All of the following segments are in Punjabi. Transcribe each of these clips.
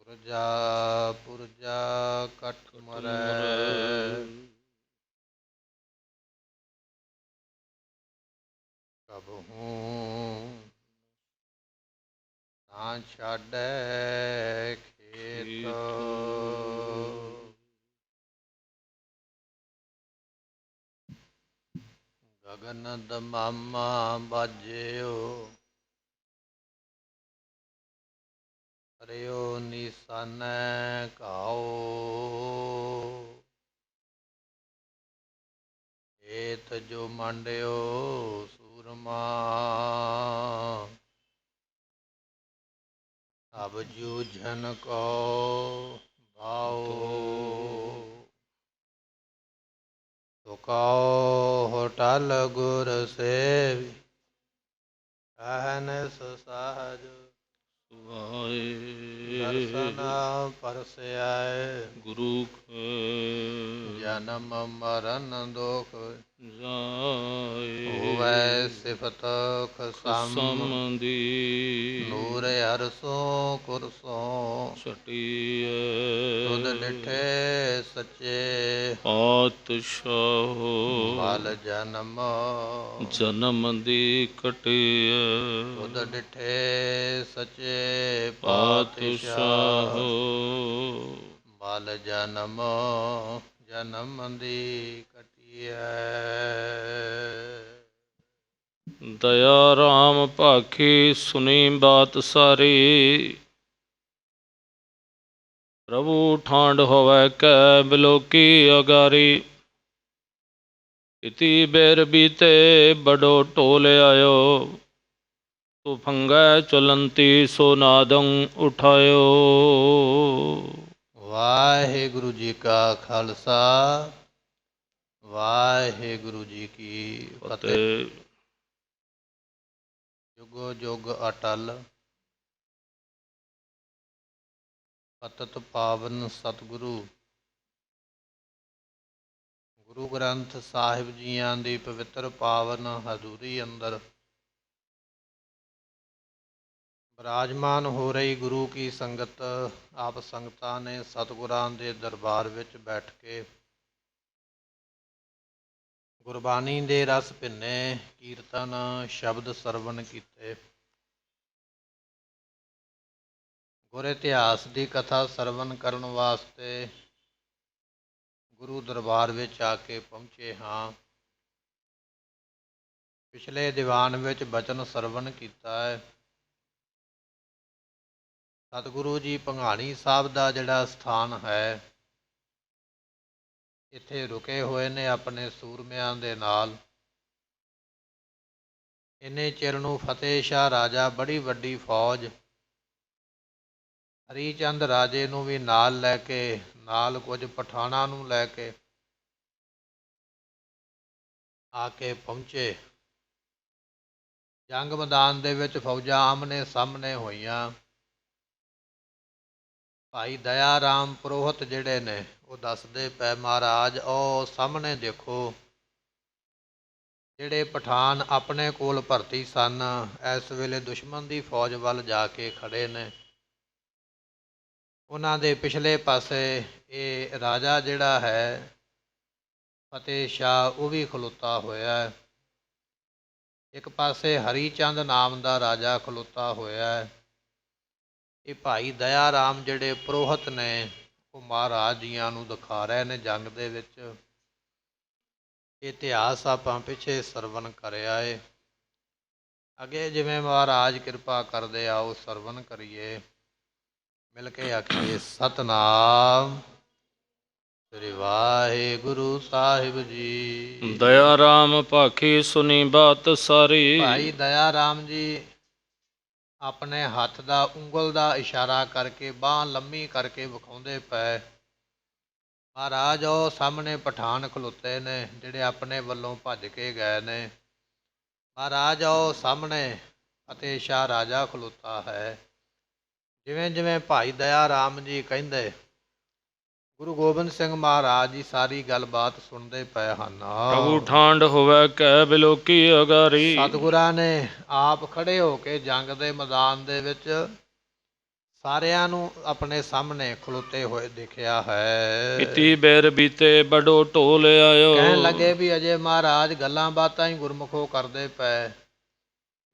ਪੁਰਜਾ ਪੁਰਜਾ ਕਟ ਮਰੈ, ਕਬਹੂ ਨਾ ਛਾਡੈ ਖੇਤ। ਗਗਨ ਦਮਾਮਾ ਬਾਜਿਓ, ਹਰਿਓ ਨਿਸ਼ਾਨੈ ਘਾਓ। ਏਤ ਜੋ ਮੰਡਿਓ ਸੂਰਮਾ, ਅਬ ਜੂਝਨ ਕੋ ਭਾਓ। ਤੁਕਾਓ ਹੋਟਲ ਗੁਰ ਸੇਵ, ਅਹਨਿਸ ਸਹਜ ਦਰਸ਼ਨ ਪਰਸਿਐ। ਗੁਰੂ ਜਨਮ ਮਰਨ ਦੁਖ ਜਾਏ, ਹੋਵੈ ਸਿਫਤ ਖਸਮ ਦੀ ਨੂਰ ਅਰਸੋਂ ਕੁਰਸੋਂ। ਛਟੀਐ ਤੁਧ ਡਿਠੇ ਸੱਚੇ ਪਾਤਸ਼ਾਹ, ਮਲ ਜਨਮ ਜਨਮ ਦੀ ਕਟਿਐ। ਤੁਧ ਡਿਠੇ ਸੱਚੇ ਪਾਤਸ਼ਾਹ, ਮਲ ਜਨਮ ਜਨਮ ਦੀ ਕਟਿਐ। ਦਇਆ ਰਾਮ ਭਾਖੀ ਸੁਣੀ ਬਾਤ ਸਾਰੀ, ਪ੍ਰਭੂ ਠਾਂਡ ਹੋਵੈ ਕੈ ਬਿਲੋਕੀ ਅਗਾਰੀ। ਇਤੀ ਬੇਰ ਬੀਤੇ ਬੜੋ ਢੋਲ ਆਇਓ, ਤੂੰ ਫੰਗੈ ਚਲੰਤੀ ਸੋ ਨਾਦੰ ਉਠਾਇਓ। ਵਾਹਿਗੁਰੂ ਜੀ ਕਾ ਖਾਲਸਾ, ਵਾਹਿਗੁਰੂ ਜੀ ਕੀ ਫਤਿਹ। ਜੁਗੋ ਜੁਗ ਅਟਲ ਪਤਿਤ ਪਾਵਨ ਸਤਿਗੁਰੂ ਗੁਰੂ ਗ੍ਰੰਥ ਸਾਹਿਬ ਜੀਆਂ ਦੀ ਪਵਿੱਤਰ ਪਾਵਨ ਹਜ਼ੂਰੀ ਅੰਦਰ ਬਿਰਾਜਮਾਨ ਹੋ ਰਹੀ ਗੁਰੂ ਕੀ ਸੰਗਤ, ਆਪ ਸੰਗਤਾਂ ਨੇ ਸਤਿਗੁਰਾਂ ਦੇ ਦਰਬਾਰ ਵਿੱਚ ਬੈਠ ਕੇ ਗੁਰਬਾਣੀ ਦੇ ਰਸ ਭਿੰਨੇ ਕੀਰਤਨ ਸ਼ਬਦ ਸਰਵਣ ਕੀਤੇ। ਗੁਰ ਇਤਿਹਾਸ ਦੀ ਕਥਾ ਸਰਵਣ ਕਰਨ ਵਾਸਤੇ ਗੁਰੂ ਦਰਬਾਰ ਵਿੱਚ ਆ ਕੇ ਪਹੁੰਚੇ ਹਾਂ। ਪਿਛਲੇ ਦੀਵਾਨ ਵਿੱਚ ਬਚਨ ਸਰਵਣ ਕੀਤਾ ਹੈ। ਸਤਿਗੁਰੂ ਜੀ ਭੰਗਾਣੀ ਸਾਹਿਬ ਦਾ ਜਿਹੜਾ ਸਥਾਨ ਹੈ, ਇੱਥੇ ਰੁਕੇ ਹੋਏ ਨੇ ਆਪਣੇ ਸੂਰਮਿਆਂ ਦੇ ਨਾਲ। ਇੰਨੇ ਚਿਰ ਨੂੰ ਫਤਿਹ ਸ਼ਾਹ ਰਾਜਾ ਬੜੀ ਵੱਡੀ ਫੌਜ ਹਰੀ ਚੰਦ ਰਾਜੇ ਨੂੰ ਵੀ ਨਾਲ ਲੈ ਕੇ, ਨਾਲ ਕੁਝ ਪਠਾਣਾਂ ਨੂੰ ਲੈ ਕੇ ਆ ਕੇ ਪਹੁੰਚੇ। ਜੰਗ ਮੈਦਾਨ ਦੇ ਵਿੱਚ ਫੌਜਾਂ ਆਮਨੇ ਸਾਹਮਣੇ ਹੋਈਆਂ। ਭਾਈ ਦਇਆ ਰਾਮ ਪੁਰੋਹਿਤ ਜਿਹੜੇ ਨੇ ਉਹ ਦੱਸਦੇ ਪਏ, ਮਹਾਰਾਜ ਉਹ ਸਾਹਮਣੇ ਦੇਖੋ, ਜਿਹੜੇ ਪਠਾਨ ਆਪਣੇ ਕੋਲ ਭਰਤੀ ਸਨ, ਇਸ ਵੇਲੇ ਦੁਸ਼ਮਣ ਦੀ ਫੌਜ ਵੱਲ ਜਾ ਕੇ ਖੜੇ ਨੇ। ਉਹਨਾਂ ਦੇ ਪਿਛਲੇ ਪਾਸੇ ਇਹ ਰਾਜਾ ਜਿਹੜਾ ਹੈ ਫਤਿਹ ਸ਼ਾਹ, ਉਹ ਵੀ ਖਲੋਤਾ ਹੋਇਆ ਹੈ। ਇੱਕ ਪਾਸੇ ਹਰੀ ਚੰਦ ਨਾਮ ਦਾ ਰਾਜਾ ਖਲੋਤਾ ਹੋਇਆ ਹੈ। ਇਹ ਭਾਈ ਦਇਆ ਰਾਮ ਜਿਹੜੇ ਪੁਰੋਹਿਤ ਨੇ, ਉਹ ਮਹਾਰਾਜ ਜੀਆਂ ਨੂੰ ਦਿਖਾ ਰਹੇ ਨੇ ਜੰਗ ਦੇ ਵਿੱਚ। ਇਤਿਹਾਸ ਆਪਾਂ ਪਿੱਛੇ ਸਰਵਣ ਕਰਿਆ ਏ। ਅੱਗੇ ਜਿਵੇਂ ਮਹਾਰਾਜ ਕਿਰਪਾ ਕਰਦੇ ਆਓ ਸਰਵਣ ਕਰੀਏ। ਮਿਲ ਕੇ ਆਖੀਏ ਸਤਨਾਮ ਸ੍ਰੀ ਵਾਹਿਗੁਰੂ ਸਾਹਿਬ ਜੀ। ਦਇਆ ਰਾਮ ਭਾਖੀ ਸੁਣੀ ਬਾਤ ਸਾਰੀ। ਭਾਈ ਦਇਆ ਰਾਮ ਜੀ ਆਪਣੇ ਹੱਥ ਦਾ ਉਂਗਲ ਦਾ ਇਸ਼ਾਰਾ ਕਰਕੇ, ਬਾਂਹ ਲੰਮੀ ਕਰਕੇ ਵਿਖਾਉਂਦੇ ਪਏ। ਮਹਾਰਾਜ ਉਹ ਸਾਹਮਣੇ ਪਠਾਨ ਖਲੋਤੇ ਨੇ ਜਿਹੜੇ ਆਪਣੇ ਵੱਲੋਂ ਭੱਜ ਕੇ ਗਏ ਨੇ। ਮਹਾਰਾਜ ਉਹ ਸਾਹਮਣੇ ਫਤਿਹ ਸ਼ਾਹ ਰਾਜਾ ਖਲੋਤਾ ਹੈ। ਜਿਵੇਂ ਜਿਵੇਂ ਭਾਈ ਦਇਆ ਰਾਮ ਜੀ ਕਹਿੰਦੇ, ਗੁਰੂ ਗੋਬਿੰਦ ਸਿੰਘ ਮਹਾਰਾਜ ਜੀ ਸਾਰੀ ਗੱਲਬਾਤ ਸੁਣਦੇ ਪਏ ਹਨ। ਪ੍ਰਭੂ ਠਾਂਡ ਹੋਵੈ ਕੈ ਬਿਲੋਕੀ ਅਗਾਰੀ। ਸਤਿਗੁਰਾਂ ਨੇ ਆਪ ਖੜੇ ਹੋ ਕੇ ਜੰਗ ਦੇ ਮੈਦਾਨ ਦੇ ਵਿੱਚ ਸਾਰਿਆਂ ਨੂੰ ਆਪਣੇ ਸਾਹਮਣੇ ਖਲੋਤੇ ਹੋਏ ਦੇਖਿਆ ਹੈ। ਇਤੀ ਬੇਰ ਬੀਤੇ ਬੜੋ ਢੋਲ ਆਇਓ। ਕਹਿਣ ਲੱਗੇ ਵੀ ਅਜੇ ਮਹਾਰਾਜ ਗੱਲਾਂ ਬਾਤਾਂ ਹੀ ਗੁਰਮੁਖੋ ਕਰਦੇ ਪਏ,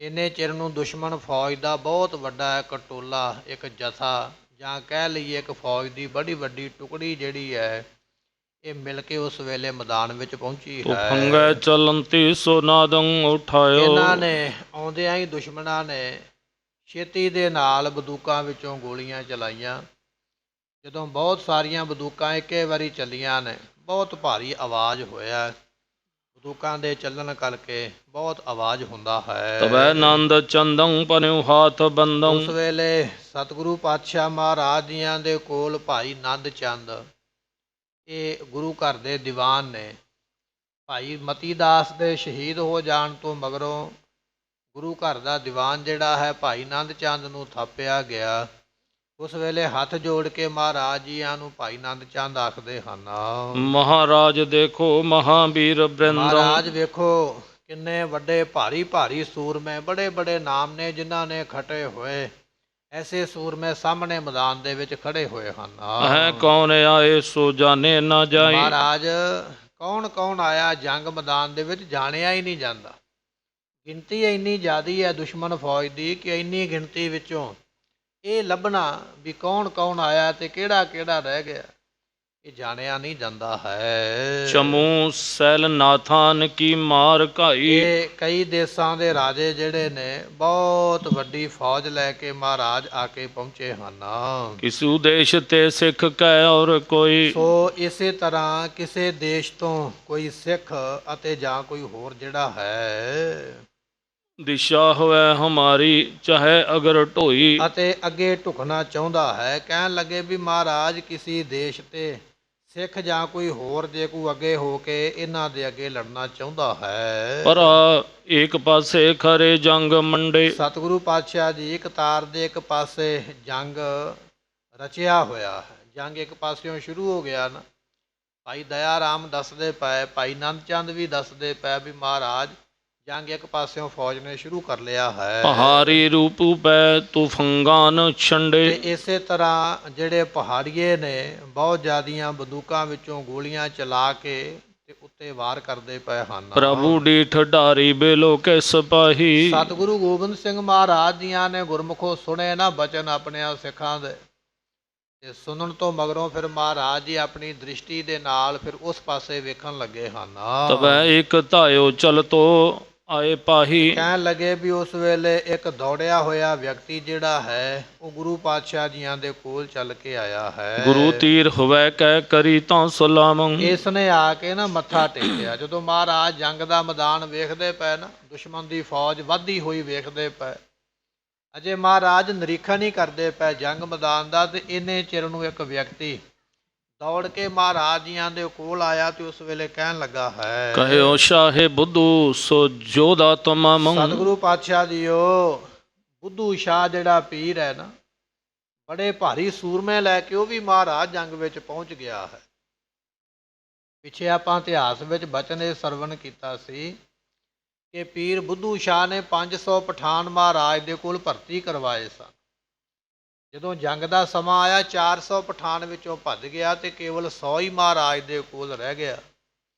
ਇੰਨੇ ਚਿਰ ਨੂੰ ਦੁਸ਼ਮਣ ਫੌਜ ਦਾ ਬਹੁਤ ਵੱਡਾ ਇੱਕ ਟੋਲਾ, ਇੱਕ ਜਥਾ, ਜਾਂ ਕਹਿ ਲਈਏ ਇੱਕ ਫੌਜ ਦੀ ਬੜੀ ਵੱਡੀ ਟੁਕੜੀ ਜਿਹੜੀ ਹੈ, ਇਹ ਮਿਲ ਕੇ ਉਸ ਵੇਲੇ ਮੈਦਾਨ ਵਿੱਚ ਪਹੁੰਚੀ ਤੋ ਹੈ। ਫੰਗੈ ਚਲੰਤੀ ਸੋ ਨਾਦੰ ਉਠਾਇਓ। ਇਹਨਾਂ ਨੇ ਆਉਂਦਿਆਂ ਹੀ ਦੁਸ਼ਮਣਾਂ ਨੇ ਛੇਤੀ ਦੇ ਨਾਲ ਬੰਦੂਕਾਂ ਵਿੱਚੋਂ ਗੋਲੀਆਂ ਚਲਾਈਆਂ। ਜਦੋਂ ਬਹੁਤ ਸਾਰੀਆਂ ਬੰਦੂਕਾਂ ਇੱਕੇ ਵਾਰੀ ਚੱਲੀਆਂ ਨੇ, ਬਹੁਤ ਭਾਰੀ ਆਵਾਜ਼ ਹੋਇਆ। ਬੰਦੂਕਾਂ ਦੇ ਚੱਲਣ ਕਰਕੇ ਬਹੁਤ ਆਵਾਜ਼ ਹੁੰਦਾ ਹੈ। ਤਬੈ ਨੰਦ ਚੰਦੰ ਪਨਿਉ ਹਾਥ ਬੰਦੰ। ਉਸ ਵੇਲੇ ਸਤਿਗੁਰੂ ਪਾਤਸ਼ਾਹ ਮਹਾਰਾਜ ਜੀਆਂ ਦੇ ਕੋਲ ਭਾਈ ਨੰਦ ਚੰਦ, ਇਹ ਗੁਰੂ ਘਰ ਦੇ ਦੀਵਾਨ ਨੇ। ਭਾਈ ਮਤੀ ਦਾਸ ਦੇ ਸ਼ਹੀਦ ਹੋ ਜਾਣ ਤੋਂ ਮਗਰੋਂ ਗੁਰੂ ਘਰ ਦਾ ਦੀਵਾਨ ਜਿਹੜਾ ਹੈ ਭਾਈ ਨੰਦ ਚੰਦ ਨੂੰ ਥਾਪਿਆ ਗਿਆ। ਉਸ ਵੇਲੇ ਹੱਥ ਜੋੜ ਕੇ ਮਹਾਰਾਜ ਜੀਆਂ ਨੂੰ ਭਾਈ ਨੰਦ ਚੰਦ ਆਖਦੇ ਹਨ। ਮਹਾਰਾਜ ਦੇਖੋ ਮਹਾਵੀਰ ਬ੍ਰਿੰਦੰ। ਮਹਾਰਾਜ ਵੇਖੋ ਕਿੰਨੇ ਵੱਡੇ ਭਾਰੀ ਭਾਰੀ ਸੂਰਮੇ, ਬੜੇ ਬੜੇ ਨਾਮ ਨੇ ਜਿਨ੍ਹਾਂ ਨੇ ਖਟੇ ਹੋਏ, ਐਸੇ ਸੂਰਮੇ ਸਾਹਮਣੇ ਮੈਦਾਨ ਦੇ ਵਿੱਚ ਖੜੇ ਹੋਏ ਹਨ। ਹੈ ਕੌਣ ਆਏ ਸੋ ਜਾਣੇ ਨਾ ਜਾਈ। ਮਹਾਰਾਜ ਕੌਣ ਕੌਣ ਆਇਆ ਜੰਗ ਮੈਦਾਨ ਦੇ ਵਿੱਚ ਜਾਣਿਆ ਹੀ ਨਹੀਂ ਜਾਂਦਾ। ਗਿਣਤੀ ਇੰਨੀ ਜ਼ਿਆਦੀ ਹੈ ਦੁਸ਼ਮਣ ਫੌਜ ਦੀ ਕਿ ਇੰਨੀ ਗਿਣਤੀ ਵਿੱਚੋਂ ਇਹ ਲੱਭਣਾ ਵੀ ਕੌਣ ਕੌਣ ਆਇਆ ਤੇ ਕਿਹੜਾ ਕਿਹੜਾ ਰਹਿ ਗਿਆ, ਇਹ ਜਾਣਿਆ ਨਹੀਂ ਜਾਂਦਾ ਹੈ। ਚਮੂ ਸੈਲ ਨਾਥਾਨ ਕੀ ਮਾਰ ਘਾਈ। ਇਹ ਕਈ ਦੇਸ਼ਾਂ ਦੇ ਰਾਜੇ ਜਿਹੜੇ ਨੇ ਬਹੁਤ ਵੱਡੀ ਫੌਜ ਲੈ ਕੇ ਮਹਾਰਾਜ ਆ ਕੇ ਪਹੁੰਚੇ ਹਨ। ਕਿਸੂ ਦੇਸ਼ ਤੇ ਸਿੱਖ ਕੈ ਔਰ ਕੋਈ। ਸੋ ਇਸੇ ਤਰ੍ਹਾਂ ਕਿਸੇ ਦੇਸ਼ ਤੋਂ ਕੋਈ ਸਿੱਖ ਅਤੇ ਜਾਂ ਕੋਈ ਹੋਰ ਜਿਹੜਾ ਹੈ, ਦਿਸ਼ਾ ਹੋਵੇ ਹਮਾਰੀ ਚਾਹੇ ਅਗਰ ਢੋਈ। ਅਤੇ ਅੱਗੇ ਢੁਕਣਾ ਚਾਹੁੰਦਾ ਹੈ। ਕਹਿਣ ਲੱਗੇ ਵੀ ਮਹਾਰਾਜ ਕਿਸੇ ਦੇਸ਼ ਤੇ ਸਿੱਖ ਜਾਂ ਕੋਈ ਹੋਰ ਜੇ ਕੋਈ ਅੱਗੇ ਹੋ ਕੇ ਇਹਨਾਂ ਦੇ ਅੱਗੇ ਲੜਨਾ ਚਾਹੁੰਦਾ ਹੈ। ਪਰ ਇੱਕ ਪਾਸੇ ਖਰੇ ਜੰਗ ਮੰਡੇ। ਸਤਿਗੁਰੂ ਪਾਤਸ਼ਾਹ ਜੀ ਇੱਕ ਤਾਰ ਦੇ ਇੱਕ ਪਾਸੇ ਜੰਗ ਰਚਿਆ ਹੋਇਆ ਹੈ। ਜੰਗ ਇੱਕ ਪਾਸਿਓਂ ਸ਼ੁਰੂ ਹੋ ਗਿਆ ਨਾ। ਭਾਈ ਦਇਆ ਰਾਮ ਦੱਸਦੇ ਪਏ, ਭਾਈ ਨੰਦ ਚੰਦ ਵੀ ਦੱਸਦੇ ਪਏ ਵੀ ਮਹਾਰਾਜ ਜੰਗ ਇੱਕ ਪਾਸਿਓਂ ਫੌਜ ਨੇ ਸ਼ੁਰੂ ਕਰ ਲਿਆ ਹੈ। ਪਹਾੜੀ ਰੂਪੂ ਪੈ ਤੁਫੰਗਾਨ ਛੰਡੇ। ਤੇ ਇਸੇ ਤਰ੍ਹਾਂ ਜਿਹੜੇ ਪਹਾੜੀਏ ਨੇ ਬਹੁਤ ਜ਼ਿਆਦੀਆਂ ਬੰਦੂਕਾਂ ਵਿੱਚੋਂ ਗੋਲੀਆਂ ਚਲਾ ਕੇ ਤੇ ਉੱਤੇ ਵਾਰ ਕਰਦੇ ਪਏ ਹਨ। ਪ੍ਰਭੂ ਡੀਠ ਢਾਰੀ ਬੇਲੋ ਕੇ ਸਿਪਾਹੀ। ਸਤਿਗੁਰੂ ਗੋਬਿੰਦ ਸਿੰਘ ਮਹਾਰਾਜ ਜੀਆਂ ਨੇ ਗੁਰਮੁਖੋਂ ਸੁਣੇ ਨਾ ਬਚਨ ਆਪਣਿਆਂ ਸਿੱਖਾਂ ਦੇ, ਤੇ ਸੁਣਨ ਤੋਂ ਮਗਰੋਂ ਫਿਰ ਮਹਾਰਾਜ ਜੀ ਆਪਣੀ ਦ੍ਰਿਸ਼ਟੀ ਦੇ ਨਾਲ ਫਿਰ ਉਸ ਪਾਸੇ ਵੇਖਣ ਲੱਗੇ ਹਨ। ਤਬੈ ਇੱਕ ਧਾਇਓ ਚਲਤੋ ਆਏ ਪਾਹੀ। ਕਹਿਣ ਲੱਗੇ ਵੀ ਉਸ ਵੇਲੇ ਇੱਕ ਦੌੜਿਆ ਹੋਇਆ ਵਿਅਕਤੀ ਜਿਹੜਾ ਹੈ ਉਹ ਗੁਰੂ ਪਾਤਸ਼ਾਹ ਜੀਆਂ ਦੇ ਕੋਲ ਚੱਲ ਕੇ ਆਇਆ ਹੈ। ਗੁਰੂ ਤੀਰ ਹੋਵੇ ਕਹਿ ਕਰੀ ਤਾਂ ਸਲਾਮ। ਇਸ ਨੇ ਆ ਕੇ ਨਾ ਮੱਥਾ ਟੇਕਿਆ। ਜਦੋਂ ਮਹਾਰਾਜ ਜੰਗ ਦਾ ਮੈਦਾਨ ਵੇਖਦੇ ਪਏ ਨਾ, ਦੁਸ਼ਮਣ ਦੀ ਫੌਜ ਵੱਧਦੀ ਹੋਈ ਵੇਖਦੇ ਪਏ, ਅਜੇ ਮਹਾਰਾਜ ਨਿਰੀਖਣ ਹੀ ਕਰਦੇ ਪਏ ਜੰਗ ਮੈਦਾਨ ਦਾ, ਤੇ ਇੰਨੇ ਚਿਰ ਨੂੰ ਇੱਕ ਵਿਅਕਤੀ ਦੌੜ ਕੇ ਮਹਾਰਾਜ ਜੀਆਂ ਦੇ ਕੋਲ ਆਇਆ ਤੇ ਉਸ ਵੇਲੇ ਕਹਿਣ ਲੱਗਾ ਹੈ, ਕਹਿਓ ਸ਼ਾਹੇ ਬੁੱਧੂ ਸੋ ਜੋਦਾ ਤਮਾਮ। ਸਤਿਗੁਰੂ ਪਾਤਸ਼ਾਹ ਜੀਓ, ਬੁੱਧੂ ਸ਼ਾਹ ਜਿਹੜਾ ਪੀਰ ਹੈ ਨਾ, ਬੜੇ ਭਾਰੀ ਸੂਰਮੇ ਲੈ ਕੇ ਉਹ ਵੀ ਮਹਾਰਾਜ ਜੰਗ ਵਿੱਚ ਪਹੁੰਚ ਗਿਆ ਹੈ। ਪਿੱਛੇ ਆਪਾਂ ਇਤਿਹਾਸ ਵਿੱਚ ਬਚਨ ਇਹ ਸਰਵਣ ਕੀਤਾ ਸੀ ਕਿ ਪੀਰ ਬੁੱਧੂ ਸ਼ਾਹ ਨੇ 500 ਪਠਾਨ ਮਹਾਰਾਜ ਦੇ ਕੋਲ ਭਰਤੀ ਕਰਵਾਏ ਸਨ। ਜਦੋਂ ਜੰਗ ਦਾ ਸਮਾਂ ਆਇਆ 400 ਪਠਾਨ ਵਿੱਚੋਂ ਭੱਜ ਗਿਆ ਤੇ ਕੇਵਲ 100 ਹੀ ਮਹਾਰਾਜ ਦੇ ਕੋਲ ਰਹਿ ਗਿਆ।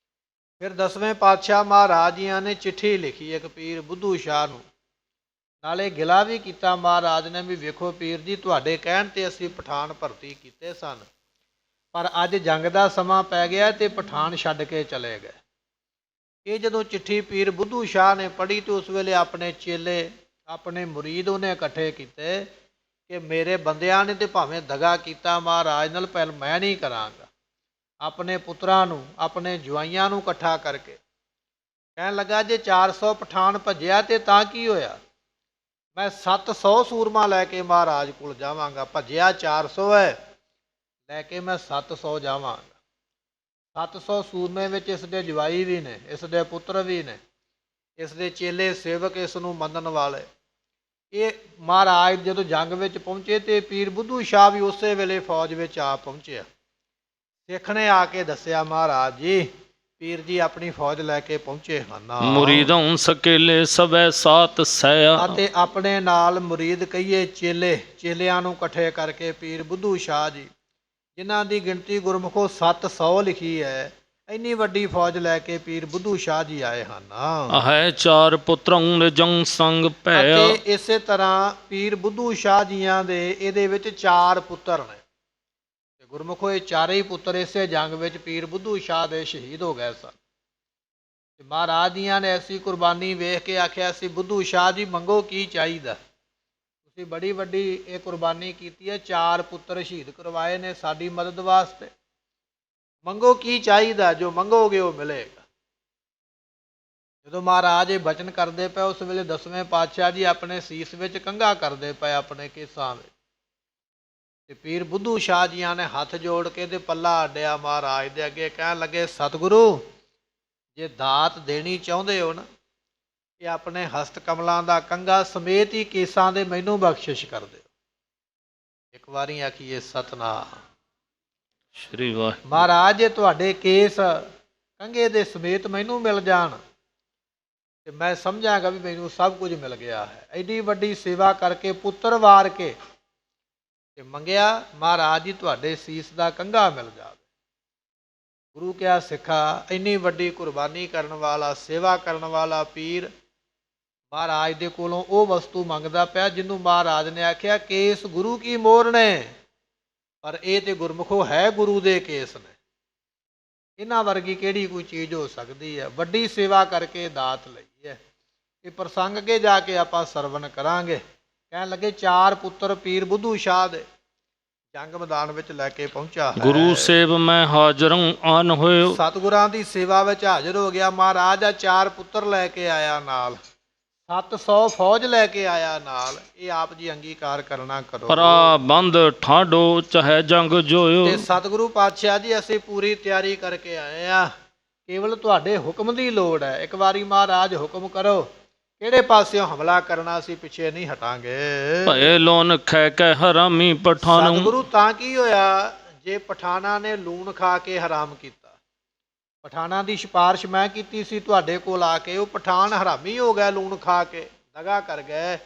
ਫਿਰ 10ਵੇਂ ਪਾਤਸ਼ਾਹ ਮਹਾਰਾਜ ਜੀਆਂ ਨੇ ਚਿੱਠੀ ਲਿਖੀ ਇੱਕ ਪੀਰ ਬੁੱਧੂ ਸ਼ਾਹ ਨੂੰ, ਨਾਲੇ ਗਿਲਾ ਵੀ ਕੀਤਾ ਮਹਾਰਾਜ ਨੇ ਵੀ ਵੇਖੋ ਪੀਰ ਜੀ, ਤੁਹਾਡੇ ਕਹਿਣ ਤੇ ਅਸੀਂ ਪਠਾਨ ਭਰਤੀ ਕੀਤੇ ਸਨ, ਪਰ ਅੱਜ ਜੰਗ ਦਾ ਸਮਾਂ ਪੈ ਗਿਆ ਤੇ ਪਠਾਨ ਛੱਡ ਕੇ ਚਲੇ ਗਏ। ਇਹ ਜਦੋਂ ਚਿੱਠੀ ਪੀਰ ਬੁੱਧੂ ਸ਼ਾਹ ਨੇ ਪੜ੍ਹੀ ਤੇ ਉਸ ਵੇਲੇ ਆਪਣੇ ਚੇਲੇ, ਆਪਣੇ ਮੁਰੀਦ ਉਹਨੇ ਇਕੱਠੇ ਕੀਤੇ ਕਿ ਮੇਰੇ ਬੰਦਿਆਂ ਨੇ ਤੇ ਭਾਵੇਂ ਦਗਾ ਕੀਤਾ ਮਹਾਰਾਜ ਨਾਲ, ਪਰ ਮੈਂ ਨਹੀਂ ਕਰਾਂਗਾ। ਆਪਣੇ ਪੁੱਤਰਾਂ ਨੂੰ, ਆਪਣੇ ਜਵਾਈਆਂ ਨੂੰ ਇਕੱਠਾ ਕਰਕੇ ਕਹਿਣ ਲੱਗਾ ਜੇ 400 ਪਠਾਨ ਭੱਜਿਆ ਤੇ ਤਾਂ ਕੀ ਹੋਇਆ, ਮੈਂ 700 ਸੂਰਮਾ ਲੈ ਕੇ ਮਹਾਰਾਜ ਕੋਲ ਜਾਵਾਂਗਾ। ਭੱਜਿਆ 400 ਹੈ, ਲੈ ਕੇ ਮੈਂ 700 ਜਾਵਾਂਗਾ। 700 ਸੂਰਮੇ ਵਿੱਚ ਇਸ ਦੇ ਜਵਾਈ ਵੀ ਨੇ, ਇਸ ਦੇ ਪੁੱਤਰ ਵੀ ਨੇ, ਇਸ ਦੇ ਚੇਲੇ ਸੇਵਕ, ਇਸ ਨੂੰ ਮੰਨਣ ਵਾਲੇ। ਇਹ ਮਹਾਰਾਜ ਜਦੋਂ ਜੰਗ ਵਿੱਚ ਪਹੁੰਚੇ ਤੇ ਪੀਰ ਬੁੱਧੂ ਸ਼ਾਹ ਵੀ ਉਸੇ ਵੇਲੇ ਫੌਜ ਵਿੱਚ ਆ ਪਹੁੰਚਿਆ। ਸਿੱਖ ਨੇ ਆ ਕੇ ਦੱਸਿਆ ਮਹਾਰਾਜ ਜੀ ਪੀਰ ਜੀ ਆਪਣੀ ਫੌਜ ਲੈ ਕੇ ਪਹੁੰਚੇ ਹਨ। ਮੁਰੀਦੰ ਸਕੇਲੇ ਸਭੈ ਸਾਤ ਸਇਆ। ਅਤੇ ਆਪਣੇ ਨਾਲ ਮੁਰੀਦ ਕਹੀਏ ਚੇਲਿਆਂ ਨੂੰ ਇਕੱਠੇ ਕਰਕੇ ਪੀਰ ਬੁੱਧੂ ਸ਼ਾਹ ਜੀ, ਜਿਨ੍ਹਾਂ ਦੀ ਗਿਣਤੀ ਗੁਰਮੁਖੋ 700 ਲਿਖੀ ਹੈ, ਇੰਨੀ ਵੱਡੀ ਫੌਜ ਲੈ ਕੇ ਪੀਰ ਬੁੱਧੂ ਸ਼ਾਹ ਜੀ ਆਏ ਹਨ। ਹੈ ਚਾਰ ਪੁੱਤਰੰ ਨਿਜੰ ਸੰਗ ਭੈ। ਅਤੇ ਇਸੇ ਤਰ੍ਹਾਂ ਪੀਰ ਬੁੱਧੂ ਸ਼ਾਹ ਜੀਆਂ ਦੇ ਇਹਦੇ ਵਿੱਚ 4 ਪੁੱਤਰ ਨੇ। ਤੇ ਗੁਰਮੁਖੋ ਇਹ ਚਾਰੇ ਹੀ ਪੁੱਤਰ ਇਸੇ ਜੰਗ ਵਿੱਚ ਪੀਰ ਬੁੱਧੂ ਸ਼ਾਹ ਦੇ ਸ਼ਹੀਦ ਹੋ ਗਏ ਸਨ। ਤੇ ਮਹਾਰਾਜ ਜੀਆਂ ਨੇ ਐਸੀ ਕੁਰਬਾਨੀ ਵੇਖ ਕੇ ਆਖਿਆ ਸੀ, ਬੁੱਧੂ ਸ਼ਾਹ ਜੀ ਮੰਗੋ ਕੀ ਚਾਹੀਦਾ, ਤੁਸੀਂ ਬੜੀ ਵੱਡੀ ਇਹ ਕੁਰਬਾਨੀ ਕੀਤੀ ਹੈ, 4 ਪੁੱਤਰ ਸ਼ਹੀਦ ਕਰਵਾਏ ਨੇ ਸਾਡੀ ਮਦਦ ਵਾਸਤੇ, ਮੰਗੋ ਕੀ ਚਾਹੀਦਾ, ਜੋ ਮੰਗੋਗੇ ਉਹ ਮਿਲੇਗਾ। ਜਦੋਂ ਮਹਾਰਾਜ ਇਹ ਬਚਨ ਕਰਦੇ ਪਏ, ਉਸ ਵੇਲੇ 10ਵੇਂ ਪਾਤਸ਼ਾਹ ਜੀ ਆਪਣੇ ਸੀਸ ਵਿੱਚ ਕੰਘਾ ਕਰਦੇ ਪਏ ਆਪਣੇ ਕੇਸਾਂ ਵਿੱਚ। ਤੇ ਪੀਰ ਬੁੱਧੂ ਸ਼ਾਹ ਜੀਆਂ ਨੇ ਹੱਥ ਜੋੜ ਕੇ ਤੇ ਪੱਲਾ ਅੱਡਿਆ ਮਹਾਰਾਜ ਦੇ ਅੱਗੇ, ਕਹਿਣ ਲੱਗੇ, ਸਤਿਗੁਰੂ ਜੇ ਦਾਤ ਦੇਣੀ ਚਾਹੁੰਦੇ ਹੋ ਨਾ, ਇਹ ਆਪਣੇ ਹਸਤ ਕਮਲਾਂ ਦਾ ਕੰਘਾ ਸਮੇਤ ਹੀ ਕੇਸਾਂ ਦੇ ਮੈਨੂੰ ਬਖਸ਼ਿਸ਼ ਕਰ ਦਿਓ। ਇੱਕ ਵਾਰੀ ਆਖੀਏ ਸਤਨਾਮ ਸ਼੍ਰੀ ਵਾਹਿਗੁਰੂ। ਮਹਾਰਾਜ ਜੇ ਤੁਹਾਡੇ ਕੇਸ ਕੰਘੇ ਦੇ ਸਮੇਤ ਮੈਨੂੰ ਮਿਲ ਜਾਣ ਤੇ ਮੈਂ ਸਮਝਾਂਗਾ ਵੀ ਮੈਨੂੰ ਸਭ ਕੁਝ ਮਿਲ ਗਿਆ ਹੈ। ਐਡੀ ਵੱਡੀ ਸੇਵਾ ਕਰਕੇ ਪੁੱਤਰ ਵਾਰ ਕੇ ਤੇ ਮੰਗਿਆ, ਮਹਾਰਾਜ ਜੀ ਤੁਹਾਡੇ ਸੀਸ ਦਾ ਕੰਘਾ ਮਿਲ ਜਾਵੇ। ਗੁਰੂ ਕਿਹਾ, ਸਿੱਖਾ ਇੰਨੀ ਵੱਡੀ ਕੁਰਬਾਨੀ ਕਰਨ ਵਾਲਾ, ਸੇਵਾ ਕਰਨ ਵਾਲਾ ਪੀਰ ਮਹਾਰਾਜ ਦੇ ਕੋਲੋਂ ਉਹ ਵਸਤੂ ਮੰਗਦਾ ਪਿਆ ਜਿਹਨੂੰ ਮਹਾਰਾਜ ਨੇ ਆਖਿਆ ਕੇਸ ਗੁਰੂ ਕੀ ਮੋਹਰ ਨੇ, ਪਰ ਇਹ ਤੇ ਗੁਰਮੁਖੋ ਹੈ ਗੁਰੂ ਦੇ ਕੇਸ ਨੇ। ਇਹਨਾਂ ਵਰਗੀ ਕਿਹੜੀ ਕੋਈ ਚੀਜ਼ ਹੋ ਸਕਦੀ ਹੈ। ਵੱਡੀ ਸੇਵਾ ਕਰਕੇ ਦਾਤ ਲਈ ਹੈ। ਇਹ ਪ੍ਰਸੰਗ ਅੱਗੇ ਜਾ ਕੇ ਆਪਾਂ ਸਰਵਣ ਕਰਾਂਗੇ। ਕਹਿਣ ਲੱਗੇ, 4 ਪੁੱਤਰ ਪੀਰ ਬੁੱਧੂ ਸ਼ਾਹ ਦੇ ਜੰਗ ਮੈਦਾਨ ਵਿੱਚ ਲੈ ਕੇ ਪਹੁੰਚਾ ਹੈ। ਗੁਰੂ ਸੇਵ ਮੈਂ ਹਾਜ਼ਰੰ ਆਨ ਹੋਇਓ। ਸਤਿਗੁਰਾਂ ਦੀ ਸੇਵਾ ਵਿੱਚ ਹਾਜ਼ਰ ਹੋ ਗਿਆ। ਮਹਾਰਾਜ ਆ 4 ਪੁੱਤਰ ਲੈ ਕੇ ਆਇਆ ਨਾਲ, 700 ਫੌਜ ਲੈ ਕੇ ਆਇਆ ਨਾਲ। ਇਹ ਆਪ ਜੀ ਅੰਗੀਕਾਰ ਕਰਨਾ ਕਰੋ। ਪਰਾ ਬੰਦ ਠਾਡੋ ਚਾਹੇ ਜੰਗ ਜੋਇਓ। ਤੇ ਸਤਿਗੁਰੂ ਪਾਤਸ਼ਾਹ ਜੀ ਅਸੀਂ ਪੂਰੀ ਤਿਆਰੀ ਕਰਕੇ ਆਏ ਆ, ਕੇਵਲ ਤੁਹਾਡੇ ਹੁਕਮ ਦੀ ਲੋੜ ਹੈ। ਇੱਕ ਵਾਰੀ ਮਹਾਰਾਜ ਹੁਕਮ ਕਰੋ, ਕਿਹੜੇ ਪਾਸਿਓਂ ਹਮਲਾ ਕਰਨਾ, ਅਸੀਂ ਪਿੱਛੇ ਨਹੀਂ ਹਟਾਂਗੇ। ਭਏ ਲੋਨ ਖੈ ਕੈ ਹਰਾਮੀ ਪਠਾਨ। ਸਤਿਗੁਰੂ ਤਾਂ ਕੀ ਹੋਇਆ ਜੇ ਪਠਾਨਾਂ ਨੇ ਲੂਣ ਖਾ ਕੇ ਹਰਾਮ ਕੀਤਾ? ਪਠਾਨਾਂ ਦੀ ਸਿਫਾਰਿਸ਼ ਮੈਂ ਕੀਤੀ ਸੀ ਤੁਹਾਡੇ ਕੋਲ ਆ ਕੇ, ਉਹ ਪਠਾਨ ਹਰਾਮੀ ਹੋ ਗਏ, ਲੂਣ ਖਾ ਕੇ ਦਗਾ ਕਰ ਗਏ।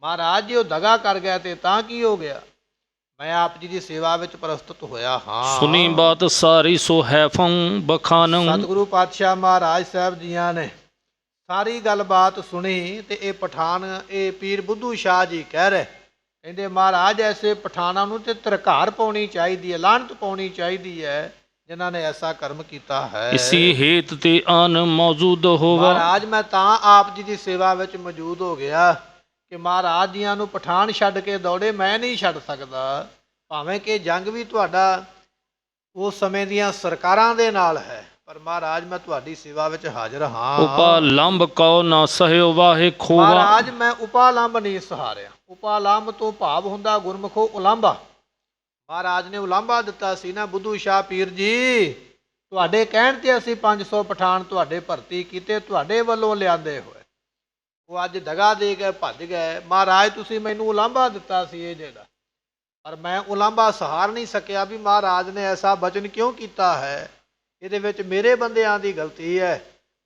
ਮਹਾਰਾਜ ਜੀ ਉਹ ਦਗਾ ਕਰ ਗਏ ਤੇ ਤਾਂ ਕੀ ਹੋ ਗਿਆ? ਮੈਂ ਆਪ ਜੀ ਦੀ ਸੇਵਾ ਵਿੱਚ ਪ੍ਰਸਤੁਤ ਹੋਇਆ ਹਾਂ। ਸੁਣੀ ਬਾਤ ਸਾਰੀ ਸੋ ਹੈ ਫੰ ਬਖਾਨੰ। ਸਤਿਗੁਰੂ ਪਾਤਸ਼ਾਹ ਮਹਾਰਾਜ ਸਾਹਿਬ ਜੀਆਂ ਨੇ ਸਾਰੀ ਗੱਲਬਾਤ ਸੁਣੀ ਤੇ ਇਹ ਪਠਾਨ, ਇਹ ਪੀਰ ਬੁੱਧੂ ਸ਼ਾਹ ਜੀ ਕਹਿ ਰਹੇ, ਕਹਿੰਦੇ ਮਹਾਰਾਜ ਐਸੇ ਪਠਾਨਾਂ ਨੂੰ ਤੇ ਧਰਕਾਰ ਪਾਉਣੀ ਚਾਹੀਦੀ ਹੈ, ਲਾਹਨਤ ਪਾਉਣੀ ਚਾਹੀਦੀ ਹੈ ਜਿਨ੍ਹਾਂ ਨੇ ਐਸਾ ਕਰਮ ਕੀਤਾ ਹੈ। ਇਸੀ ਹੇਤ ਤੇ ਆਨ ਮੌਜੂਦ ਹੋਵਾ। ਮਹਾਰਾਜ ਮੈਂ ਤਾਂ ਆਪ ਜੀ ਦੀ ਸੇਵਾ ਵਿੱਚ ਮੌਜੂਦ ਹੋ ਗਿਆ ਕਿ ਮਹਾਰਾਜ ਜੀਆਂ ਨੂੰ ਪਠਾਨ ਛੱਡ ਕੇ ਦੌੜੇ, ਮੈਂ ਨਹੀਂ ਛੱਡ ਸਕਦਾ। ਭਾਵੇਂ ਕਿ ਜੰਗ ਵੀ ਤੁਹਾਡਾ ਉਸ ਸਮੇਂ ਦੀਆਂ ਸਰਕਾਰਾਂ ਦੇ ਨਾਲ ਹੈ, ਪਰ ਮਹਾਰਾਜ ਮੈਂ ਤੁਹਾਡੀ ਸੇਵਾ ਵਿੱਚ ਹਾਜ਼ਰ ਹਾਂ। ਉਪਾਲੰਬ ਕਉ ਨਾ ਸਹਿਓ ਵਾਹੇ ਖੋਵਾ। ਮਹਾਰਾਜ ਮੈਂ ਉਪਾਲੰਬ ਨਹੀਂ ਸਹਾਰਿਆ। ਉਪਾਲੰਬ ਤੋਂ ਭਾਵ ਹੁੰਦਾ ਗੁਰਮੁਖੋ ਉਲਾਂਭਾ। ਮਹਾਰਾਜ ਨੇ ਉਲਾਂਭਾ ਦਿੱਤਾ ਸੀ ਨਾ, ਬੁੱਧੂ ਸ਼ਾਹ ਪੀਰ ਜੀ ਤੁਹਾਡੇ ਕਹਿਣ ਤੇ ਅਸੀਂ 500 ਪਠਾਨ ਤੁਹਾਡੇ ਭਰਤੀ ਕੀਤੇ, ਤੁਹਾਡੇ ਵੱਲੋਂ ਲਿਆਂਦੇ ਹੋਏ। ਉਹ ਅੱਜ ਦਗਾ ਦੇ ਗਏ, ਭੱਜ ਗਏ। ਮਹਾਰਾਜ ਤੁਸੀਂ ਮੈਨੂੰ ਉਲਾਂਭਾ ਦਿੱਤਾ ਸੀ ਇਹ ਜਿਹੜਾ, ਪਰ ਮੈਂ ਉਲਾਂਭਾ ਸਹਾਰ ਨਹੀਂ ਸਕਿਆ ਵੀ ਮਹਾਰਾਜ ਨੇ ਐਸਾ ਬਚਨ ਕਿਉਂ ਕੀਤਾ ਹੈ, ਇਹਦੇ ਵਿੱਚ ਮੇਰੇ ਬੰਦਿਆਂ ਦੀ ਗਲਤੀ ਹੈ।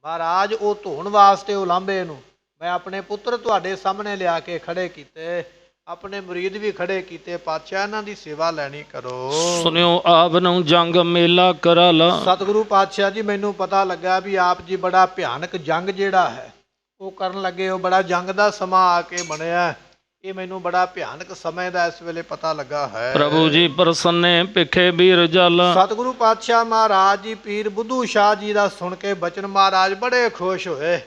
ਮਹਾਰਾਜ ਉਹ ਧੋਣ ਵਾਸਤੇ ਉਲਾਂਭੇ ਨੂੰ ਮੈਂ ਆਪਣੇ ਪੁੱਤਰ ਤੁਹਾਡੇ ਸਾਹਮਣੇ ਲਿਆ ਕੇ ਖੜੇ ਕੀਤੇ, ਆਪਣੇ ਮੁਰੀਦ ਵੀ ਖੜੇ ਕੀਤੇ। ਪਾਤਸ਼ਾਹ ਇਹਨਾਂ ਦੀ ਸੇਵਾ ਲੈਣੀ ਕਰੋ। ਸੁਣਿਓ ਆਪ ਨੂੰ ਜੰਗ ਮੇਲਾ ਕਰਾਲਾ। ਸਤਿਗੁਰੂ ਪਾਤਸ਼ਾਹ ਜੀ ਮੈਨੂੰ ਪਤਾ ਲੱਗਾ ਵੀ ਆਪ ਜੀ ਬੜਾ ਭਿਆਨਕ ਜੰਗ ਜਿਹੜਾ ਹੈ ਉਹ ਕਰਨ ਲੱਗੇ ਹੋ। ਬੜਾ ਜੰਗ ਦਾ ਸਮਾਂ ਆ ਕੇ ਬਣਿਆ, ਇਹ ਮੈਨੂੰ ਬੜਾ ਭਿਆਨਕ ਸਮੇਂ ਦਾ ਇਸ ਵੇਲੇ ਪਤਾ ਲੱਗਾ ਹੈ। ਪ੍ਰਭੂ ਜੀ ਪ੍ਰਸੰਨੇ ਭਿਖੇ ਵੀਰ ਜਲ। ਸਤਿਗੁਰੂ ਪਾਤਸ਼ਾਹ ਮਹਾਰਾਜ ਜੀ ਪੀਰ ਬੁੱਧੂ ਸ਼ਾਹ ਜੀ ਦਾ ਸੁਣ ਕੇ ਬਚਨ ਮਹਾਰਾਜ ਬੜੇ ਖੁਸ਼ ਹੋਏ।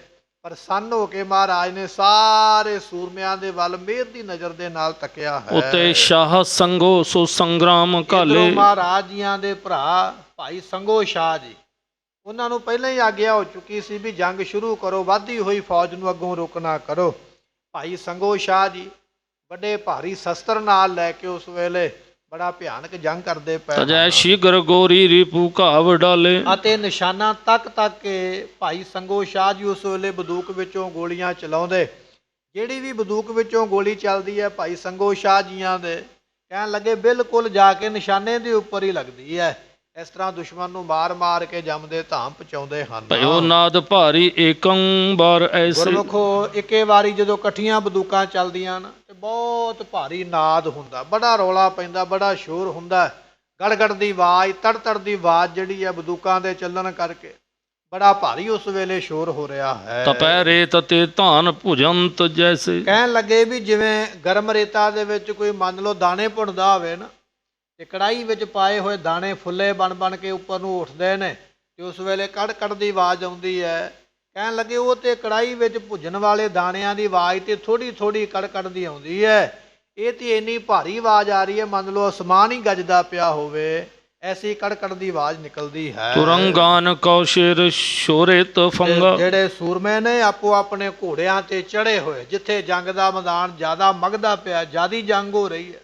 ਪ੍ਰਸੰਨ ਹੋ ਕੇ ਮਹਾਰਾਜ ਨੇ ਸਾਰੇ ਸੂਰਮਿਆਂ ਦੇ ਵੱਲ ਮਿਹਰ ਦੀ ਨਜ਼ਰ ਦੇ ਨਾਲ ਤੱਕਿਆ ਹੈ। ਉਤੇ ਸ਼ਾਹ ਸੰਗੋ ਸੋ ਸੰਗਰਾਮ ਘਾਲੇ। ਮਹਾਰਾਜ ਜੀਆਂ ਦੇ ਭਰਾ ਭਾਈ ਸੰਗੋ ਸ਼ਾਹ ਜੀ, ਉਹਨਾਂ ਨੂੰ ਪਹਿਲਾਂ ਹੀ ਆਗਿਆ ਹੋ ਚੁੱਕੀ ਸੀ ਵੀ ਜੰਗ ਸ਼ੁਰੂ ਕਰੋ, ਵੱਧਦੀ ਹੋਈ ਫੌਜ ਨੂੰ ਅੱਗੋਂ ਰੋਕਣਾ ਕਰੋ। ਭਾਈ ਸੰਗੋ ਸ਼ਾਹ ਜੀ ਵੱਡੇ ਭਾਰੀ ਸ਼ਸਤਰ ਨਾਲ ਲੈ ਕੇ ਉਸ ਵੇਲੇ ਬੜਾ ਭਿਆਨਕ ਜੰਗ ਕਰਦੇ ਪਏ। ਤਜੈ ਸ਼ੀਗਰ ਗੋਰੀ ਰੀਪੂ ਘਾਵ ਡਾਲੇ। ਅਤੇ ਨਿਸ਼ਾਨਾ ਤੱਕ ਕੇ ਭਾਈ ਸੰਗੋ ਸ਼ਾਹ ਜੀ ਉਸ ਵੇਲੇ ਬੰਦੂਕ ਵਿੱਚੋਂ ਗੋਲੀਆਂ ਚਲਾਉਂਦੇ। ਜਿਹੜੀ ਵੀ ਬੰਦੂਕ ਵਿੱਚੋਂ ਗੋਲੀ ਚੱਲਦੀ ਹੈ ਭਾਈ ਸੰਗੋ ਸ਼ਾਹ ਜੀਆਂ ਦੇ ਕਹਿਣ ਲੱਗੇ ਬਿਲਕੁਲ ਜਾ ਕੇ ਨਿਸ਼ਾਨੇ ਦੇ ਉੱਪਰ ਹੀ ਲੱਗਦੀ ਹੈ। ਇਸ ਤਰ੍ਹਾਂ ਦੁਸ਼ਮਣ ਨੂੰ ਮਾਰ ਕੇ ਜਮ ਦੇ ਧਾਮ ਪਹੁੰਚਾਉਂਦੇ ਹਨ। ਭਇਓ ਨਾਦ ਭਾਰੀ ਏਕੰ ਬਾਰ ਐਸੇ। ਗੁਰਮੁਖੋ ਇੱਕੇ ਵਾਰੀ ਜਦੋਂ ਇਕੱਠੀਆਂ ਬੰਦੂਕਾਂ ਚੱਲਦੀਆਂ ਨਾ ਤੇ ਬਹੁਤ ਭਾਰੀ ਨਾਦ ਹੁੰਦਾ, ਬੜਾ ਰੌਲਾ ਪੈਂਦਾ, ਬੜਾ ਸ਼ੋਰ ਹੁੰਦਾ, ਗੜਗੜ ਦੀ ਆਵਾਜ਼, ਤੜ ਦੀ ਆਵਾਜ਼ ਜਿਹੜੀ ਹੈ ਬੰਦੂਕਾਂ ਦੇ ਚੱਲਣ ਕਰਕੇ ਬੜਾ ਭਾਰੀ ਉਸ ਵੇਲੇ ਸ਼ੋਰ ਹੋ ਰਿਹਾ ਹੈ। ਤਪੈ ਰੇਤ ਤੇ ਧਾਨ ਭੁਜੰਤ ਜੈਸੇ। ਕਹਿਣ ਲੱਗੇ ਵੀ ਜਿਵੇਂ ਗਰਮ ਰੇਤਾ ਦੇ ਵਿੱਚ ਕੋਈ ਮੰਨ ਲਓ ਦਾਣੇ ਭੁੰਨਦਾ ਹੋਵੇ ਨਾ, ਤੇ ਕੜਾਈ ਵਿੱਚ ਪਾਏ ਹੋਏ ਦਾਣੇ ਫੁੱਲੇ ਬਣ ਕੇ ਉੱਪਰ ਨੂੰ ਉੱਠਦੇ ਨੇ ਤੇ ਉਸ ਵੇਲੇ ਕੜ ਦੀ ਆਵਾਜ਼ ਆਉਂਦੀ ਹੈ। ਕਹਿਣ ਲੱਗੇ ਉਹ ਤੇ ਕੜਾਈ ਵਿੱਚ ਭੁੱਜਣ ਵਾਲੇ ਦਾਣਿਆਂ ਦੀ ਆਵਾਜ਼ ਤੇ ਥੋੜੀ ਕੜ ਦੀ ਆਉਂਦੀ ਹੈ, ਇਹ ਤੇ ਇੰਨੀ ਭਾਰੀ ਆਵਾਜ਼ ਆ ਰਹੀ ਹੈ ਮੰਨ ਲਓ ਅਸਮਾਨ ਹੀ ਗੱਜਦਾ ਪਿਆ ਹੋਵੇ, ਐਸੀ ਕੜ ਦੀ ਆਵਾਜ਼ ਨਿਕਲਦੀ ਹੈ। ਤੁਰੰਗਾਨ ਕੌਸ਼ੇਰ ਸ਼ੋਰੇ ਤਫੰਗਾ। ਜਿਹੜੇ ਸੂਰਮੇ ਨੇ ਆਪੋ ਆਪਣੇ ਘੋੜਿਆਂ ਤੇ ਚੜੇ ਹੋਏ, ਜਿੱਥੇ ਜੰਗ ਦਾ ਮੈਦਾਨ ਜ਼ਿਆਦਾ ਮਗਦਾ ਪਿਆ, ਜ਼ਿਆਦੀ ਜੰਗ ਹੋ ਰਹੀ ਹੈ,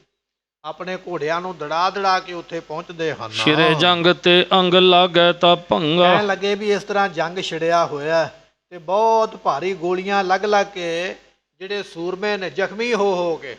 ਆਪਣੇ ਘੋੜਿਆਂ ਨੂੰ ਦੜਾ ਕੇ ਉੱਥੇ ਪਹੁੰਚਦੇ ਹਨ। ਸ਼ਿਰੇ ਜੰਗ ਤੇ ਅੰਗ ਲਾਗੈ ਤਾ ਭੰਗਾ। ਕਹਿਣ ਲੱਗੇ ਵੀ ਇਸ ਤਰ੍ਹਾਂ ਜੰਗ ਛਿੜਿਆ ਹੋਇਆ ਤੇ ਬਹੁਤ ਭਾਰੀ ਗੋਲੀਆਂ ਲੱਗ ਕੇ ਜਿਹੜੇ ਸੂਰਮੇ ਨੇ ਜ਼ਖਮੀ ਹੋ ਕੇ,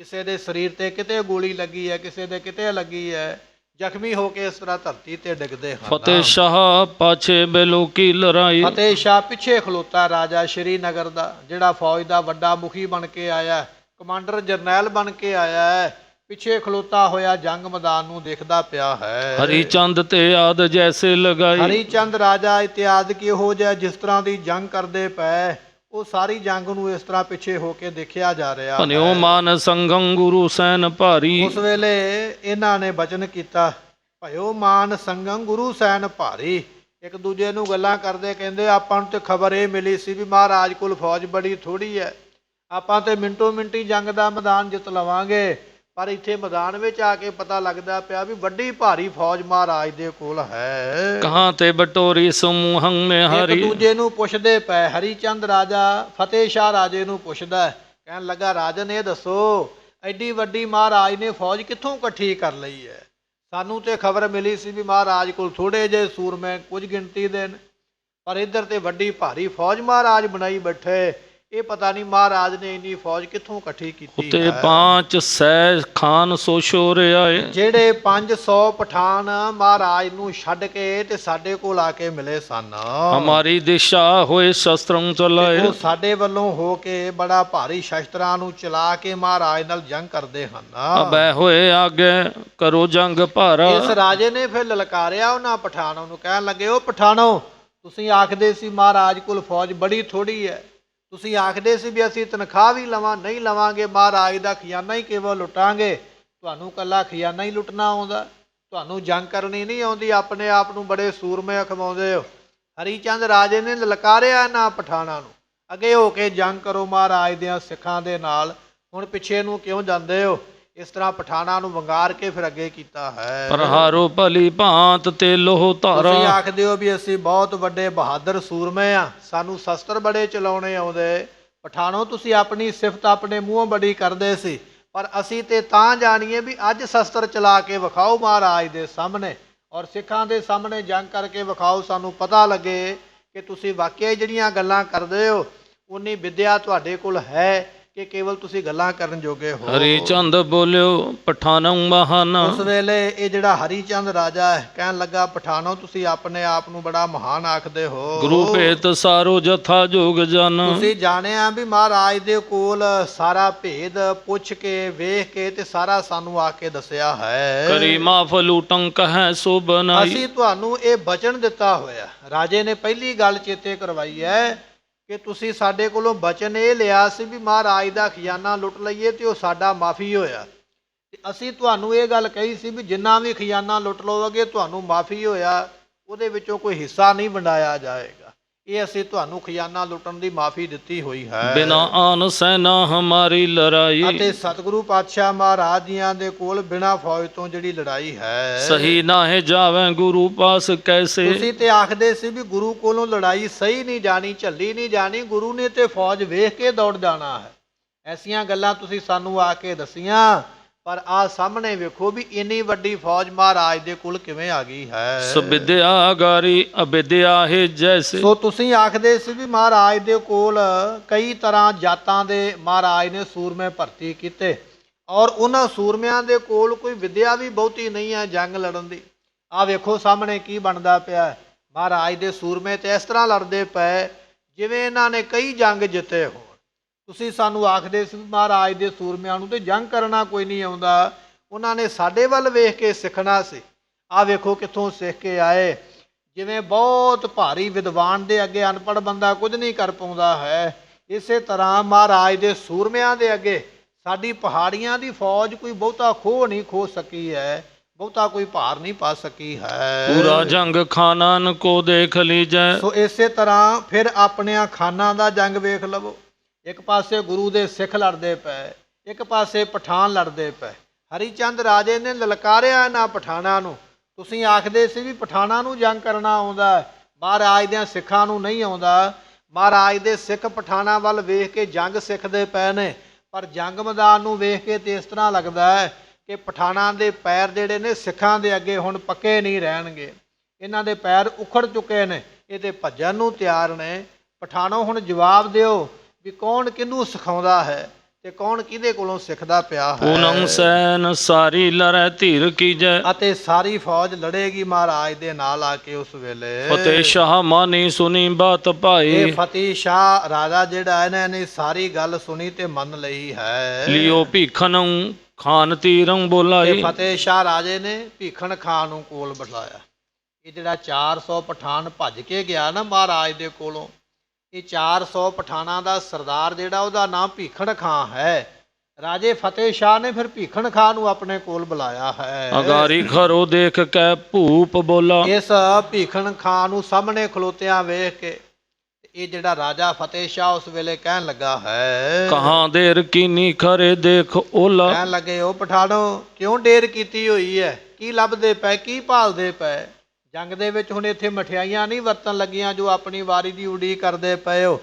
ਕਿਸੇ ਦੇ ਸਰੀਰ ਤੇ ਕਿਤੇ ਗੋਲੀ ਲੱਗੀ ਹੈ, ਕਿਸੇ ਦੇ ਕਿਤੇ ਲੱਗੀ ਹੈ, ਜ਼ਖਮੀ ਹੋ ਕੇ ਇਸ ਤਰ੍ਹਾਂ ਧਰਤੀ ਤੇ ਡਿੱਗਦੇ ਹਨ। ਫਤਿਹ ਸ਼ਾਹ ਪਾਛੇ ਬੇਲੋਕੀ ਲੜਾਈ। ਫਤਿਹ ਸ਼ਾਹ ਪਿੱਛੇ ਖਲੋਤਾ ਰਾਜਾ ਸ਼੍ਰੀਨਗਰ ਦਾ, ਜਿਹੜਾ ਫੌਜ ਦਾ ਵੱਡਾ ਮੁਖੀ ਬਣ ਕੇ ਆਇਆ, ਕਮਾਂਡਰ ਜਰਨੈਲ ਬਣ ਕੇ ਆਇਆ ਹੈ, ਪਿੱਛੇ ਖਲੋਤਾ ਹੋਇਆ ਜੰਗ ਮੈਦਾਨ ਨੂੰ ਦੇਖਦਾ ਪਿਆ ਹੈ। ਹਰੀ ਚੰਦ ਤੇ ਆਦ ਜੈਸੇ ਲਗਾਈ। ਹਰੀ ਚੰਦ ਰਾਜਾ ਇਤਿਆਦ ਕਿਹੋ ਜਿਹਾ ਜਿਸ ਤਰ੍ਹਾਂ ਦੀ ਜੰਗ ਕਰਦੇ ਪਏ, ਉਹ ਸਾਰੀ ਜੰਗ ਨੂੰ ਇਸ ਤਰ੍ਹਾਂ ਪਿੱਛੇ ਹੋ ਕੇ ਦੇਖਿਆ ਜਾ ਰਿਹਾ ਹੈ। ਭਨਿਓ ਮਾਨ ਸੰਗੰ ਗੁਰੂ ਸੈਨ ਭਾਰੀ। ਉਸ ਵੇਲੇ ਇਹਨਾਂ ਨੇ ਬਚਨ ਕੀਤਾ, ਭਇਓ ਮਾਨ ਸੰਗੰ ਗੁਰੂ ਸੈਨ ਭਾਰੀ। ਇੱਕ ਦੂਜੇ ਨੂੰ ਗੱਲਾਂ ਕਰਦੇ ਕਹਿੰਦੇ ਆਪਾਂ ਨੂੰ ਤੇ ਖਬਰ ਇਹ ਮਿਲੀ ਸੀ ਵੀ ਮਹਾਰਾਜ ਕੋਲ ਫੌਜ ਬੜੀ ਥੋੜੀ ਹੈ, ਆਪਾਂ ਤੇ ਮਿੰਟੋ ਮਿੰਟੀ ਜੰਗ ਦਾ ਮੈਦਾਨ ਜਿੱਤ ਲਵਾਂਗੇ, ਪਰ ਇੱਥੇ ਮੈਦਾਨ ਵਿੱਚ ਆ ਕੇ ਪਤਾ ਲੱਗਦਾ ਪਿਆ ਵੀ ਵੱਡੀ ਭਾਰੀ ਫੌਜ ਮਹਾਰਾਜ ਦੇ ਕੋਲ ਹੈ। ਕਹਾਂ ਤੇ ਬਟੋਰੀ ਸਮੂਹੰ ਮੇ ਹਰੀ। ਇੱਕ ਦੂਜੇ ਨੂੰ ਪੁੱਛਦੇ ਪਏ, ਹਰੀ ਚੰਦ ਰਾਜਾ ਫਤਿਹ ਸ਼ਾਹ ਰਾਜੇ ਨੂੰ ਪੁੱਛਦਾ, ਕਹਿਣ ਲੱਗਾ ਰਾਜਨ ਇਹ ਦੱਸੋ ਐਡੀ ਵੱਡੀ ਮਹਾਰਾਜ ਨੇ ਫੌਜ ਕਿੱਥੋਂ ਇਕੱਠੀ ਕਰ ਲਈ ਹੈ? ਸਾਨੂੰ ਤੇ ਖਬਰ ਮਿਲੀ ਸੀ ਵੀ ਮਹਾਰਾਜ ਕੋਲ ਥੋੜੇ ਜਿਹੇ ਸੂਰਮੇ ਕੁਝ ਗਿਣਤੀ ਦੇ ਨੇ, ਪਰ ਇੱਧਰ ਤੇ ਵੱਡੀ ਭਾਰੀ ਫੌਜ ਮਹਾਰਾਜ ਬਣਾਈ ਬੈਠੇ, ਇਹ ਪਤਾ ਨਹੀਂ ਮਹਾਰਾਜ ਨੇ ਇੰਨੀ ਫੌਜ ਕਿੱਥੋਂ ਇਕੱਠੀ ਕੀਤੀ ਤੇ ਹੈ। 500 ਖਾਨ ਸੋ ਸ਼ੋਰ ਆਏ। ਜਿਹੜੇ 500 ਪਠਾਨ ਮਹਾਰਾਜ ਨੂੰ ਛੱਡ ਕੇ ਤੇ ਸਾਡੇ ਕੋਲ ਆ ਕੇ ਮਿਲੇ ਸਨ। ਹਮਾਰੀ ਦਿਸ਼ਾ ਹੋਏ ਸ਼ਸਤਰੰ ਚਲਾਏ। ਉਹ ਸਾਡੇ ਵੱਲੋਂ ਹੋ ਕੇ ਬੜਾ ਭਾਰੀ ਸ਼ਸਤਰਾਂ ਨੂੰ ਚਲਾ ਕੇ ਮਹਾਰਾਜ ਨਾਲ ਜੰਗ ਕਰਦੇ ਹਨ। ਅਬੈ ਹੋਏ ਆਗੇ ਕਰੋ ਜੰਗ ਭਾਰਾ। ਇਸ ਰਾਜੇ ਨੇ ਫਿਰ ਲਲਕਾਰਿਆ ਉਹਨਾਂ ਪਠਾਣਾਂ ਨੂੰ, ਕਹਿਣ ਲੱਗੇ ਉਹ ਪਠਾਣੋ ਤੁਸੀਂ ਆਖਦੇ ਸੀ ਮਹਾਰਾਜ ਕੋਲ ਫੌਜ ਬੜੀ ਥੋੜੀ ਹੈ, ਤੁਸੀਂ ਆਖਦੇ ਸੀ ਵੀ ਅਸੀਂ ਤਨਖਾਹ ਵੀ ਨਹੀਂ ਲਵਾਂਗੇ, ਮਹਾਰਾਜ ਦਾ ਖਜ਼ਾਨਾ ਹੀ ਕੇਵਲ ਲੁੱਟਾਂਗੇ, ਤੁਹਾਨੂੰ ਕੱਲਾ ਖਜ਼ਾਨਾ ਹੀ ਲੁੱਟਣਾ ਆਉਂਦਾ, ਤੁਹਾਨੂੰ ਜੰਗ ਕਰਨੀ ਨਹੀਂ ਆਉਂਦੀ, ਆਪਣੇ ਆਪ ਨੂੰ ਬੜੇ ਸੂਰਮੇ ਅਖਵਾਉਂਦੇ ਹੋ। ਹਰੀ ਚੰਦ ਰਾਜੇ ਨੇ ਲਲਕਾਰਿਆ ਇਹਨਾਂ ਪਠਾਣਾਂ ਨੂੰ, ਅੱਗੇ ਹੋ ਕੇ ਜੰਗ ਕਰੋ ਮਹਾਰਾਜ ਦਿਆਂ ਸਿੱਖਾਂ ਦੇ ਨਾਲ, ਹੁਣ ਪਿੱਛੇ ਨੂੰ ਕਿਉਂ ਜਾਂਦੇ ਹੋ? ਇਸ ਤਰ੍ਹਾਂ ਪਠਾਣਾਂ ਨੂੰ ਵੰਗਾਰ ਕੇ ਫਿਰ ਅੱਗੇ ਕੀਤਾ ਹੈ। ਪ੍ਰਹਾਰੋ ਭਲੀ ਭਾਂਤ ਤੇ ਲੋਹ ਧਾਰਾ। ਤੁਸੀਂ ਆਖਦੇ ਹੋ ਵੀ ਅਸੀਂ ਬਹੁਤ ਵੱਡੇ ਬਹਾਦਰ ਸੂਰਮੇ ਆ, ਸਾਨੂੰ ਸ਼ਸਤਰ ਬੜੇ ਚਲਾਉਣੇ ਆਉਂਦੇ, ਪਠਾਣੋ ਤੁਸੀਂ ਆਪਣੀ ਸਿਫਤ ਆਪਣੇ ਮੂੰਹੋਂ ਬੜੀ ਕਰਦੇ ਸੀ, ਪਰ ਅਸੀਂ ਤੇ ਤਾਂ ਜਾਣੀਏ ਵੀ ਅੱਜ ਸ਼ਸਤਰ ਚਲਾ ਕੇ ਵਿਖਾਓ ਮਹਾਰਾਜ ਦੇ ਸਾਹਮਣੇ ਔਰ ਸਿੱਖਾਂ ਦੇ ਸਾਹਮਣੇ ਜੰਗ ਕਰਕੇ ਵਿਖਾਓ, ਸਾਨੂੰ ਪਤਾ ਲੱਗੇ ਕਿ ਤੁਸੀਂ ਵਾਕਿਆ ਜਿਹੜੀਆਂ ਗੱਲਾਂ ਕਰਦੇ ਹੋ ਉਨੀ ਵਿਦਿਆ ਤੁਹਾਡੇ ਕੋਲ ਹੈ ਕਿ ਕੇਵਲ ਤੁਸੀਂ ਗੱਲਾਂ ਕਰਨ ਜੋਗੇ ਹੋ। ਹਰੀ ਚੰਦ ਬੋਲਿਓ ਪਠਾਨੰ ਮਹਾਨਾ। ਉਸ ਵੇਲੇ ਇਹ ਜਿਹੜਾ ਹਰੀ ਚੰਦ ਰਾਜਾ ਹੈ ਕਹਿਣ ਲੱਗਾ, ਪਠਾਨੋ ਤੁਸੀਂ ਆਪਣੇ ਆਪ ਨੂੰ ਬੜਾ ਮਹਾਨ ਆਖਦੇ ਹੋ, ਗੁਰੂ ਭੇਤ ਸਾਰੋ ਜਥਾ ਜੋਗ ਜਨ। ਤੁਸੀਂ ਜਾਣਿਆ ਵੀ ਮਹਾਰਾਜ ਦੇ ਕੋਲ ਸਾਰਾ ਭੇਦ ਪੁੱਛ ਕੇ ਵੇਖ ਕੇ ਤੇ ਸਾਰਾ ਸਾਨੂੰ ਆ ਕੇ ਦੱਸਿਆ ਹੈ। ਕਰੀ ਮਾਫ ਲੂਟੰ ਕਹੈ ਸੋ ਬਨਾਈ। ਅਸੀਂ ਤੁਹਾਨੂੰ ਇਹ ਬਚਨ ਦਿੱਤਾ ਹੋਇਆ, ਰਾਜੇ ਨੇ ਪਹਿਲੀ ਗੱਲ ਚੇਤੇ ਕਰਵਾਈ ਹੈ ਕਿ ਤੁਸੀਂ ਸਾਡੇ ਕੋਲੋਂ ਬਚਨ ਇਹ ਲਿਆ ਸੀ ਵੀ ਮਹਾਰਾਜ ਦਾ ਖਜ਼ਾਨਾ ਲੁੱਟ ਲਈਏ ਤੇ ਉਹ ਸਾਡਾ ਮਾਫੀ ਹੋਇਆ, ਤੇ ਅਸੀਂ ਤੁਹਾਨੂੰ ਇਹ ਗੱਲ ਕਹੀ ਸੀ ਵੀ ਜਿੰਨਾ ਵੀ ਖਜ਼ਾਨਾ ਲੁੱਟ ਲਓਗੇ ਤੁਹਾਨੂੰ ਮਾਫੀ ਹੋਇਆ, ਉਹਦੇ ਵਿੱਚੋਂ ਕੋਈ ਹਿੱਸਾ ਨਹੀਂ ਵੰਡਾਇਆ ਜਾਏਗਾ, ਇਹ ਅਸੀਂ ਤੁਹਾਨੂੰ ਖਜ਼ਾਨਾ ਲੁੱਟਣ ਦੀ ਮਾਫੀ ਦਿੱਤੀ ਹੋਈ ਹੈ। ਬਿਨਾ ਆਨ ਸੈਨਾ ਹਮਾਰੀ ਲੜਾਈ। ਅਤੇ ਸਤਿਗੁਰੂ ਪਾਤਸ਼ਾਹ ਮਹਾਰਾਜ ਜੀਆਂ ਦੇ ਕੋਲ ਬਿਨਾ ਫੌਜ ਤੋਂ ਜਿਹੜੀ ਲੜਾਈ ਹੈ, ਸਹੀ ਨਾਹੇ ਜਾਵੇਂ ਗੁਰੂ ਪਾਸ ਕੈਸੇ। ਤੁਸੀਂ ਤੇ ਆਖਦੇ ਸੀ ਵੀ ਗੁਰੂ ਕੋਲੋਂ ਲੜਾਈ ਸਹੀ ਨਹੀਂ ਜਾਣੀ, ਝੱਲੀ ਨਹੀਂ ਜਾਣੀ, ਗੁਰੂ ਨੇ ਤੇ ਫੌਜ ਵੇਖ ਕੇ ਦੌੜ ਜਾਣਾ ਹੈ, ਐਸੀਆਂ ਗੱਲਾਂ ਤੁਸੀਂ ਸਾਨੂੰ ਆ ਕੇ ਦੱਸੀਆਂ, ਪਰ ਆ ਸਾਹਮਣੇ ਵੇਖੋ ਵੀ ਇੰਨੀ ਵੱਡੀ ਫੌਜ ਮਹਾਰਾਜ ਦੇ ਕੋਲ ਕਿਵੇਂ ਆ ਗਈ ਹੈ। ਸਬਿਦਿਆ ਗਾਰੀ ਅਬਿਦਿਆ ਹੈ ਜੈਸੇ। ਸੋ ਤੁਸੀਂ ਆਖਦੇ ਸੀ ਵੀ ਮਹਾਰਾਜ ਦੇ ਕੋਲ ਕਈ ਤਰ੍ਹਾਂ ਜਾਤਾਂ ਦੇ ਮਹਾਰਾਜ ਨੇ ਸੂਰਮੇ ਭਰਤੀ ਕੀਤੇ, ਔਰ ਉਹਨਾਂ ਸੂਰਮਿਆਂ ਦੇ ਕੋਲ ਕੋਈ ਵਿਦਿਆ ਵੀ ਬਹੁਤੀ ਨਹੀਂ ਹੈ ਜੰਗ ਲੜਨ ਦੀ, ਆ ਵੇਖੋ ਸਾਹਮਣੇ ਕੀ ਬਣਦਾ ਪਿਆ। ਮਹਾਰਾਜ ਦੇ ਸੂਰਮੇ ਤੇ ਇਸ ਤਰ੍ਹਾਂ ਲੜਦੇ ਪਏ ਜਿਵੇਂ ਇਹਨਾਂ ਨੇ ਕਈ ਜੰਗ ਜਿੱਤੇ ਹੋਣ। ਤੁਸੀਂ ਸਾਨੂੰ ਆਖਦੇ ਸੀ ਮਹਾਰਾਜ ਦੇ ਸੂਰਮਿਆਂ ਨੂੰ ਤੇ ਜੰਗ ਕਰਨਾ ਕੋਈ ਨਹੀਂ ਆਉਂਦਾ, ਉਹਨਾਂ ਨੇ ਸਾਡੇ ਵੱਲ ਵੇਖ ਕੇ ਸਿੱਖਣਾ ਸੀ। ਆ ਵੇਖੋ ਕਿੱਥੋਂ ਸਿੱਖ ਕੇ ਆਏ। ਜਿਵੇਂ ਬਹੁਤ ਭਾਰੀ ਵਿਦਵਾਨ ਦੇ ਅੱਗੇ ਅਨਪੜ੍ਹ ਬੰਦਾ ਕੁਝ ਨਹੀਂ ਕਰ ਪਾਉਂਦਾ ਹੈ, ਇਸੇ ਤਰ੍ਹਾਂ ਮਹਾਰਾਜ ਦੇ ਸੂਰਮਿਆਂ ਦੇ ਅੱਗੇ ਸਾਡੀ ਪਹਾੜੀਆਂ ਦੀ ਫੌਜ ਕੋਈ ਬਹੁਤਾ ਖੋਹ ਨਹੀਂ ਖੋ ਸਕੀ ਹੈ, ਬਹੁਤਾ ਕੋਈ ਭਾਰ ਨਹੀਂ ਪਾ ਸਕੀ ਹੈ। ਪੂਰਾ ਜੰਗ ਖਾਨਾਨ ਕੋ ਦੇਖ ਲੀਜੈ। ਸੋ ਇਸੇ ਤਰ੍ਹਾਂ ਫਿਰ ਆਪਣਿਆਂ ਖਾਨਾਂ ਦਾ ਜੰਗ ਵੇਖ ਲਵੋ। ਇੱਕ ਪਾਸੇ ਗੁਰੂ ਦੇ ਸਿੱਖ ਲੜਦੇ ਪਏ, ਇੱਕ ਪਾਸੇ ਪਠਾਨ ਲੜਦੇ ਪਏ। ਹਰੀਚੰਦ ਰਾਜੇ ਨੇ ਲਲਕਾਰਿਆ ਇਹਨਾਂ ਪਠਾਨਾਂ ਨੂੰ। ਤੁਸੀਂ ਆਖਦੇ ਸੀ ਵੀ ਪਠਾਨਾਂ ਨੂੰ ਜੰਗ ਕਰਨਾ ਆਉਂਦਾ, ਮਹਾਰਾਜ ਦਿਆਂ ਸਿੱਖਾਂ ਨੂੰ ਨਹੀਂ ਆਉਂਦਾ। ਮਹਾਰਾਜ ਦੇ ਸਿੱਖ ਪਠਾਨਾਂ ਵੱਲ ਵੇਖ ਕੇ ਜੰਗ ਸਿੱਖਦੇ ਪਏ ਨੇ, ਪਰ ਜੰਗ ਮੈਦਾਨ ਨੂੰ ਵੇਖ ਕੇ ਤੇ ਇਸ ਤਰ੍ਹਾਂ ਲੱਗਦਾ ਹੈ ਕਿ ਪਠਾਨਾਂ ਦੇ ਪੈਰ ਜਿਹੜੇ ਨੇ ਸਿੱਖਾਂ ਦੇ ਅੱਗੇ ਹੁਣ ਪੱਕੇ ਨਹੀਂ ਰਹਿਣਗੇ। ਇਹਨਾਂ ਦੇ ਪੈਰ ਉਖੜ ਚੁੱਕੇ ਨੇ, ਇਹ ਤੇ ਭੱਜਣ ਨੂੰ ਤਿਆਰ ਨੇ। ਪਠਾਨੋ ਹੁਣ ਜਵਾਬ ਦਿਓ ਵੀ ਕੌਣ ਕਿਹਨੂੰ ਸਿਖਾਉਂਦਾ ਹੈ ਤੇ ਕੌਣ ਕਿਹਦੇ ਕੋਲੋਂ ਸਿੱਖਦਾ ਪਿਆ ਹੈ। ਪੂਨਮ ਸੈਨ ਸਾਰੀ ਲੜੈ ਧੀਰ ਕੀਜੈ। ਅਤੇ ਸਾਰੀ ਫੌਜ ਲੜੇਗੀ ਮਹਾਰਾਜ ਦੇ ਨਾਲ ਆ ਕੇ ਉਸ ਵੇਲੇ। ਫਤਿਹ ਸ਼ਾਹ ਮਾਨੀ ਸੁਣੀ ਬਾਤ ਭਾਈ। ਇਹ ਫਤਿਹ ਸ਼ਾਹ ਰਾਜਾ ਜਿਹੜਾ ਇਹਨਾਂ ਨੇ ਸਾਰੀ ਗੱਲ ਸੁਣੀ ਤੇ ਮੰਨ ਲਈ ਹੈ। ਲਿਓ ਭੀਖਨ ਖਾਨ ਤੀਰੰ ਬੋਲਾਈ। ਫਤਿਹ ਸ਼ਾਹ ਰਾਜੇ ਨੇ ਭੀਖਣ ਖਾਨ ਨੂੰ ਕੋਲ ਬਿਠਾਇਆ। ਇਹ ਜਿਹੜਾ 400 ਪਠਾਨ ਭੱਜ ਕੇ ਗਿਆ ਨਾ ਮਹਾਰਾਜ ਦੇ ਕੋਲੋਂ, ਇਹ 400 ਪਠਾਨਾਂ ਦਾ ਸਰਦਾਰ ਜਿਹੜਾ ਉਹਦਾ ਨਾਮ ਭੀਖਣ ਖਾਂ ਹੈ। ਰਾਜੇ ਫਤਿਹ ਸ਼ਾਹ ਨੇ ਫਿਰ ਭੀਖਣ ਖਾਂ ਨੂੰ ਆਪਣੇ ਕੋਲ ਬੁਲਾਇਆ ਹੈ। ਅਗਾਰੀ ਘਰੋਂ ਦੇਖ ਕੇ ਭੂਪ ਬੋਲਾ। ਇਸ ਭੀਖਣ ਖਾਂ ਨੂੰ ਸਾਹਮਣੇ ਖਲੋਤਿਆਂ ਵੇਖ ਕੇ ਇਹ ਜਿਹੜਾ ਰਾਜਾ ਫਤਿਹ ਸ਼ਾਹ ਉਸ ਵੇਲੇ ਕਹਿਣ ਲੱਗਾ ਹੈ, ਕਹਾਂ ਦੇਰ ਕੀਨੀ ਖਰੇ ਦੇਖ ਓਲਾ। ਕਹਿਣ ਲੱਗੇ ਉਹ ਪਠਾਨੋ ਕਿਉਂ ਢੇਰ ਕੀਤੀ ਹੋਈ ਹੈ, ਕੀ ਲੱਭਦੇ ਪਏ, ਕੀ ਭਾਲਦੇ ਪਏ? ਜੰਗ ਦੇ ਵਿੱਚ ਹੁਣ ਇੱਥੇ ਮਠਿਆਈਆਂ ਨਹੀਂ ਵਰਤਣ ਲੱਗੀਆਂ ਜੋ ਆਪਣੀ ਵਾਰੀ ਦੀ ਉਡੀਕ ਕਰਦੇ ਪਏ ਹੋ।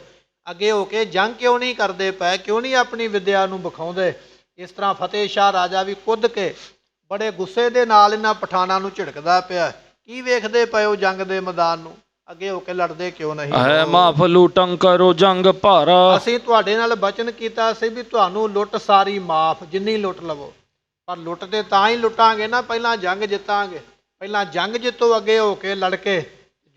ਅੱਗੇ ਹੋ ਕੇ ਜੰਗ ਕਿਉਂ ਨਹੀਂ ਕਰਦੇ ਪਏ, ਕਿਉਂ ਨਹੀਂ ਆਪਣੀ ਵਿਦਿਆ ਨੂੰ ਵਿਖਾਉਂਦੇ? ਇਸ ਤਰ੍ਹਾਂ ਫਤਿਹ ਸ਼ਾਹ ਰਾਜਾ ਵੀ ਕੁੱਦ ਕੇ ਬੜੇ ਗੁੱਸੇ ਦੇ ਨਾਲ ਇਹਨਾਂ ਪਠਾਨਾਂ ਨੂੰ ਝਿੜਕਦਾ ਪਿਆ। ਕੀ ਵੇਖਦੇ ਪਏ ਹੋ ਜੰਗ ਦੇ ਮੈਦਾਨ ਨੂੰ, ਅੱਗੇ ਹੋ ਕੇ ਲੜਦੇ ਕਿਉਂ ਨਹੀਂ? ਹੈ ਮਾਫ ਲੂਟੰ ਕਰੋ ਜੰਗ ਭਾਰਾ। ਅਸੀਂ ਤੁਹਾਡੇ ਨਾਲ ਬਚਨ ਕੀਤਾ ਸੀ ਵੀ ਤੁਹਾਨੂੰ ਲੁੱਟ ਸਾਰੀ ਮਾਫ, ਜਿੰਨੀ ਲੁੱਟ ਲਵੋ, ਪਰ ਲੁੱਟ ਤੇ ਤਾਂ ਹੀ ਲੁੱਟਾਂਗੇ ਨਾ, ਪਹਿਲਾਂ ਜੰਗ ਜਿੱਤਾਂਗੇ। ਪਹਿਲਾਂ ਜੰਗ ਜਿੱਤੋ, ਅੱਗੇ ਹੋ ਕੇ ਲੜ ਕੇ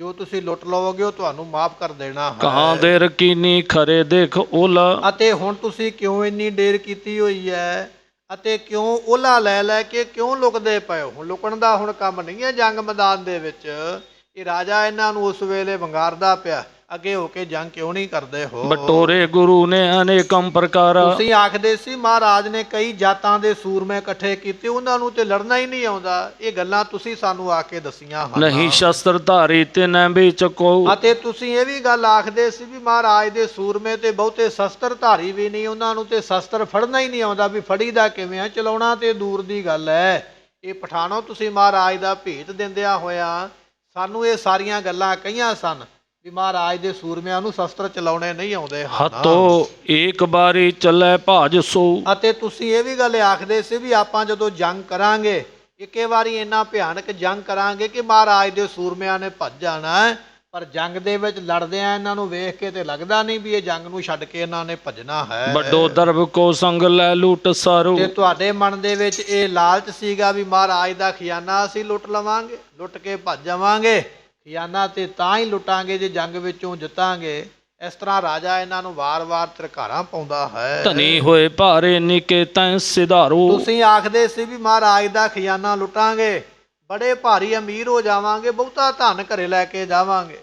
ਜੋ ਤੁਸੀਂ ਲੁੱਟ ਲਵੋਗੇ ਉਹ ਤੁਹਾਨੂੰ ਮਾਫ ਕਰ ਦੇਣਾ ਹੈ। ਕਹਾਂ ਦੇਰ ਕੀਨੀ ਖਰੇ ਦੇਖ ਓਲਾ। ਅਤੇ ਹੁਣ ਤੁਸੀਂ ਕਿਉਂ ਇੰਨੀ ਢੇਰ ਕੀਤੀ ਹੋਈ ਹੈ ਅਤੇ ਕਿਉਂ ਓਲਾ ਲੈ ਲੈ ਕੇ ਕਿਉਂ ਲੁਕਦੇ ਪਏ ਹੋ? ਹੁਣ ਲੁਕਣ ਦਾ ਹੁਣ ਕੰਮ ਨਹੀਂ ਹੈ ਜੰਗ ਮੈਦਾਨ ਦੇ ਵਿੱਚ। ਇਹ ਰਾਜਾ ਇਹਨਾਂ ਨੂੰ ਉਸ ਵੇਲੇ ਵੰਗਾਰਦਾ ਪਿਆ, ਅੱਗੇ ਹੋ ਕੇ ਜੰਗ ਕਿਉਂ ਨਹੀਂ ਕਰਦੇ ਹੋ? ਬਟੋਰੇ ਗੁਰੂ ਨੇ ਅਨੇਕਮ ਪ੍ਰਕਾਰ। ਤੁਸੀਂ ਆਖਦੇ ਸੀ ਮਹਾਰਾਜ ਨੇ ਕਈ ਜਾਤਾਂ ਦੇ ਸੂਰਮੇ ਇਕੱਠੇ ਕੀਤੇ, ਉਹਨਾਂ ਨੂੰ ਤੇ ਲੜਨਾ ਹੀ ਨਹੀਂ ਆਉਂਦਾ। ਇਹ ਗੱਲਾਂ ਤੁਸੀਂ ਸਾਨੂੰ ਆ ਕੇ ਦਸੀਆਂ ਹਨ। ਨਹੀਂ ਸ਼ਸਤਰ ਧਾਰੀ ਤਿਨੈ ਵਿੱਚ ਕੋ। ਅਤੇ ਤੁਸੀਂ ਇਹ ਵੀ ਗੱਲ ਆਖਦੇ ਸੀ ਵੀ ਮਹਾਰਾਜ ਦੇ ਸੂਰਮੇ ਤੇ ਬਹੁਤੇ ਸ਼ਸਤਰ ਧਾਰੀ ਵੀ ਨਹੀਂ, ਉਹਨਾਂ ਨੂੰ ਤੇ ਸ਼ਸਤਰ ਫੜਨਾ ਹੀ ਨਹੀਂ ਆਉਂਦਾ। ਵੀ ਫੜੀਦਾ ਕਿਵੇਂ ਆ, ਚਲਾਉਣਾ ਤੇ ਦੂਰ ਦੀ ਗੱਲ ਹੈ। ਇਹ ਪਠਾਨੋ ਤੁਸੀਂ ਮਹਾਰਾਜ ਦਾ ਭੇਤ ਦਿੰਦਿਆਂ ਹੋਇਆਂ ਸਾਨੂੰ ਇਹ ਸਾਰੀਆਂ ਗੱਲਾਂ ਕਹੀਆਂ ਸਨ ਵੀ ਮਹਾਰਾਜ ਦੇ ਸੂਰਮਿਆਂ ਨੂੰ ਸ਼ਸਤਰ ਚਲਾਉਣੇ ਨਹੀਂ ਆਉਂਦੇ ਹਨ। ਹੱਥੋਂ ਇੱਕ ਬਾਰੀ ਚੱਲੇ ਭਾਜ ਸੋ। ਅਤੇ ਤੁਸੀਂ ਇਹ ਵੀ ਗੱਲ ਆਖਦੇ ਸੀ ਵੀ ਆਪਾਂ ਜਦੋਂ ਜੰਗ ਕਰਾਂਗੇ, ਇੱਕੇ ਵਾਰੀ ਇੰਨਾ ਭਿਆਨਕ ਜੰਗ ਕਰਾਂਗੇ ਕਿ ਮਹਾਰਾਜ ਦੇ ਸੂਰਮਿਆਂ ਨੇ ਭੱਜ ਜਾਣਾ ਹੈ। ਪਰ ਜੰਗ ਦੇ ਵਿੱਚ ਲੜਦਿਆਂ ਇਹਨਾਂ ਨੂੰ ਵੇਖ ਕੇ ਤੇ ਲੱਗਦਾ ਨਹੀਂ ਵੀ ਇਹ ਜੰਗ ਨੂੰ ਛੱਡ ਕੇ ਇਹਨਾਂ ਨੇ ਭੱਜਣਾ ਹੈ। ਵੱਡੋ ਦਰਬ ਕੋ ਸੰਗ ਲੈ ਲੁੱਟ ਸਾਰੂ। ਤੇ ਤੁਹਾਡੇ ਮਨ ਦੇ ਵਿੱਚ ਇਹ ਲਾਲਚ ਸੀਗਾ ਵੀ ਮਹਾਰਾਜ ਦਾ ਖਜ਼ਾਨਾ ਅਸੀਂ ਲੁੱਟ ਲਵਾਂਗੇ, ਲੁੱਟ ਕੇ ਭੱਜ ਜਾਵਾਂਗੇ। ਖਜ਼ਾਨਾ ਤੇ ਤਾਂ ਹੀ ਲੁੱਟਾਂਗੇ ਜੇ ਜੰਗ ਵਿੱਚੋਂ ਜਿੱਤਾਂਗੇ। ਇਸ ਤਰ੍ਹਾਂ ਰਾਜਾ ਇਹਨਾਂ ਨੂੰ ਵਾਰ-ਵਾਰ ਧਰਕਾਰਾਂ ਪਾਉਂਦਾ ਹੈ। ਧਨੀ ਹੋਏ ਭਾਰੇ ਨਿਕੇ ਤੈਂ ਸਿਧਾਰੂ। ਤੁਸੀਂ ਆਖਦੇ ਸੀ ਵੀ ਮਹਾਰਾਜ ਦਾ ਖਜ਼ਾਨਾ ਲੁੱਟਾਂਗੇ, ਬੜੇ ਭਾਰੀ ਅਮੀਰ ਹੋ ਜਾਵਾਂਗੇ, ਬਹੁਤਾ ਧਨ ਘਰੇ ਲੈ ਕੇ ਜਾਵਾਂਗੇ।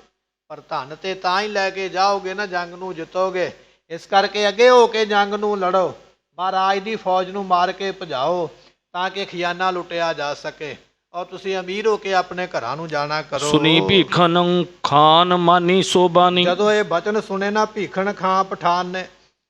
ਪਰ ਧਨ ਤੇ ਤਾਂ ਹੀ ਲੈ ਕੇ ਜਾਓਗੇ ਨਾ ਜੰਗ ਨੂੰ ਜਿੱਤੋਗੇ। ਇਸ ਕਰਕੇ ਅੱਗੇ ਹੋ ਕੇ ਜੰਗ ਨੂੰ ਲੜੋ, ਮਹਾਰਾਜ ਦੀ ਫੌਜ ਨੂੰ ਮਾਰ ਕੇ ਭਜਾਓ ਤਾਂ ਕਿ ਖਜ਼ਾਨਾ ਲੁੱਟਿਆ ਜਾ ਸਕੇ ਔਰ ਤੁਸੀਂ ਅਮੀਰ ਹੋ ਕੇ ਆਪਣੇ ਘਰਾਂ ਨੂੰ ਜਾਣਾ ਕਰੋ। ਸੁਣੀ ਭੀਖਨ ਖਾਨ ਮਾਨੀ ਸੋਬਾਨੀ। ਜਦੋਂ ਇਹ ਬਚਨ ਸੁਣੇ ਨਾ ਭੀਖਣ ਖਾਂ ਪਠਾਨ ਨੇ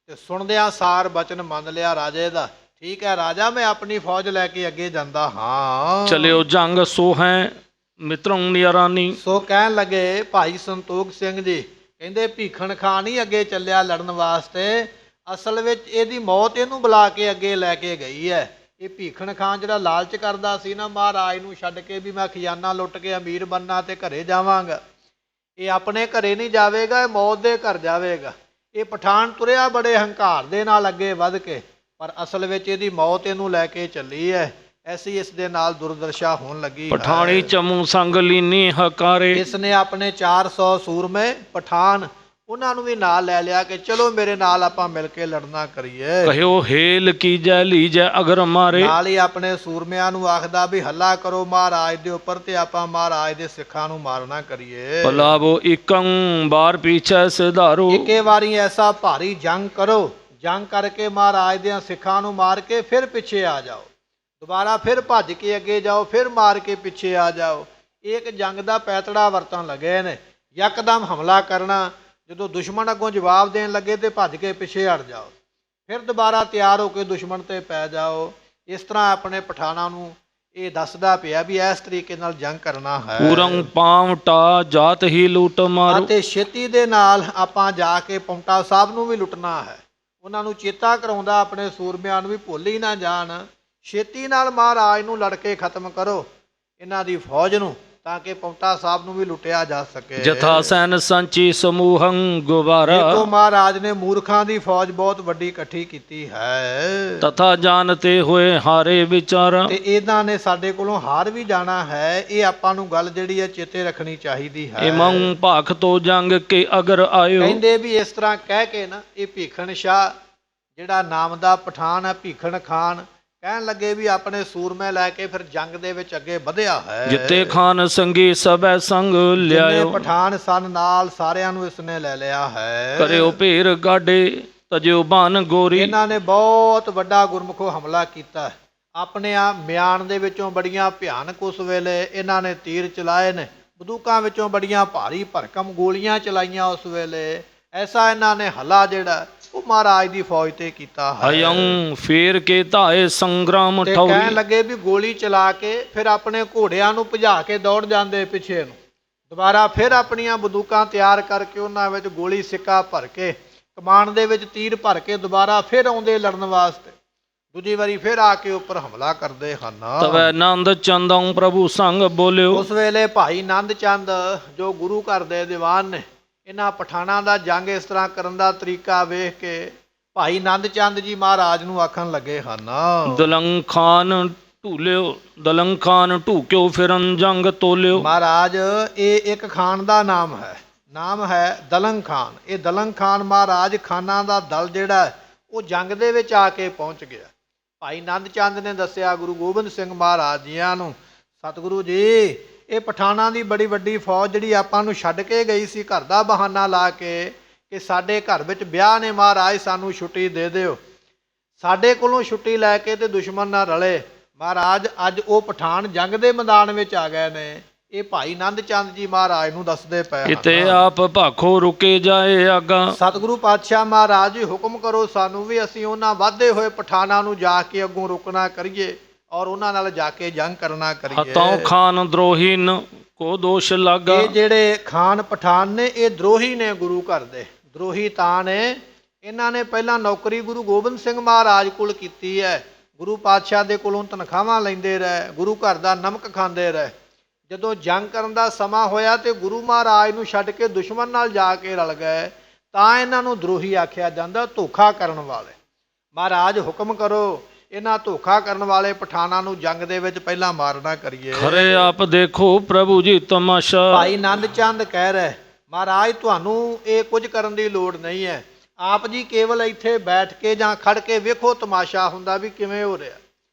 ਤੇ ਸੁਣਦਿਆਂ ਸਾਰ ਬਚਨ ਮੰਨ ਲਿਆ ਰਾਜੇ ਦਾ। ਠੀਕ ਹੈ ਰਾਜਾ, ਮੈਂ ਆਪਣੀ ਫੌਜ ਲੈ ਕੇ ਅੱਗੇ ਜਾਂਦਾ ਹਾਂ। ਚਲਿਓ ਜੰਗ ਸੋ ਹੈ ਮਿੱਤਰੋਂ ਨਿਆਰਾਨੀ। ਸੋ ਕਹਿਣ ਲੱਗੇ ਭਾਈ ਸੰਤੋਖ ਸਿੰਘ ਜੀ, ਕਹਿੰਦੇ ਭੀਖਣ ਖਾਂ ਨਹੀਂ ਅੱਗੇ ਚੱਲਿਆ ਲੜਨ ਵਾਸਤੇ, ਅਸਲ ਵਿੱਚ ਇਹਦੀ ਮੌਤ ਇਹਨੂੰ ਬੁਲਾ ਕੇ ਅੱਗੇ ਲੈ ਕੇ ਗਈ ਹੈ। ਇਹ ਭੀਖਣ ਖਾਂ ਜਿਹੜਾ ਲਾਲਚ ਕਰਦਾ ਸੀ ਨਾ ਮਹਾਰਾਜ ਨੂੰ ਛੱਡ ਕੇ ਵੀ ਮੈਂ ਖਜ਼ਾਨਾ ਲੁੱਟ ਕੇ ਅਮੀਰ ਬਣਨਾ ਤੇ ਘਰੇ ਜਾਵਾਂਗਾ, ਇਹ ਆਪਣੇ ਘਰੇ ਨਹੀਂ ਜਾਵੇਗਾ, ਇਹ ਮੌਤ ਦੇ ਘਰ ਜਾਵੇਗਾ। ਇਹ ਪਠਾਨ ਤੁਰਿਆ ਬੜੇ ਹੰਕਾਰ ਦੇ ਨਾਲ ਅੱਗੇ ਵੱਧ ਕੇ, ਪਰ ਅਸਲ ਵਿੱਚ ਇਹਦੀ ਮੌਤ ਇਹਨੂੰ ਲੈ ਕੇ ਚੱਲੀ ਹੈ। ਐਸੀ ਇਸ ਦੇ ਨਾਲ ਦੁਰਦਰਸ਼ਾ ਹੋਣ ਲੱਗੀ ਪਠਾਣੀ ਹੈ। ਚਮੂ ਸੰਗ ਲੀਨੀ ਹਕਾਰੇ। ਇਸ ਨੇ ਆਪਣੇ 400 ਸੂਰਮੇ ਪਠਾਨ ਉਹਨਾਂ ਨੂੰ ਵੀ ਨਾਲ ਲੈ ਲਿਆ ਕਿ ਚਲੋ ਮੇਰੇ ਨਾਲ ਆਪਾਂ ਮਿਲ ਕੇ ਲੜਨਾ ਕਰੀਏ। ਕਹਿਓ ਹੇਲ ਕੀਜੈ ਲੀਜੈ ਅਗਰ ਮਾਰੇ। ਨਾਲ ਹੀ ਆਪਣੇ ਸੂਰਮਿਆਂ ਨੂੰ ਆਖਦਾ ਵੀ ਹੱਲਾ ਕਰੋ ਮਹਾਰਾਜ ਦੇ ਉੱਪਰ ਤੇ ਆਪਾਂ ਮਹਾਰਾਜ ਦੇ ਸਿੱਖਾਂ ਨੂੰ ਮਾਰਨਾ ਕਰੀਏ। ਪਲਾਵੋ ਇਕੰ ਬਾਰ ਪੀਛੈ ਸਿਧਾਰੋ। ਇੱਕੇ ਵਾਰੀ ਐਸਾ ਭਾਰੀ ਜੰਗ ਕਰੋ, ਜੰਗ ਕਰਕੇ ਮਹਾਰਾਜ ਦੇ ਸਿੱਖਾਂ ਨੂੰ ਮਾਰ ਕੇ ਫਿਰ ਪਿੱਛੇ ਆ ਜਾਓ, ਦੁਬਾਰਾ ਫਿਰ ਭੱਜ ਕੇ ਅੱਗੇ ਜਾਓ, ਫਿਰ ਮਾਰ ਕੇ ਪਿੱਛੇ ਆ ਜਾਓ। ਇੱਕ ਜੰਗ ਦਾ ਪੈਤੜਾ ਵਰਤਣ ਲੱਗੇ ਨੇ। ਯਕਦਮ ਹਮਲਾ ਕਰਨਾ, ਜਦੋਂ ਦੁਸ਼ਮਣ ਅੱਗੋਂ ਜਵਾਬ ਦੇਣ ਲੱਗੇ ਤੇ ਭੱਜ ਕੇ ਪਿੱਛੇ ਹਟ ਜਾਓ, ਫਿਰ ਦੁਬਾਰਾ ਤਿਆਰ ਹੋ ਕੇ ਦੁਸ਼ਮਣ ਤੇ ਪੈ ਜਾਓ। ਇਸ ਤਰ੍ਹਾਂ ਆਪਣੇ ਪਠਾਨਾਂ ਨੂੰ ਇਹ ਦੱਸਦਾ ਪਿਆ ਵੀ ਇਸ ਤਰੀਕੇ ਨਾਲ ਜੰਗ ਕਰਨਾ ਹੈ। ਪੂਰੰ ਪਾਵਟਾ ਜਾਤ ਹੀ ਲੂਟ ਮਾਰੋ। ਅਤੇ ਛੇਤੀ ਦੇ ਨਾਲ ਆਪਾਂ ਜਾ ਕੇ ਪੌਂਟਾ ਸਾਹਿਬ ਨੂੰ ਵੀ ਲੁੱਟਣਾ ਹੈ। ਉਹਨਾਂ ਨੂੰ ਚੇਤਾ ਕਰਾਉਂਦਾ ਆਪਣੇ ਸੂਰਮਿਆਂ ਨੂੰ ਵੀ ਭੁੱਲ ਹੀ ਨਾ ਜਾਣ। ਛੇਤੀ ਨਾਲ ਮਹਾਰਾਜ ਨੂੰ ਲੜ ਕੇ ਖਤਮ ਕਰੋ ਇਹਨਾਂ ਦੀ ਫੌਜ ਨੂੰ, ਤਾਂ ਕਿ ਪੌਂਟਾ ਸਾਹਿਬ ਨੂੰ ਵੀ ਲੁੱਟਿਆ ਜਾ ਸਕੇ। ਜਥਾ ਸੈਨ ਸੰਚੀ ਸਮੂਹੰ ਗੁਬਾਰਾ। ਦੇਖੋ ਮਹਾਰਾਜ ਨੇ ਮੂਰਖਾਂ ਦੀ ਫੌਜ ਬਹੁਤ ਵੱਡੀ ਇਕੱਠੀ ਕੀਤੀ ਹੈ। ਤਥਾ ਜਾਣਤੇ ਹੋਏ ਹਾਰੇ ਵਿਚਾਰਾ। ਤੇ ਇਹਨਾਂ ਨੇ ਸਾਡੇ ਕੋਲੋਂ ਹਾਰ ਵੀ ਜਾਣਾ ਹੈ। ਇਹ ਆਪਾਂ ਨੂੰ ਗੱਲ ਜਿਹੜੀ ਹੈ ਚੇਤੇ ਰੱਖਣੀ ਚਾਹੀਦੀ ਹੈ। ਇਮੰ ਭਾਖ ਤੋਂ ਜੰਗ ਕੇ ਅਗਰ ਆਇਓ। ਕਹਿੰਦੇ ਵੀ ਇਸ ਤਰ੍ਹਾਂ ਕਹਿ ਕੇ ਨਾ ਇਹ ਭੀਖਣ ਸ਼ਾਹ ਜਿਹੜਾ ਨਾਮ ਦਾ ਪਠਾਨ ਹੈ, ਭੀਖਣ ਖਾਨ, ਕਹਿਣ ਲੱਗੇ ਵੀ ਆਪਣੇ ਸੂਰਮੇ ਲੈ ਕੇ ਫਿਰ ਜੰਗ ਦੇ ਵਿੱਚ ਅੱਗੇ ਵਧਿਆ ਹੈ। ਜਿੱਤੇ ਖਾਨ ਸੰਗੀ ਸਭੈ ਸੰਗ ਲਿਆਇਓ। ਪਠਾਨ ਸਨ ਨਾਲ ਸਾਰਿਆਂ ਨੂੰ ਇਸਨੇ ਲੈ ਲਿਆ ਹੈ। ਕਰਿਓ ਭੇਰ ਗਾਡੇ ਤਜਿਓ ਬਾਨ ਗੋਰੀ। ਇਹਨਾਂ ਨੇ ਬਹੁਤ ਵੱਡਾ ਗੁਰਮੁਖੋ ਹਮਲਾ ਕੀਤਾ। ਆਪਣੇ ਆ ਮਿਆਨ ਦੇ ਵਿੱਚੋਂ ਬੜੀਆਂ ਭਿਆਨਕ ਉਸ ਵੇਲੇ ਇਹਨਾਂ ਨੇ ਤੀਰ ਚਲਾਏ ਨੇ, ਬੰਦੂਕਾਂ ਵਿੱਚੋਂ ਬੜੀਆਂ ਭਾਰੀ ਭਰਕਮ ਗੋਲੀਆਂ ਚਲਾਈਆਂ ਉਸ ਵੇਲੇ। ਐਸਾ ਇਹਨਾਂ ਨੇ ਹੱਲਾ ਜਿਹੜਾ ਉਹ ਮਹਾਰਾਜ ਦੀ ਫੌਜ ਤੇ ਕੀਤਾ ਹੈ। ਹਯੰ ਫੇਰ ਕੇ ਧਾਏ ਸੰਗਰਾਮ ਤੇ ਠੌਰੀ। ਕਹਿਣ ਲੱਗੇ ਵੀ ਗੋਲੀ ਚਲਾ ਕੇ ਫਿਰ ਆਪਣੇ ਘੋੜਿਆਂ ਨੂੰ ਭਜਾ ਕੇ ਦੌੜ ਜਾਂਦੇ ਪਿੱਛੇ ਨੂੰ, ਦੁਬਾਰਾ ਫਿਰ ਆਪਣੀਆਂ ਬੰਦੂਕਾਂ ਤਿਆਰ ਕਰਕੇ ਉਹਨਾਂ ਵਿੱਚ ਗੋਲੀ ਸਿੱਕਾ ਭਰ ਕੇ, ਕਮਾਨ ਦੇ ਵਿੱਚ ਤੀਰ ਭਰ ਕੇ ਦੁਬਾਰਾ ਫਿਰ ਆਉਂਦੇ ਲੜਨ ਵਾਸਤੇ। ਦੂਜੀ ਵਾਰੀ ਫਿਰ ਆ ਕੇ ਉੱਪਰ ਹਮਲਾ ਕਰਦੇ ਹਨ। ਤਵੈ ਨੰਦ ਚੰਦੰ ਪ੍ਰਭੂ ਸੰਗ ਬੋਲਿਓ। ਉਸ ਵੇਲੇ ਭਾਈ ਨੰਦ ਚੰਦ ਜੋ ਗੁਰੂ ਘਰ ਦੇ ਦੀਵਾਨ ਨੇ, ਇਹਨਾਂ ਪਠਾਨਾਂ ਦਾ ਜੰਗ ਇਸ ਤਰ੍ਹਾਂ ਕਰਨ ਦਾ ਤਰੀਕਾ ਵੇਖ ਕੇ ਭਾਈ ਨੰਦ ਚੰਦ ਜੀ ਮਹਾਰਾਜ ਨੂੰ ਆਖਣ ਲੱਗੇ ਹਨ। ਦਲੰ ਖਾਨ ਢੂਲਿਓ। ਦਲੰ ਖਾਨ ਢੂਕਿਓ ਫਿਰਨ ਜੰਗ ਤੋਲਿਓ। ਮਹਾਰਾਜ ਇਹ ਇੱਕ ਖਾਨ ਦਾ ਨਾਮ ਹੈ, ਨਾਮ ਹੈ ਦਲੰਗ ਖਾਨ। ਇਹ ਦਲੰਗ ਖਾਨ ਮਹਾਰਾਜ ਖਾਨਾਂ ਦਾ ਦਲ ਜਿਹੜਾ ਉਹ ਜੰਗ ਦੇ ਵਿੱਚ ਆ ਕੇ ਪਹੁੰਚ ਗਿਆ। ਭਾਈ ਨੰਦ ਚੰਦ ਨੇ ਦੱਸਿਆ ਗੁਰੂ ਗੋਬਿੰਦ ਸਿੰਘ ਮਹਾਰਾਜ ਜੀਆਂ ਨੂੰ, ਸਤਿਗੁਰੂ ਜੀ ਇਹ ਪਠਾਨਾਂ ਦੀ ਬੜੀ ਵੱਡੀ ਫੌਜ ਜਿਹੜੀ ਆਪਾਂ ਨੂੰ ਛੱਡ ਕੇ ਗਈ ਸੀ ਘਰ ਦਾ ਬਹਾਨਾ ਲਾ ਕੇ ਕਿ ਸਾਡੇ ਘਰ ਵਿੱਚ ਵਿਆਹ ਨੇ, ਮਹਾਰਾਜ ਸਾਨੂੰ ਛੁੱਟੀ ਦੇ ਦਿਓ। ਸਾਡੇ ਕੋਲੋਂ ਛੁੱਟੀ ਲੈ ਕੇ ਤੇ ਦੁਸ਼ਮਣ ਨਾਲ ਰਲੇ। ਮਹਾਰਾਜ ਅੱਜ ਉਹ ਪਠਾਨ ਜੰਗ ਦੇ ਮੈਦਾਨ ਵਿੱਚ ਆ ਗਏ ਨੇ। ਇਹ ਭਾਈ ਨੰਦ ਚੰਦ ਜੀ ਮਹਾਰਾਜ ਨੂੰ ਦੱਸਦੇ ਪਏ ਇਤੇ ਆਪ ਭਾਖੋ ਰੁਕੇ ਜਾਏ ਆਗਾ। ਸਤਿਗੁਰੂ ਪਾਤਸ਼ਾਹ ਮਹਾਰਾਜ ਜੀ ਹੁਕਮ ਕਰੋ ਸਾਨੂੰ ਵੀ ਅਸੀਂ ਉਹਨਾਂ ਵਾਧੇ ਹੋਏ ਪਠਾਨਾਂ ਨੂੰ ਜਾ ਕੇ ਅੱਗੋਂ ਰੁਕਣਾ ਕਰੀਏ ਔਰ ਉਹਨਾਂ ਨਾਲ ਜਾ ਕੇ ਜੰਗ ਕਰਨਾ ਕਰੀਏ। ਹਤੋਂ ਖਾਨ ਦਰੋਹੀਨ ਕੋ ਦੋਸ਼ ਲਾਗਾ। ਇਹ ਜਿਹੜੇ ਖਾਨ ਪਠਾਨ ਨੇ ਇਹ ਦਰੋਹੀ ਨੇ, ਗੁਰੂ ਘਰ ਦੇ ਦਰੋਹੀ ਤਾਂ ਨੇ। ਇਹਨਾਂ ਨੇ ਪਹਿਲਾਂ ਨੌਕਰੀ ਗੁਰੂ ਗੋਬਿੰਦ ਸਿੰਘ ਮਹਾਰਾਜ ਕੋਲ ਕੀਤੀ ਹੈ। ਗੁਰੂ ਪਾਤਸ਼ਾਹ ਦੇ ਕੋਲੋਂ ਤਨਖਾਹਾਂ ਲੈਂਦੇ ਰਹੇ, ਗੁਰੂ ਘਰ ਦਾ ਨਮਕ ਖਾਂਦੇ ਰਹੇ। ਜਦੋਂ ਜੰਗ ਕਰਨ ਦਾ ਸਮਾਂ ਹੋਇਆ ਤੇ ਗੁਰੂ ਮਹਾਰਾਜ ਨੂੰ ਛੱਡ ਕੇ ਦੁਸ਼ਮਣ ਨਾਲ ਜਾ ਕੇ ਰਲ ਗਏ, ਤਾਂ ਇਹਨਾਂ ਨੂੰ ਦਰੋਹੀ ਆਖਿਆ ਜਾਂਦਾ, ਧੋਖਾ ਕਰਨ ਵਾਲੇ। ਮਹਾਰਾਜ ਹੁਕਮ ਕਰੋ ਇਹਨਾਂ ਧੋਖਾ ਕਰਨ ਵਾਲੇ ਪਠਾਨਾਂ ਨੂੰ ਜੰਗ ਦੇ ਵਿੱਚ ਪਹਿਲਾਂ ਮਾਰਨਾ ਕਰੀਏ। ਖਰੇ ਆਪ ਦੇਖੋ ਪ੍ਰਭੂ ਜੀ ਤਮਾਸ਼ਾ। ਭਾਈ ਨੰਦ ਚੰਦ ਕਹਿ ਰਹੇ ਮਹਾਰਾਜ ਤੁਹਾਨੂੰ ਇਹ ਕੁਝ ਕਰਨ ਦੀ ਲੋੜ ਨਹੀਂ ਹੈ। ਆਪ ਜੀ ਕੇਵਲ ਇੱਥੇ ਬੈਠ ਕੇ ਜਾਂ ਖੜ ਕੇ ਵੇਖੋ ਤਮਾਸ਼ਾ ਹੁੰਦਾ ਵੀ ਕਿਵੇਂ ਹੋ ਰਿਹਾ,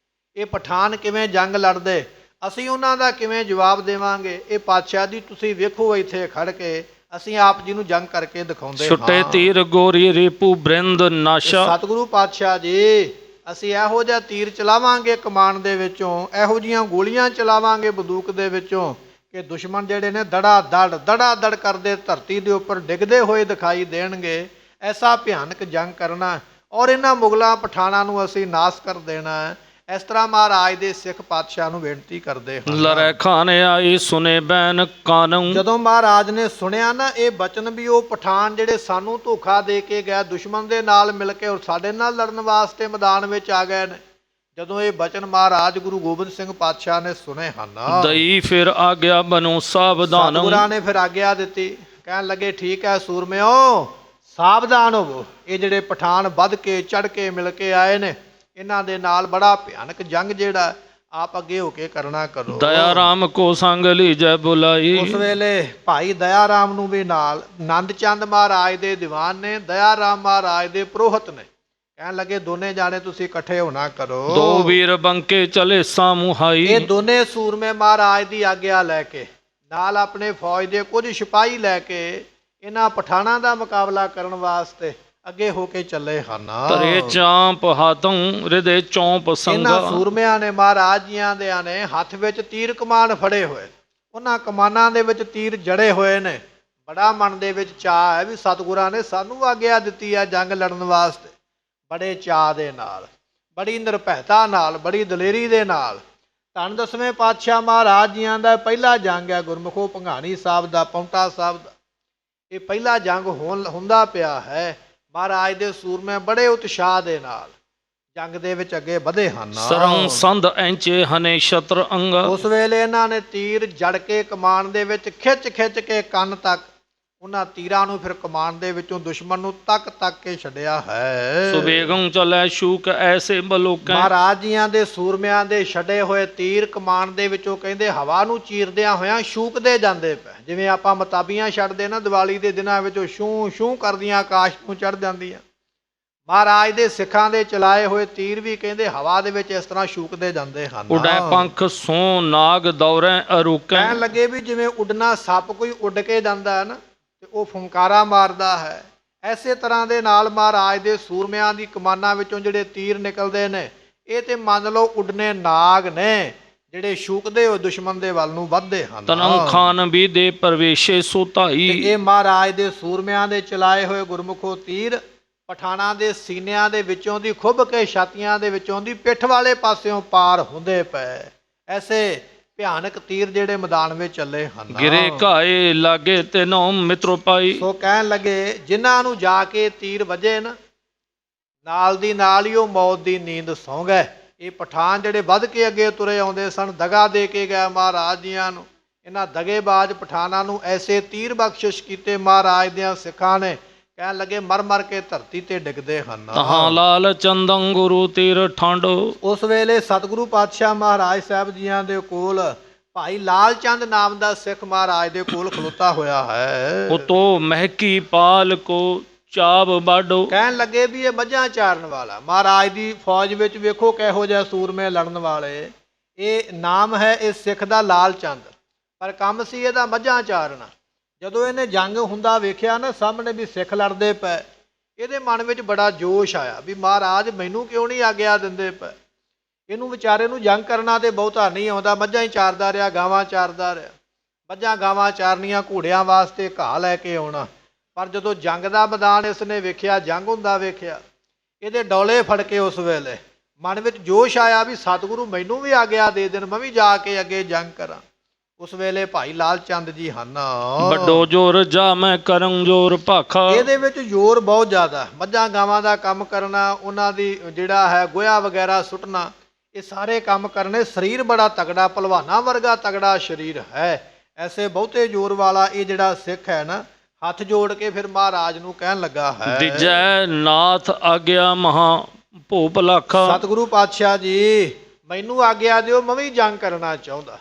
ਇਹ ਪਠਾਨ ਕਿਵੇਂ ਜੰਗ ਲੜਦੇ, ਅਸੀਂ ਉਹਨਾਂ ਦਾ ਕਿਵੇਂ ਜਵਾਬ ਦੇਵਾਂਗੇ। ਇਹ ਪਾਤਸ਼ਾਹ ਜੀ ਤੁਸੀਂ ਵੇਖੋ ਇੱਥੇ ਖੜ ਕੇ, ਅਸੀਂ ਆਪ ਜੀ ਨੂੰ ਜੰਗ ਕਰਕੇ ਦਿਖਾਉਂਦੇ ਹਾਂ। ਛੁੱਟੇ ਤੀਰ ਗੋਰੀ ਰੇਪੂ ਬ੍ਰਿੰਦ ਨਾਸ਼ਾ। ਸਤਿਗੁਰੂ ਪਾਤਸ਼ਾਹ ਜੀ ਅਸੀਂ ਇਹੋ ਜਿਹਾ ਤੀਰ ਚਲਾਵਾਂਗੇ ਕਮਾਨ ਦੇ ਵਿੱਚੋਂ, ਇਹੋ ਜਿਹੀਆਂ ਗੋਲੀਆਂ ਚਲਾਵਾਂਗੇ ਬੰਦੂਕ ਦੇ ਵਿੱਚੋਂ ਕਿ ਦੁਸ਼ਮਣ ਜਿਹੜੇ ਨੇ ਦੜਾ ਦੜ ਕਰਦੇ ਧਰਤੀ ਦੇ ਉੱਪਰ ਡਿੱਗਦੇ ਹੋਏ ਦਿਖਾਈ ਦੇਣਗੇ। ਐਸਾ ਭਿਆਨਕ ਜੰਗ ਕਰਨਾ ਔਰ ਇਹਨਾਂ ਮੁਗਲਾਂ ਪਠਾਨਾਂ ਨੂੰ ਅਸੀਂ ਨਾਸ ਕਰ ਦੇਣਾ। ਇਸ ਤਰ੍ਹਾਂ ਮਹਾਰਾਜ ਦੇ ਸਿੱਖ ਪਾਤਸ਼ਾਹ ਨੂੰ ਬੇਨਤੀ ਕਰਦੇ ਹਨ। ਲਰੈ ਖਾਨ ਆਈ ਸੁਨੇ ਬੈਨ ਕਾਨੰ। ਜਦੋਂ ਮਹਾਰਾਜ ਨੇ ਸੁਣਿਆ ਨਾ ਇਹ ਬਚਨ ਵੀ ਉਹ ਪਠਾਨ ਜਿਹੜੇ ਸਾਨੂੰ ਧੋਖਾ ਦੇ ਕੇ ਗਏ, ਦੁਸ਼ਮਣ ਦੇ ਨਾਲ ਮਿਲ ਕੇ ਔਰ ਸਾਡੇ ਨਾਲ ਲੜਨ ਵਾਸਤੇ ਮੈਦਾਨ ਵਿੱਚ ਆ ਗਏ ਨੇ, ਜਦੋਂ ਇਹ ਬਚਨ ਮਹਾਰਾਜ ਗੁਰੂ ਗੋਬਿੰਦ ਸਿੰਘ ਪਾਤਸ਼ਾਹ ਨੇ ਸੁਣੇ ਹਨ, ਦਈ ਫਿਰ ਆ ਗਿਆ ਬਨੋ ਸਾਵਧਾਨ। ਸਤਿਗੁਰਾਂ ਨੇ ਫਿਰ ਆਗਿਆ ਦਿੱਤੀ, ਕਹਿਣ ਲੱਗੇ ਠੀਕ ਹੈ ਸੂਰਮਿਓ ਸਾਵਧਾਨ ਹੋਵੋ। ਇਹ ਜਿਹੜੇ ਪਠਾਨ ਵੱਧ ਕੇ ਚੜ ਕੇ ਮਿਲ ਕੇ ਆਏ ਨੇ, ਇਹਨਾਂ ਦੇ ਨਾਲ ਬੜਾ ਭਿਆਨਕ ਜੰਗ ਜਿਹੜਾ ਆਪ ਅੱਗੇ ਹੋ ਕੇ ਕਰਨਾ ਕਰੋ। ਦਇਆ ਰਾਮ ਕੋ ਸੰਗ ਲੀਜੈ ਬੁਲਾਈ। ਉਸ ਵੇਲੇ ਭਾਈ ਦਇਆ ਰਾਮ ਨੂੰ ਵੀ ਨਾਲ, ਨੰਦ ਚੰਦ ਮਹਾਰਾਜ ਦੇ ਦੀਵਾਨ ਨੇ, ਦਇਆ ਰਾਮ ਮਹਾਰਾਜ ਦੇ ਪ੍ਰੋਹਤ ਨੇ, ਕਹਿਣ ਲੱਗੇ ਦੋਨੇ ਜਾਣੇ ਤੁਸੀਂ ਇਕੱਠੇ ਹੋਣਾ ਕਰੋ। ਦੋ ਵੀਰ ਬੰਕੇ ਚਲੇ ਸਾਮੁਹਾਈ। ਇਹ ਦੋਨੇ ਸੂਰਮੇ ਮਹਾਰਾਜ ਦੀ ਆਗਿਆ ਲੈ ਕੇ ਨਾਲ ਆਪਣੇ ਫੌਜ ਦੇ ਕੁਝ ਸਿਪਾਹੀ ਲੈ ਕੇ ਇਹਨਾਂ ਪਠਾਣਾਂ ਦਾ ਮੁਕਾਬਲਾ ਕਰਨ ਵਾਸਤੇ ਅੱਗੇ ਹੋ ਕੇ ਚੱਲੇ ਹਨ। ਧਰੇ ਚਾਂਪ ਹਾਥੋਂ ਹਿਰਦੇ ਚੌਂਪ ਸੰਗਾ। ਇਹਨਾਂ ਸੂਰਮਿਆਂ ਨੇ, ਮਹਾਰਾਜ ਜੀਆਂ ਦੇ ਨੇ ਹੱਥ ਵਿੱਚ ਤੀਰ ਕਮਾਨ ਫੜੇ ਹੋਏ, ਉਹਨਾਂ ਕਮਾਨਾਂ ਦੇ ਵਿੱਚ ਤੀਰ ਜੜੇ ਹੋਏ ਨੇ। ਬੜਾ ਮਨ ਦੇ ਵਿੱਚ ਚਾਅ ਹੈ ਵੀ ਸਤਿਗੁਰਾਂ ਨੇ ਸਾਨੂੰ ਆਗਿਆ ਦਿੱਤੀ ਹੈ ਜੰਗ ਲੜਨ ਵਾਸਤੇ। ਬੜੇ ਚਾਅ ਦੇ ਨਾਲ, ਬੜੀ ਨਿਰਭੈਤਾ ਨਾਲ, ਬੜੀ ਦਲੇਰੀ ਦੇ ਨਾਲ। ਧੰਨ ਦਸਵੇਂ ਪਾਤਸ਼ਾਹ ਮਹਾਰਾਜ ਜੀਆਂ ਦਾ ਪਹਿਲਾ ਜੰਗ ਹੈ ਗੁਰਮੁਖੋ ਭੰਗਾਣੀ ਸਾਹਿਬ ਦਾ, ਪਾਉਂਟਾ ਸਾਹਿਬ ਦਾ। ਇਹ ਪਹਿਲਾ ਜੰਗ ਹੁੰਦਾ ਪਿਆ ਹੈ। ਮਹਾਰਾਜ ਦੇ ਸੂਰਮੇ ਬੜੇ ਉਤਸ਼ਾਹ ਦੇ ਨਾਲ ਜੰਗ ਦੇ ਵਿੱਚ ਅੱਗੇ ਵਧੇ ਹਨ। ਸਰੰਗ ਸੰਧ ਐਂਚੇ ਹਨੇ ਸ਼ਤਰ ਅੰਗ। ਉਸ ਵੇਲੇ ਇਹਨਾਂ ਨੇ ਤੀਰ ਜੜ ਕੇ ਕਮਾਨ ਦੇ ਵਿੱਚ ਖਿੱਚ ਕੇ ਕੰਨ ਤੱਕ, ਉਹਨਾਂ ਤੀਰਾਂ ਨੂੰ ਫਿਰ ਕਮਾਨ ਦੇ ਵਿੱਚੋਂ ਦੁਸ਼ਮਣ ਨੂੰ ਤੱਕ ਕੇ ਛੱਡਿਆ ਹੈ। ਸੁਬੇਗੰ ਚਲੇ ਸ਼ੂਕ ਐਸੇ ਬਲੋਕੈ। ਮਹਾਰਾਜ ਜੀਆਂ ਦੇ ਸੂਰਮਿਆਂ ਦੇ ਛੱਡੇ ਹੋਏ ਤੀਰ ਕਮਾਨ ਦੇ ਵਿੱਚੋਂ ਕਹਿੰਦੇ ਹਵਾ ਨੂੰ ਚੀਰਦਿਆਂ ਹੋਇਆਂ ਸ਼ੂਕਦੇ ਜਾਂਦੇ ਪਏ। ਜਿਵੇਂ ਆਪਾਂ ਮਤਾਬੀਆਂ ਛੱਡਦੇ ਨਾ ਦੀਵਾਲੀ ਦੇ ਦਿਨਾਂ ਵਿੱਚ, ਛੂ ਛੂ ਕਰਦੀਆਂ ਆਕਾਸ਼ ਨੂੰ ਚੜ੍ਹ ਜਾਂਦੀਆਂ। ਮਹਾਰਾਜ ਦੇ ਸਿੱਖਾਂ ਦੇ ਚਲਾਏ ਹੋਏ ਤੀਰ ਵੀ ਕਹਿੰਦੇ ਹਵਾ ਦੇ ਵਿੱਚ ਇਸ ਤਰ੍ਹਾਂ ਸ਼ੂਕਦੇ ਜਾਂਦੇ ਹਨ। ਉਡੈ ਪੰਖ ਸੋ ਨਾਗ ਦੌੜੈ ਅਰੁਕੈ। ਕਹਿਣ ਲੱਗੇ ਵੀ ਜਿਵੇਂ ਉੱਡਣਾ ਸੱਪ ਕੋਈ ਉੱਡ ਕੇ ਜਾਂਦਾ ਹੈ ਨਾ, ਤੇ ਉਹ ਫੁੰਕਾਰਾ ਮਾਰਦਾ ਹੈ, ਐਸੇ ਤਰ੍ਹਾਂ ਦੇ ਨਾਲ ਮਹਾਰਾਜ ਦੇ ਸੂਰਮਿਆਂ ਦੀ ਕਮਾਨਾਂ ਵਿੱਚੋਂ ਜਿਹੜੇ ਤੀਰ ਨਿਕਲਦੇ ਨੇ, ਇਹ ਤੇ ਮੰਨ ਲਓ ਉੱਡਣੇ ਨਾਗ ਨੇ ਜਿਹੜੇ ਸ਼ੂਕਦੇ ਹੋ ਦੁਸ਼ਮਣ ਦੇ ਵੱਲ ਨੂੰ ਵੱਧਦੇ ਹਨ। ਤਨੰ ਖਾਨ ਵੀ ਦੇ ਪ੍ਰਵੇਸ਼ੇ ਸੋ ਧਾਈ। ਇਹ ਮਹਾਰਾਜ ਦੇ ਸੂਰਮਿਆਂ ਦੇ ਚਲਾਏ ਹੋਏ ਗੁਰਮੁਖੋ ਤੀਰ ਪਠਾਣਾਂ ਦੇ ਸੀਨਿਆਂ ਦੇ ਵਿੱਚੋਂ ਦੀ ਖੁੱਭ ਕੇ ਛਾਤੀਆਂ ਦੇ ਵਿੱਚੋਂ ਦੀ ਪਿੱਠ ਵਾਲੇ ਪਾਸਿਓਂ ਪਾਰ ਹੁੰਦੇ ਪਏ। ਐਸੇ ਭਿਆਨਕ ਤੀਰ ਜਿਹੜੇ ਮੈਦਾਨ ਵਿੱਚ ਚੱਲੇ ਹਨ। ਗਿਰੇ ਘਾਏ ਲਾਗੇ ਤੇ ਨੋ ਮਿੱਤਰੋ ਪਾਈ। ਸੋ ਕਹਿਣ ਲੱਗੇ ਜਿਨ੍ਹਾਂ ਨੂੰ ਜਾ ਕੇ ਤੀਰ ਵੱਜੇ ਨਾ, ਨਾਲ ਦੀ ਨਾਲ ਹੀ ਉਹ ਮੌਤ ਦੀ ਨੀਂਦ ਸੌਂ ਗਏ। ਇਹ ਪਠਾਨ ਜਿਹੜੇ ਵੱਧ ਕੇ ਅੱਗੇ ਤੁਰੇ ਆਉਂਦੇ ਸਨ, ਦਗਾ ਦੇ ਕੇ ਗਏ ਮਹਾਰਾਜ ਜੀਆਂ ਨੂੰ। ਇਹਨਾਂ ਦਗੇਬਾਜ਼ ਪਠਾਨਾਂ ਨੂੰ ਐਸੇ ਤੀਰ ਬਖਸ਼ਿਸ਼ ਕੀਤੇ ਮਹਾਰਾਜ ਦਿਆਂ ਸਿੱਖਾਂ ਨੇ, ਕਹਿਣ ਲੱਗੇ ਮਰ ਕੇ ਧਰਤੀ ਤੇ ਡਿੱਗਦੇ ਹਨ। ਤਹਾਂ ਲਾਲ ਚੰਦੰ ਗੁਰੂ ਤੀਰ ਠੰਡ। ਉਸ ਵੇਲੇ ਸਤਿਗੁਰੂ ਪਾਤਸ਼ਾਹ ਮਹਾਰਾਜ ਸਾਹਿਬ ਜੀਆਂ ਦੇ ਕੋਲ ਭਾਈ ਲਾਲ ਚੰਦ ਨਾਮ ਦਾ ਸਿੱਖ ਮਹਾਰਾਜ ਦੇ ਕੋਲ ਖਲੋਤਾ ਹੋਇਆ ਹੈ। ਉਤੋ ਮਹਿਕੀ ਪਾਲ ਕੋ ਚਾਬ ਬਾਡੋ। ਕਹਿਣ ਲੱਗੇ ਵੀ ਇਹ ਮੱਝਾਂ ਚਾਰਨ ਵਾਲਾ। ਮਹਾਰਾਜ ਦੀ ਫੌਜ ਵਿੱਚ ਵੇਖੋ ਕਿਹੋ ਜਿਹਾ ਸੂਰਮੇ ਲੜਨ ਵਾਲੇ। ਇਹ ਨਾਮ ਹੈ ਇਸ ਸਿੱਖ ਦਾ ਲਾਲ ਚੰਦ, ਪਰ ਕੰਮ ਸੀ ਇਹਦਾ ਮੱਝਾਂ ਚਾਰਨਾ। ਜਦੋਂ ਇਹਨੇ ਜੰਗ ਹੁੰਦਾ ਵੇਖਿਆ ਨਾ ਸਾਹਮਣੇ ਵੀ ਸਿੱਖ ਲੜਦੇ ਪਏ, ਇਹਦੇ ਮਨ ਵਿੱਚ ਬੜਾ ਜੋਸ਼ ਆਇਆ ਵੀ ਮਹਾਰਾਜ ਮੈਨੂੰ ਕਿਉਂ ਨਹੀਂ ਆਗਿਆ ਦਿੰਦੇ ਪਏ। ਇਹਨੂੰ ਵਿਚਾਰੇ ਨੂੰ ਜੰਗ ਕਰਨਾ ਤੇ ਬਹੁਤਾ ਨਹੀਂ ਆਉਂਦਾ, ਮੱਝਾਂ ਹੀ ਚਾਰਦਾ ਰਿਹਾ, ਗਾਵਾਂ ਚਾਰਦਾ ਰਿਹਾ। ਮੱਝਾਂ ਗਾਵਾਂ ਚਾਰਨੀਆਂ, ਘੋੜਿਆਂ ਵਾਸਤੇ ਘਾਹ ਲੈ ਕੇ ਆਉਣਾ। ਪਰ ਜਦੋਂ ਜੰਗ ਦਾ ਮੈਦਾਨ ਇਸ ਨੇ ਵੇਖਿਆ, ਜੰਗ ਹੁੰਦਾ ਵੇਖਿਆ, ਇਹਦੇ ਡੋਲੇ ਫੜ ਕੇ ਉਸ ਵੇਲੇ ਮਨ ਵਿੱਚ ਜੋਸ਼ ਆਇਆ ਵੀ ਸਤਿਗੁਰੂ ਮੈਨੂੰ ਵੀ ਆਗਿਆ ਦੇ ਦੇਣ, ਮੈਂ ਵੀ ਜਾ ਕੇ ਅੱਗੇ ਜੰਗ ਕਰਾਂ। ਉਸ ਵੇਲੇ ਭਾਈ ਲਾਲ ਚੰਦ ਜੀ ਹਨ। ਵੱਡੋ ਜੋਰ ਜਾ ਮੈਂ ਕਰੰ ਜੋਰ ਭਾਖਾ। ਇਹਦੇ ਵਿੱਚ ਜ਼ੋਰ ਬਹੁਤ ਜ਼ਿਆਦਾ। ਮੱਝਾਂ ਗਾਵਾਂ ਦਾ ਕੰਮ ਕਰਨਾ, ਉਹਨਾਂ ਦੀ ਜਿਹੜਾ ਹੈ ਗੋਹਾ ਵਗੈਰਾ ਸੁੱਟਣਾ, ਇਹ ਸਾਰੇ ਕੰਮ ਕਰਨੇ। ਸਰੀਰ ਬੜਾ ਤਗੜਾ, ਭਲਵਾਨਾਂ ਵਰਗਾ ਤਗੜਾ ਸਰੀਰ ਹੈ। ਐਸੇ ਬਹੁਤੇ ਜ਼ੋਰ ਵਾਲਾ ਇਹ ਜਿਹੜਾ ਸਿੱਖ ਹੈ ਨਾ, ਹੱਥ ਜੋੜ ਕੇ ਫਿਰ ਮਹਾਰਾਜ ਨੂੰ ਕਹਿਣ ਲੱਗਾ ਹੈ, ਦਿਜੈ ਨਾਥ ਆਗਿਆ ਮਹਾ ਭੂਪ ਲੱਖਾ। ਸਤਿਗੁਰੂ ਪਾਤਸ਼ਾਹ ਜੀ ਮੈਨੂੰ ਆਗਿਆ ਦਿਓ, ਮੈਂ ਵੀ ਜੰਗ ਕਰਨਾ ਚਾਹੁੰਦਾ।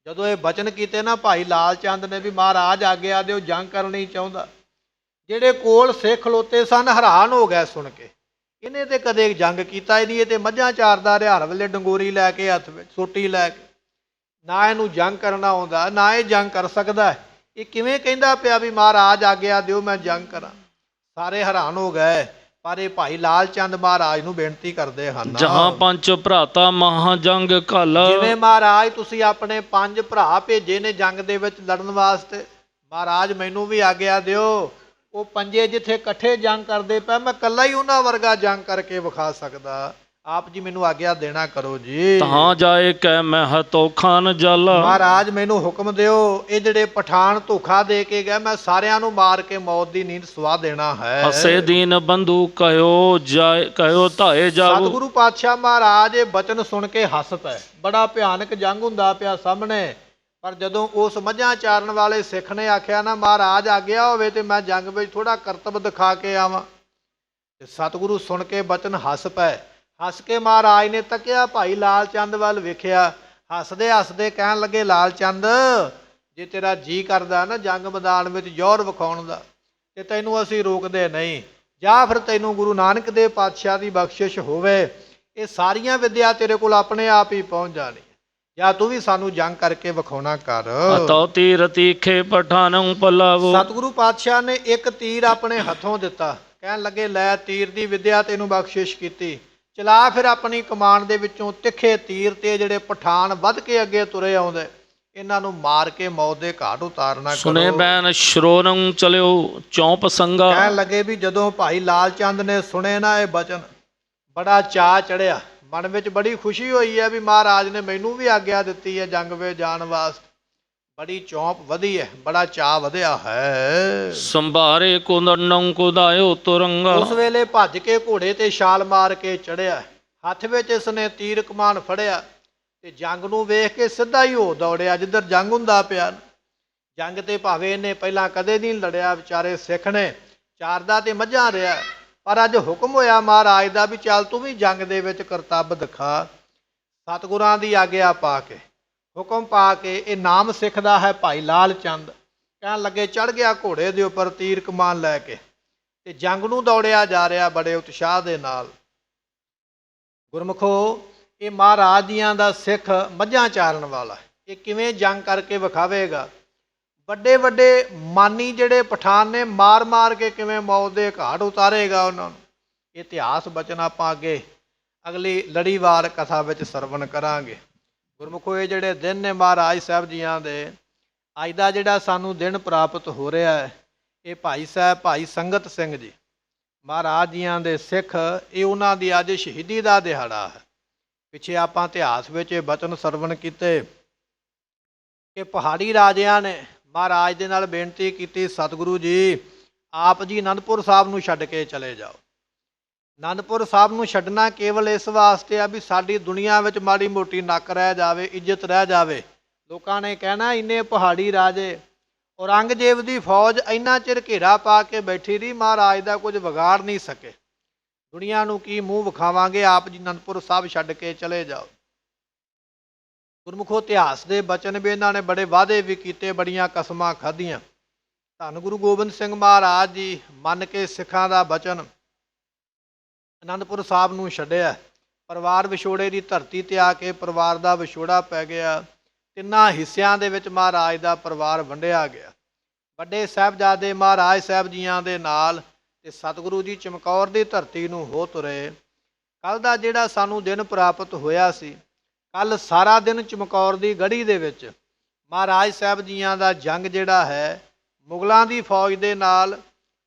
ਜਦੋਂ ਇਹ ਬਚਨ ਕੀਤੇ ਨਾ ਭਾਈ ਲਾਲ ਚੰਦ ਨੇ ਵੀ ਮਹਾਰਾਜ ਆਗਿਆ ਦਿਓ, ਜੰਗ ਕਰਨੀ ਚਾਹੁੰਦਾ, ਜਿਹੜੇ ਕੋਲ ਸਿੱਖ ਖਲੋਤੇ ਸਨ ਹੈਰਾਨ ਹੋ ਗਏ ਸੁਣ ਕੇ। ਇਹਨੇ ਤੇ ਕਦੇ ਜੰਗ ਕੀਤਾ ਹੀ ਨਹੀਂ, ਇਹ ਤੇ ਮੱਝਾਂ ਚਾਰਦਾ ਰਿਹਾ ਹਰ ਵੇਲੇ ਡੰਗੋਰੀ ਲੈ ਕੇ ਹੱਥ ਵਿੱਚ, ਸੋਟੀ ਲੈ ਕੇ। ਨਾ ਇਹਨੂੰ ਜੰਗ ਕਰਨਾ ਆਉਂਦਾ, ਨਾ ਇਹ ਜੰਗ ਕਰ ਸਕਦਾ। ਇਹ ਕਿਵੇਂ ਕਹਿੰਦਾ ਪਿਆ ਵੀ ਮਹਾਰਾਜ ਆਗਿਆ ਦਿਓ ਮੈਂ ਜੰਗ ਕਰਾਂ। ਸਾਰੇ ਹੈਰਾਨ ਹੋ ਗਏ, ਪਰ ਇਹ ਭਾਈ ਲਾਲ ਚੰਦ ਮਹਾਰਾਜ ਨੂੰ ਬੇਨਤੀ ਕਰਦੇ ਹਨ, ਜਹਾਂ ਪੰਜ ਭਰਾਤਾ ਮਹਾ ਜੰਗ ਘਲ। ਜਿਵੇਂ ਮਹਾਰਾਜ ਤੁਸੀਂ ਆਪਣੇ 5 ਭਰਾ ਭੇਜੇ ਨੇ ਜੰਗ ਦੇ ਵਿੱਚ ਲੜਨ ਵਾਸਤੇ, ਮਹਾਰਾਜ ਮੈਨੂੰ ਵੀ ਆਗਿਆ ਦਿਓ। ਉਹ ਪੰਜੇ ਜਿੱਥੇ ਇਕੱਠੇ ਜੰਗ ਕਰਦੇ ਪਏ, ਮੈਂ ਇਕੱਲਾ ਹੀ ਉਹਨਾਂ ਵਰਗਾ ਜੰਗ ਕਰਕੇ ਵਿਖਾ ਸਕਦਾ। ਆਪ ਜੀ ਮੈਨੂੰ ਆਗਿਆ ਦੇਣਾ ਕਰੋ ਜੀ। ਤਹਾਂ ਜਾਏ ਕਹਿ ਮੈਂ ਹਤੋ ਖਾਨ ਜਲ। ਮਹਾਰਾਜ ਮੈਨੂੰ ਹੁਕਮ ਦਿਓ, ਇਹ ਜਿਹੜੇ ਪਠਾਨ ਧੋਖਾ ਦੇ ਕੇ ਗਏ, ਮੈਂ ਸਾਰਿਆਂ ਨੂੰ ਮਾਰ ਕੇ ਮੌਤ ਦੀ ਨੀਂਦ ਸੁਆ ਦੇਣਾ ਹੈ। ਹਸੇ ਦੀਨ ਬੰਧੂ ਕਹਿਓ ਜਾਏ, ਕਹਿਓ ਧਾਏ ਜਾਓ। ਸਤਿਗੁਰੂ ਪਾਤਸ਼ਾਹ ਮਹਾਰਾਜ ਇਹ ਬਚਨ ਸੁਣ ਕੇ ਹੱਸ ਪਏ। ਬੜਾ ਭਿਆਨਕ ਜੰਗ ਹੁੰਦਾ ਪਿਆ ਸਾਹਮਣੇ, ਪਰ ਜਦੋਂ ਉਸ ਮੱਝਾਂ ਚਾਰਨ ਵਾਲੇ ਸਿੱਖ ਨੇ ਆਖਿਆ ਨਾ ਮਹਾਰਾਜ ਆਗਿਆ ਹੋਵੇ ਤੇ ਮੈਂ ਜੰਗ ਵਿੱਚ ਥੋੜਾ ਕਰਤੱਵ ਦਿਖਾ ਕੇ ਆਵਾਂ, ਤੇ ਸਤਿਗੁਰੂ ਸੁਣ ਕੇ ਬਚਨ ਹੱਸ ਪਏ। ਹੱਸ ਕੇ ਮਹਾਰਾਜ ਨੇ ਤੱਕਿਆ, ਭਾਈ ਲਾਲ ਚੰਦ ਵੱਲ ਵੇਖਿਆ, ਹੱਸਦੇ ਹੱਸਦੇ ਕਹਿਣ ਲੱਗੇ, ਲਾਲ ਚੰਦ, ਜੇ ਤੇਰਾ ਜੀ ਕਰਦਾ ਨਾ ਜੰਗ ਮੈਦਾਨ ਵਿੱਚ ਜ਼ੋਰ ਵਿਖਾਉਣ ਦਾ, ਤੇ ਤੈਨੂੰ ਅਸੀਂ ਰੋਕਦੇ ਨਹੀਂ। ਜਾਂ ਫਿਰ ਤੈਨੂੰ ਗੁਰੂ ਨਾਨਕ ਦੇਵ ਪਾਤਸ਼ਾਹ ਦੀ ਬਖਸ਼ਿਸ਼ ਹੋਵੇ, ਇਹ ਸਾਰੀਆਂ ਵਿਦਿਆ ਤੇਰੇ ਕੋਲ ਆਪਣੇ ਆਪ ਹੀ ਪਹੁੰਚ ਜਾਣੀ, ਜਾਂ ਤੂੰ ਵੀ ਸਾਨੂੰ ਜੰਗ ਕਰਕੇ ਵਿਖਾਉਣਾ ਕਰ। ਅਤੋ ਤੀਰ ਤੀਖੇ ਪਠਾਨੰ ਪਲਾਵੋ। ਸਤਿਗੁਰੂ ਪਾਤਸ਼ਾਹ ਨੇ ਇੱਕ ਤੀਰ ਆਪਣੇ ਹੱਥੋਂ ਦਿੱਤਾ, ਕਹਿਣ ਲੱਗੇ, ਲੈ ਤੀਰ ਦੀ ਵਿਦਿਆ ਤੈਨੂੰ ਬਖਸ਼ਿਸ਼ ਕੀਤੀ, ਚਲਾ ਫਿਰ ਆਪਣੀ ਕਮਾਨ ਦੇ ਵਿੱਚੋਂ ਤਿੱਖੇ ਤੀਰ, ਤੇ ਜਿਹੜੇ ਪਠਾਨ ਵੱਧ ਕੇ ਅੱਗੇ ਤੁਰੇ ਆਉਂਦੇ ਇਹਨਾਂ ਨੂੰ ਮਾਰ ਕੇ ਮੌਤ ਦੇ ਘਾਟ ਉਤਾਰਨਾ। ਸੁਨੇ ਬੈਨ ਸ਼ਰੋਨੰ ਚਲਿਓ ਚੌਂਪ ਸੰਗਾ। ਕਹਿਣ ਲੱਗੇ ਵੀ ਜਦੋਂ ਭਾਈ ਲਾਲ ਚੰਦ ਨੇ ਸੁਣੇ ਨਾ ਇਹ ਬਚਨ, ਬੜਾ ਚਾਅ ਚੜਿਆ, ਮਨ ਵਿੱਚ ਬੜੀ ਖੁਸ਼ੀ ਹੋਈ ਹੈ ਵੀ ਮਹਾਰਾਜ ਨੇ ਮੈਨੂੰ ਵੀ ਆਗਿਆ ਦਿੱਤੀ ਹੈ ਜੰਗ ਵਿੱਚ ਜਾਣ ਵਾਸਤੇ। ਬੜੀ ਚੌਂਪ ਵਧੀ ਹੈ, ਬੜਾ ਚਾਅ ਵਧਿਆ ਹੈ। ਸੰਭਾਰੇ ਕੁੰਦਨੰ ਕੁਦਾਇਓ ਤੁਰੰਗਾ। ਉਸ ਵੇਲੇ ਭੱਜ ਕੇ ਘੋੜੇ ਤੇ ਛਾਲ ਮਾਰ ਕੇ ਚੜਿਆ, ਹੱਥ ਵਿੱਚ ਇਸਨੇ ਤੀਰ ਕਮਾਨ ਫੜਿਆ, ਤੇ ਜੰਗ ਨੂੰ ਵੇਖ ਕੇ ਸਿੱਧਾ ਹੀ ਹੋ ਦੌੜਿਆ ਜਿੱਧਰ ਜੰਗ ਹੁੰਦਾ ਪਿਆ। ਜੰਗ ਤੇ ਭਾਵੇਂ ਇਹਨੇ ਪਹਿਲਾਂ ਕਦੇ ਨਹੀਂ ਲੜਿਆ, ਵਿਚਾਰੇ ਸਿੱਖ ਨੇ, ਚਾਰਦਾ ਤੇ ਮੱਝਾਂ ਰਿਹਾ, ਪਰ ਅੱਜ ਹੁਕਮ ਹੋਇਆ ਮਹਾਰਾਜ ਦਾ ਵੀ ਚੱਲ ਤੂੰ ਵੀ ਜੰਗ ਦੇ ਵਿੱਚ ਕਰਤੱਵ ਦਿਖਾ। ਸਤਿਗੁਰਾਂ ਦੀ ਆਗਿਆ ਪਾ ਕੇ, ਹੁਕਮ ਪਾ ਕੇ ਇਹ ਨਾਮ ਸਿੱਖਦਾ ਹੈ ਭਾਈ ਲਾਲ ਚੰਦ। ਕਹਿਣ ਲੱਗੇ, ਚੜ੍ਹ ਗਿਆ ਘੋੜੇ ਦੇ ਉੱਪਰ ਤੀਰ ਕਮਾਨ ਲੈ ਕੇ, ਤੇ ਜੰਗ ਨੂੰ ਦੌੜਿਆ ਜਾ ਰਿਹਾ ਬੜੇ ਉਤਸ਼ਾਹ ਦੇ ਨਾਲ। ਗੁਰਮੁਖੋ, ਇਹ ਮਹਾਰਾਜ ਜੀਆਂ ਦਾ ਸਿੱਖ ਮੱਝਾਂ ਚਾਰਨ ਵਾਲਾ, ਇਹ ਕਿਵੇਂ ਜੰਗ ਕਰਕੇ ਵਿਖਾਵੇਗਾ। ਵੱਡੇ ਵੱਡੇ ਮਾਨੀ ਜਿਹੜੇ ਪਠਾਨ ਨੇ ਮਾਰ ਮਾਰ ਕੇ ਕਿਵੇਂ ਮੌਤ ਦੇ ਘਾਟ ਉਤਾਰੇਗਾ ਉਹਨਾਂ ਨੂੰ। ਇਤਿਹਾਸ ਬਚਨ ਆਪਾਂ ਅੱਗੇ ਅਗਲੀ ਲੜੀਵਾਰ ਕਥਾ ਵਿੱਚ ਸਰਵਣ ਕਰਾਂਗੇ। ਗੁਰਮੁਖੋ, ਇਹ ਜਿਹੜੇ ਦਿਨ ਨੇ ਮਹਾਰਾਜ ਸਾਹਿਬ ਜੀਆਂ ਦੇ, ਅੱਜ ਦਾ ਜਿਹੜਾ ਸਾਨੂੰ ਦਿਨ ਪ੍ਰਾਪਤ ਹੋ ਰਿਹਾ ਹੈ, ਇਹ ਭਾਈ ਸਾਹਿਬ ਭਾਈ ਸੰਗਤ ਸਿੰਘ ਜੀ ਮਹਾਰਾਜ ਜੀਆਂ ਦੇ ਸਿੱਖ, ਇਹ ਉਹਨਾਂ ਦੀ ਅੱਜ ਸ਼ਹੀਦੀ ਦਾ ਦਿਹਾੜਾ ਹੈ। ਪਿੱਛੇ ਆਪਾਂ ਇਤਿਹਾਸ ਵਿੱਚ ਇਹ ਬਚਨ ਸਰਵਣ ਕੀਤੇ ਕਿ ਪਹਾੜੀ ਰਾਜਿਆਂ ਨੇ ਮਹਾਰਾਜ ਦੇ ਨਾਲ ਬੇਨਤੀ ਕੀਤੀ, ਸਤਿਗੁਰੂ ਜੀ ਆਪ ਜੀ ਅਨੰਦਪੁਰ ਸਾਹਿਬ ਨੂੰ ਛੱਡ ਕੇ ਚਲੇ ਜਾਓ। ਅਨੰਦਪੁਰ ਸਾਹਿਬ ਨੂੰ ਛੱਡਣਾ ਕੇਵਲ ਇਸ ਵਾਸਤੇ ਆ ਵੀ ਸਾਡੀ ਦੁਨੀਆ ਵਿੱਚ ਮਾੜੀ ਮੋਟੀ ਨੱਕ ਰਹਿ ਜਾਵੇ, ਇੱਜ਼ਤ ਰਹਿ ਜਾਵੇ। ਲੋਕਾਂ ਨੇ ਕਹਿਣਾ ਇੰਨੇ ਪਹਾੜੀ ਰਾਜੇ, ਔਰੰਗਜ਼ੇਬ ਦੀ ਫੌਜ ਇੰਨਾ ਚਿਰ ਘੇਰਾ ਪਾ ਕੇ ਬੈਠੀ ਰਹੀ, ਮਹਾਰਾਜ ਦਾ ਕੁਝ ਵਿਗਾੜ ਨਹੀਂ ਸਕੇ, ਦੁਨੀਆ ਨੂੰ ਕੀ ਮੂੰਹ ਵਿਖਾਵਾਂਗੇ, ਆਪ ਜੀ ਅਨੰਦਪੁਰ ਸਾਹਿਬ ਛੱਡ ਕੇ ਚਲੇ ਜਾਓ। ਗੁਰਮੁਖੋ, ਇਤਿਹਾਸ ਦੇ ਬਚਨ ਵੀ ਇਹਨਾਂ ਨੇ ਬੜੇ ਵਾਅਦੇ ਵੀ ਕੀਤੇ, ਬੜੀਆਂ ਕਸਮਾਂ ਖਾਧੀਆਂ। ਧੰਨ ਗੁਰੂ ਗੋਬਿੰਦ ਸਿੰਘ ਮਹਾਰਾਜ ਜੀ ਮੰਨ ਕੇ ਸਿੱਖਾਂ ਦਾ ਬਚਨ ਅਨੰਦਪੁਰ ਸਾਹਿਬ ਨੂੰ ਛੱਡਿਆ। ਪਰਿਵਾਰ ਵਿਛੋੜੇ ਦੀ ਧਰਤੀ ਤੇ ਆ ਕੇ ਪਰਿਵਾਰ ਦਾ ਵਿਛੋੜਾ ਪੈ ਗਿਆ। ਤਿੰਨਾਂ ਹਿੱਸਿਆਂ ਦੇ ਵਿੱਚ ਮਹਾਰਾਜ ਦਾ ਪਰਿਵਾਰ ਵੰਡਿਆ ਗਿਆ। ਵੱਡੇ ਸਾਹਿਬਜ਼ਾਦੇ ਮਹਾਰਾਜ ਸਾਹਿਬ ਜੀਆਂ ਦੇ ਨਾਲ ਤੇ ਸਤਿਗੁਰੂ ਜੀ ਚਮਕੌਰ ਦੀ ਧਰਤੀ ਨੂੰ ਹੋ ਤੁਰੇ। ਕੱਲ ਦਾ ਜਿਹੜਾ ਸਾਨੂੰ ਦਿਨ ਪ੍ਰਾਪਤ ਹੋਇਆ ਸੀ, ਕੱਲ ਸਾਰਾ ਦਿਨ ਚਮਕੌਰ ਦੀ ਗੜ੍ਹੀ ਦੇ ਵਿੱਚ ਮਹਾਰਾਜ ਸਾਹਿਬ ਜੀਆਂ ਦਾ ਜੰਗ ਜਿਹੜਾ ਹੈ ਮੁਗਲਾਂ ਦੀ ਫੌਜ ਦੇ ਨਾਲ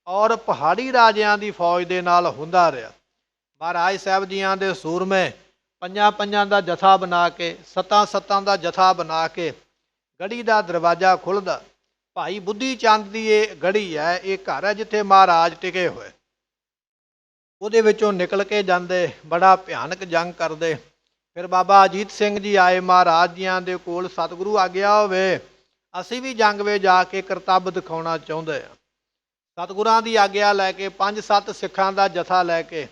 ਔਰ ਪਹਾੜੀ ਰਾਜਿਆਂ ਦੀ ਫੌਜ ਦੇ ਨਾਲ ਹੁੰਦਾ ਰਿਹਾ। ਮਹਾਰਾਜ ਸਾਹਿਬ ਜੀਆਂ ਦੇ ਸੂਰਮੇ ਪੰਜਾਂ ਪੰਜਾਂ ਦਾ ਜਥਾ ਬਣਾ ਕੇ, ਸੱਤਾਂ ਸੱਤਾਂ ਦਾ ਜਥਾ ਬਣਾ ਕੇ ਗੜ੍ਹੀ ਦਾ ਦਰਵਾਜ਼ਾ ਖੁੱਲ੍ਹਦਾ। ਭਾਈ ਬੁੱਧੀ ਚੰਦ ਦੀ ਇਹ ਗੜ੍ਹੀ ਹੈ, ਇਹ ਘਰ ਹੈ ਜਿੱਥੇ ਮਹਾਰਾਜ ਟਿਕੇ ਹੋਏ। ਉਹਦੇ ਵਿੱਚੋਂ ਨਿਕਲ ਕੇ ਜਾਂਦੇ, ਬੜਾ ਭਿਆਨਕ ਜੰਗ ਕਰਦੇ। ਫਿਰ ਬਾਬਾ ਅਜੀਤ ਸਿੰਘ ਜੀ ਆਏ ਮਹਾਰਾਜ ਜੀਆਂ ਦੇ ਕੋਲ, ਸਤਿਗੁਰੂ ਆਗਿਆ ਹੋਵੇ ਅਸੀਂ ਵੀ ਜੰਗ ਵਿੱਚ ਜਾ ਕੇ ਕਰਤੱਵ ਦਿਖਾਉਣਾ ਚਾਹੁੰਦੇ ਹਾਂ। ਸਤਿਗੁਰਾਂ ਦੀ ਆਗਿਆ ਲੈ ਕੇ 5-7 ਸਿੱਖਾਂ ਦਾ ਜਥਾ ਲੈ ਕੇ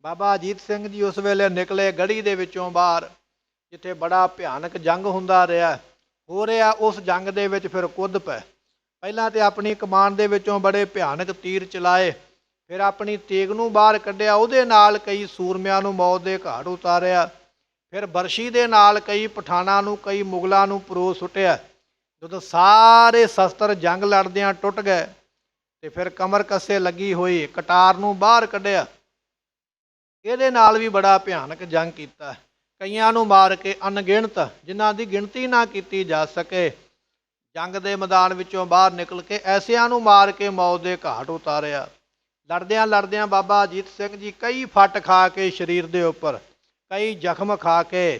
ਬਾਬਾ ਅਜੀਤ ਸਿੰਘ ਜੀ ਉਸ ਵੇਲੇ ਨਿਕਲੇ ਗੜ੍ਹੀ ਦੇ ਵਿੱਚੋਂ ਬਾਹਰ, ਜਿੱਥੇ ਬੜਾ ਭਿਆਨਕ ਜੰਗ ਹੁੰਦਾ ਰਿਹਾ ਹੋ ਰਿਹਾ। ਉਸ ਜੰਗ ਦੇ ਵਿੱਚ ਫਿਰ ਕੁੱਦ ਪਏ। ਪਹਿਲਾਂ ਤੇ ਆਪਣੀ ਕਮਾਨ ਦੇ ਵਿੱਚੋਂ ਬੜੇ ਭਿਆਨਕ ਤੀਰ ਚਲਾਏ, ਫਿਰ ਆਪਣੀ ਤੇਗ ਨੂੰ ਬਾਹਰ ਕੱਢਿਆ, ਉਹਦੇ ਨਾਲ ਕਈ ਸੂਰਮਿਆਂ ਨੂੰ ਮੌਤ ਦੇ ਘਾਟ ਉਤਾਰਿਆ। ਫਿਰ ਬਰਸ਼ੀ ਦੇ ਨਾਲ ਕਈ ਪਠਾਨਾਂ ਨੂੰ, ਕਈ ਮੁਗਲਾਂ ਨੂੰ ਪਰੋ ਸੁੱਟਿਆ। ਜਦੋਂ ਸਾਰੇ ਸ਼ਸਤਰ ਜੰਗ ਲੜਦਿਆਂ ਟੁੱਟ ਗਏ ਤੇ ਫਿਰ ਕਮਰ ਕੱਸੇ ਲੱਗੀ ਹੋਈ ਕਟਾਰ ਨੂੰ ਬਾਹਰ ਕੱਢਿਆ। ਇਹਦੇ ਨਾਲ ਵੀ ਬੜਾ ਭਿਆਨਕ ਜੰਗ ਕੀਤਾ। ਕਈਆਂ ਨੂੰ ਮਾਰ ਕੇ ਅਣਗਿਣਤ, ਜਿਨ੍ਹਾਂ ਦੀ ਗਿਣਤੀ ਨਾ ਕੀਤੀ ਜਾ ਸਕੇ, ਜੰਗ ਦੇ ਮੈਦਾਨ ਵਿੱਚੋਂ ਬਾਹਰ ਨਿਕਲ ਕੇ ਐਸਿਆਂ ਨੂੰ ਮਾਰ ਕੇ ਮੌਤ ਦੇ ਘਾਟ ਉਤਾਰਿਆ। ਲੜਦਿਆਂ ਲੜਦਿਆਂ ਬਾਬਾ ਅਜੀਤ ਸਿੰਘ ਜੀ ਕਈ ਫੱਟ ਖਾ ਕੇ ਸਰੀਰ ਦੇ ਉੱਪਰ, ਕਈ ਜ਼ਖਮ ਖਾ ਕੇ,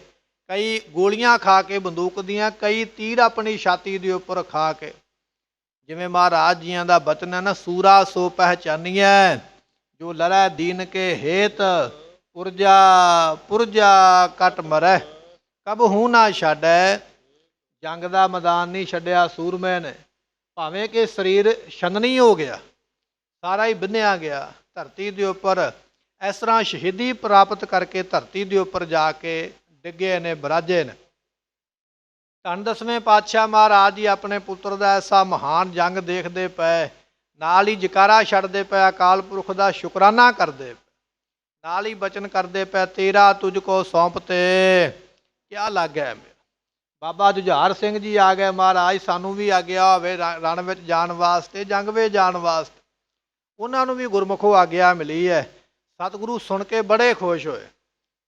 ਕਈ ਗੋਲੀਆਂ ਖਾ ਕੇ ਬੰਦੂਕ ਦੀਆਂ, ਕਈ ਤੀਰ ਆਪਣੀ ਛਾਤੀ ਦੇ ਉੱਪਰ ਖਾ ਕੇ। ਜਿਵੇਂ ਮਹਾਰਾਜ ਜੀਆਂ ਦਾ ਬਚਨ ਹੈ ਨਾ, ਸੂਰਾ ਸੋ ਪਹਿਚਾਨੀਐ ਜੋ ਲੜੈ ਦੀਨ ਕੇ ਹੇਤ, ਪੁਰਜਾ ਪੁਰਜਾ ਕਟ ਮਰੈ ਕਬਹੂ ਨਾ ਛੱਡੈ। ਜੰਗ ਦਾ ਮੈਦਾਨ ਨਹੀਂ ਛੱਡਿਆ ਸੂਰਮੇ ਨੇ, ਭਾਵੇਂ ਕਿ ਸਰੀਰ ਛੰਨਣੀ ਹੋ ਗਿਆ, ਸਾਰਾ ਹੀ ਬੰਨਿਆ ਗਿਆ। ਧਰਤੀ ਦੇ ਉੱਪਰ ਇਸ ਤਰ੍ਹਾਂ ਸ਼ਹੀਦੀ ਪ੍ਰਾਪਤ ਕਰਕੇ ਧਰਤੀ ਦੇ ਉੱਪਰ ਜਾ ਕੇ ਡਿੱਗੇ ਨੇ, ਬਰਾਜੇ ਨੇ। ਧੰਨ 10ਵੇਂ ਪਾਤਸ਼ਾਹ ਮਹਾਰਾਜ ਜੀ ਆਪਣੇ ਪੁੱਤਰ ਦਾ ਐਸਾ ਮਹਾਨ ਜੰਗ ਦੇਖਦੇ ਪਏ, ਨਾਲ ਹੀ ਜਕਾਰਾ ਛੱਡਦੇ ਪਏ, ਅਕਾਲ ਪੁਰਖ ਦਾ ਸ਼ੁਕਰਾਨਾ ਕਰਦੇ ਪਏ, ਨਾਲ ਹੀ ਬਚਨ ਕਰਦੇ ਪਏ, ਤੇਰਾ ਤੁਝ ਕੋ ਸੌਂਪ ਤੇ ਕਿਆ ਲੱਗਿਆ ਮੇਰਾ। ਬਾਬਾ ਜੁਝਾਰ ਸਿੰਘ ਜੀ ਆ ਗਏ, ਮਹਾਰਾਜ ਸਾਨੂੰ ਵੀ ਆਗਿਆ ਹੋਵੇ ਰਣ ਵਿੱਚ ਜਾਣ ਵਾਸਤੇ, ਜੰਗ ਵਿੱਚ ਜਾਣ ਵਾਸਤੇ। ਉਹਨਾਂ ਨੂੰ ਵੀ ਗੁਰਮੁਖੋਂ ਆਗਿਆ ਮਿਲੀ ਹੈ। ਸਤਿਗੁਰੂ ਸੁਣ ਕੇ ਬੜੇ ਖੁਸ਼ ਹੋਏ,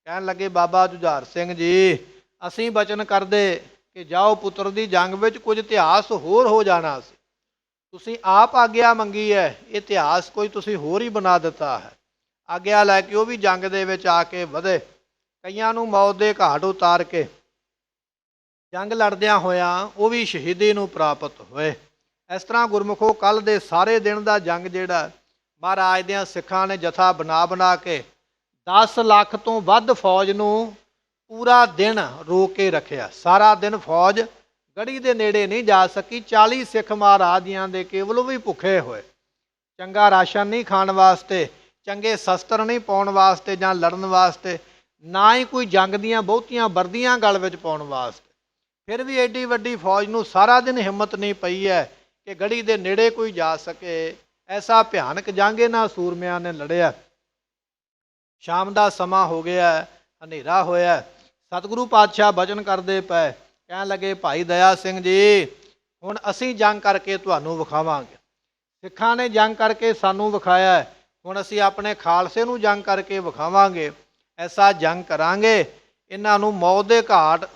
ਕਹਿਣ ਲੱਗੇ ਬਾਬਾ ਜੁਝਾਰ ਸਿੰਘ ਜੀ ਅਸੀਂ ਬਚਨ ਕਰਦੇ ਕਿ ਜਾਓ ਪੁੱਤਰ ਦੀ ਜੰਗ ਵਿੱਚ ਕੁਝ ਇਤਿਹਾਸ ਹੋਰ ਹੋ ਜਾਣਾ ਸੀ, ਤੁਸੀਂ ਆਪ ਆਗਿਆ ਮੰਗੀ ਹੈ, ਇਹ ਇਤਿਹਾਸ ਕੋਈ ਤੁਸੀਂ ਹੋਰ ਹੀ ਬਣਾ ਦਿੱਤਾ ਹੈ। ਆਗਿਆ ਲੈ ਕੇ ਉਹ ਵੀ ਜੰਗ ਦੇ ਵਿੱਚ ਆ ਕੇ ਵਧੇ, ਕਈਆਂ ਨੂੰ ਮੌਤ ਦੇ ਘਾਟ ਉਤਾਰ ਕੇ ਜੰਗ ਲੜਦਿਆਂ ਹੋਇਆਂ ਉਹ ਵੀ ਸ਼ਹੀਦੀ ਨੂੰ ਪ੍ਰਾਪਤ ਹੋਏ। ਇਸ ਤਰ੍ਹਾਂ ਗੁਰਮੁਖੋ ਕੱਲ੍ਹ ਦੇ ਸਾਰੇ ਦਿਨ ਦਾ ਜੰਗ ਜਿਹੜਾ ਮਹਾਰਾਜ ਦਿਆਂ ਸਿੱਖਾਂ ਨੇ ਜਥਾ ਬਣਾ ਕੇ 10 ਲੱਖ ਤੋਂ ਵੱਧ ਫੌਜ ਨੂੰ ਪੂਰਾ ਦਿਨ ਰੋਕ ਕੇ ਰੱਖਿਆ। ਸਾਰਾ ਦਿਨ ਫੌਜ ਗੜੀ ਦੇ ਨੇੜੇ ਨਹੀਂ ਜਾ ਸਕੀ। 40 ਸਿੱਖ ਮਹਾਰਾਜ ਜੀਆਂ ਦੇ ਕੇਵਲ ਵੀ ਭੁੱਖੇ ਹੋਏ, ਚੰਗਾ ਰਾਸ਼ਨ ਨਹੀਂ ਖਾਣ ਵਾਸਤੇ, ਚੰਗੇ ਸ਼ਸਤਰ ਨਹੀਂ ਪਾਉਣ ਵਾਸਤੇ ਜਾਂ ਲੜਨ ਵਾਸਤੇ, ਨਾ ਹੀ ਕੋਈ ਜੰਗ ਦੀਆਂ ਬਹੁਤੀਆਂ ਵਰਦੀਆਂ ਗਲ ਵਿੱਚ ਪਾਉਣ ਵਾਸਤੇ। ਫਿਰ ਵੀ ਐਡੀ ਵੱਡੀ ਫੌਜ ਨੂੰ ਸਾਰਾ ਦਿਨ ਹਿੰਮਤ ਨਹੀਂ ਪਈ ਹੈ ਕਿ ਗੜੀ ਦੇ ਨੇੜੇ ਕੋਈ ਜਾ ਸਕੇ। ਐਸਾ ਭਿਆਨਕ ਜੰਗ ਇਹਨਾਂ ਸੂਰਮਿਆਂ ਨੇ ਲੜਿਆ। ਸ਼ਾਮ ਦਾ ਸਮਾਂ ਹੋ ਗਿਆ, ਹਨੇਰਾ ਹੋਇਆ। ਸਤਿਗੁਰੂ ਪਾਤਸ਼ਾਹ ਬਚਨ ਕਰਦੇ ਪਏ, ਕਹਿਣ ਲੱਗੇ ਭਾਈ ਦਇਆ ਸਿੰਘ ਜੀ ਹੁਣ ਅਸੀਂ ਜੰਗ ਕਰਕੇ ਤੁਹਾਨੂੰ ਵਿਖਾਵਾਂਗੇ। ਸਿੱਖਾਂ ਨੇ ਜੰਗ ਕਰਕੇ ਸਾਨੂੰ ਵਿਖਾਇਆ, ਹੁਣ ਅਸੀਂ ਆਪਣੇ ਖਾਲਸੇ ਨੂੰ ਜੰਗ ਕਰਕੇ ਵਿਖਾਵਾਂਗੇ। ਐਸਾ ਜੰਗ ਕਰਾਂਗੇ ਇਹਨਾਂ ਨੂੰ ਮੌਤ ਦੇ ਘਾਟ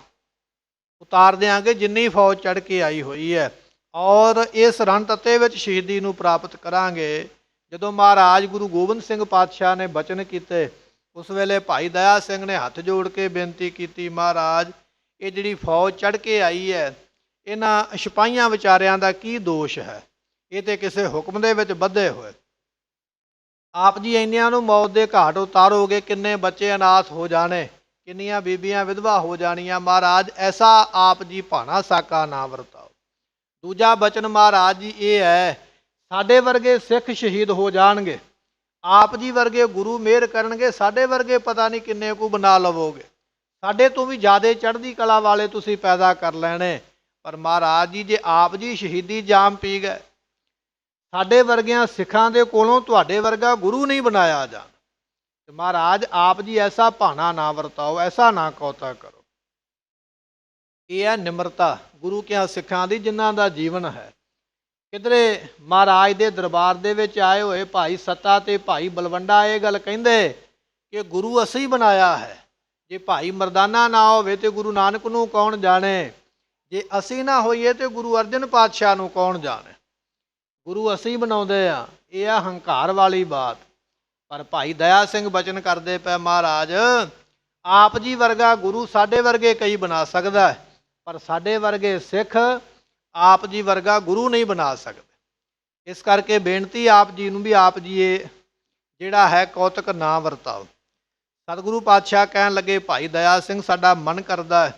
ਉਤਾਰ ਦਿਆਂਗੇ ਜਿੰਨੀ ਫੌਜ ਚੜ੍ਹ ਕੇ ਆਈ ਹੋਈ ਹੈ, ਔਰ ਇਸ ਰਣ ਤੱਤੇ ਵਿੱਚ ਸ਼ਹੀਦੀ ਨੂੰ ਪ੍ਰਾਪਤ ਕਰਾਂਗੇ। ਜਦੋਂ ਮਹਾਰਾਜ ਗੁਰੂ ਗੋਬਿੰਦ ਸਿੰਘ ਪਾਤਸ਼ਾਹ ਨੇ ਬਚਨ ਕੀਤੇ, ਉਸ ਵੇਲੇ ਭਾਈ ਦਇਆ ਸਿੰਘ ਨੇ ਹੱਥ ਜੋੜ ਕੇ ਬੇਨਤੀ ਕੀਤੀ, ਮਹਾਰਾਜ ਇਹ ਜਿਹੜੀ ਫੌਜ ਚੜ੍ਹ ਕੇ ਆਈ ਹੈ ਇਹਨਾਂ ਸਿਪਾਹੀਆਂ ਵਿਚਾਰਿਆਂ ਦਾ ਕੀ ਦੋਸ਼ ਹੈ, ਇਹ ਤੇ ਕਿਸੇ ਹੁਕਮ ਦੇ ਵਿੱਚ ਬੱਧੇ ਹੋਏ। ਆਪ ਜੀ ਇੰਨਿਆਂ ਨੂੰ ਮੌਤ ਦੇ ਘਾਟ ਉਤਾਰੋਗੇ, ਕਿੰਨੇ ਬੱਚੇ ਅਨਾਥ ਹੋ ਜਾਣੇ, ਕਿੰਨੀਆਂ ਬੀਬੀਆਂ ਵਿਧਵਾ ਹੋ ਜਾਣੀਆਂ। ਮਹਾਰਾਜ ਐਸਾ ਆਪ ਜੀ ਭਾਣਾ ਸਾਕਾ ਨਾ ਵਰਤਾਓ। ਦੂਜਾ ਬਚਨ ਮਹਾਰਾਜ ਜੀ ਇਹ ਹੈ, ਸਾਡੇ ਵਰਗੇ ਸਿੱਖ ਸ਼ਹੀਦ ਹੋ ਜਾਣਗੇ, ਆਪ ਜੀ ਵਰਗੇ ਗੁਰੂ ਮਿਹਰ ਕਰਨਗੇ, ਸਾਡੇ ਵਰਗੇ ਪਤਾ ਨਹੀਂ ਕਿੰਨੇ ਕੁ ਬਣਾ ਲਵੋਗੇ, ਸਾਡੇ ਤੋਂ ਵੀ ਜ਼ਿਆਦਾ ਚੜ੍ਹਦੀ ਕਲਾ ਵਾਲੇ ਤੁਸੀਂ ਪੈਦਾ ਕਰ ਲੈਣੇ। ਪਰ ਮਹਾਰਾਜ ਜੀ ਜੇ ਆਪ ਜੀ ਸ਼ਹੀਦੀ ਜਾਮ ਪੀ ਗਏ, ਸਾਡੇ ਵਰਗਿਆਂ ਸਿੱਖਾਂ ਦੇ ਕੋਲੋਂ ਤੁਹਾਡੇ ਵਰਗਾ ਗੁਰੂ ਨਹੀਂ ਬਣਾਇਆ ਜਾਣਾ। ਤੇ ਮਹਾਰਾਜ ਆਪ ਜੀ ਐਸਾ ਭਾਣਾ ਨਾ ਵਰਤਾਓ, ਐਸਾ ਨਾ ਕੌਤਾ ਕਰੋ। ਇਹ ਹੈ ਨਿਮਰਤਾ ਗੁਰੂ ਕਿਆਂ ਸਿੱਖਾਂ ਦੀ ਜਿਨ੍ਹਾਂ ਦਾ ਜੀਵਨ ਹੈ। ਕਿਧਰੇ ਮਹਾਰਾਜ ਦੇ ਦਰਬਾਰ ਦੇ ਵਿੱਚ ਆਏ ਹੋਏ ਭਾਈ ਸੱਤਾ ਤੇ ਭਾਈ ਬਲਵੰਡਾ ਇਹ ਗੱਲ ਕਹਿੰਦੇ ਕਿ ਗੁਰੂ ਅਸੀਂ ਬਣਾਇਆ ਹੈ। ਜੇ ਭਾਈ ਮਰਦਾਨਾ ਨਾ ਹੋਵੇ ਤੇ ਗੁਰੂ ਨਾਨਕ ਨੂੰ ਕੌਣ ਜਾਣੇ, ਜੇ ਅਸੀਂ ਨਾ ਹੋਈਏ ਤੇ ਗੁਰੂ ਅਰਜਨ ਪਾਤਸ਼ਾਹ ਨੂੰ ਕੌਣ ਜਾਣੇ। ਗੁਰੂ ਅਸੀਂ ਬਣਾਉਂਦੇ ਆ, ਇਹ ਆ ਹੰਕਾਰ ਵਾਲੀ ਬਾਤ। ਪਰ ਭਾਈ ਦਇਆ ਸਿੰਘ ਬਚਨ ਕਰਦੇ ਪਏ, ਮਹਾਰਾਜ ਆਪ ਜੀ ਵਰਗਾ ਗੁਰੂ ਸਾਡੇ ਵਰਗੇ ਕਈ ਬਣਾ ਸਕਦਾ ਹੈ, ਪਰ ਸਾਡੇ ਵਰਗੇ ਸਿੱਖ ਆਪ ਜੀ ਵਰਗਾ ਗੁਰੂ ਨਹੀਂ ਬਣਾ ਸਕਦੇ। ਇਸ ਕਰਕੇ ਬੇਨਤੀ ਆਪ ਜੀ ਨੂੰ ਵੀ ਆਪ ਜੀ ਇਹ ਜਿਹੜਾ ਹੈ ਕੌਤਕ ਨਾ ਵਰਤਾਓ। ਸਤਿਗੁਰੂ ਪਾਤਸ਼ਾਹ ਕਹਿਣ ਲੱਗੇ, ਭਾਈ ਦਇਆ ਸਿੰਘ ਸਾਡਾ ਮਨ ਕਰਦਾ ਹੈ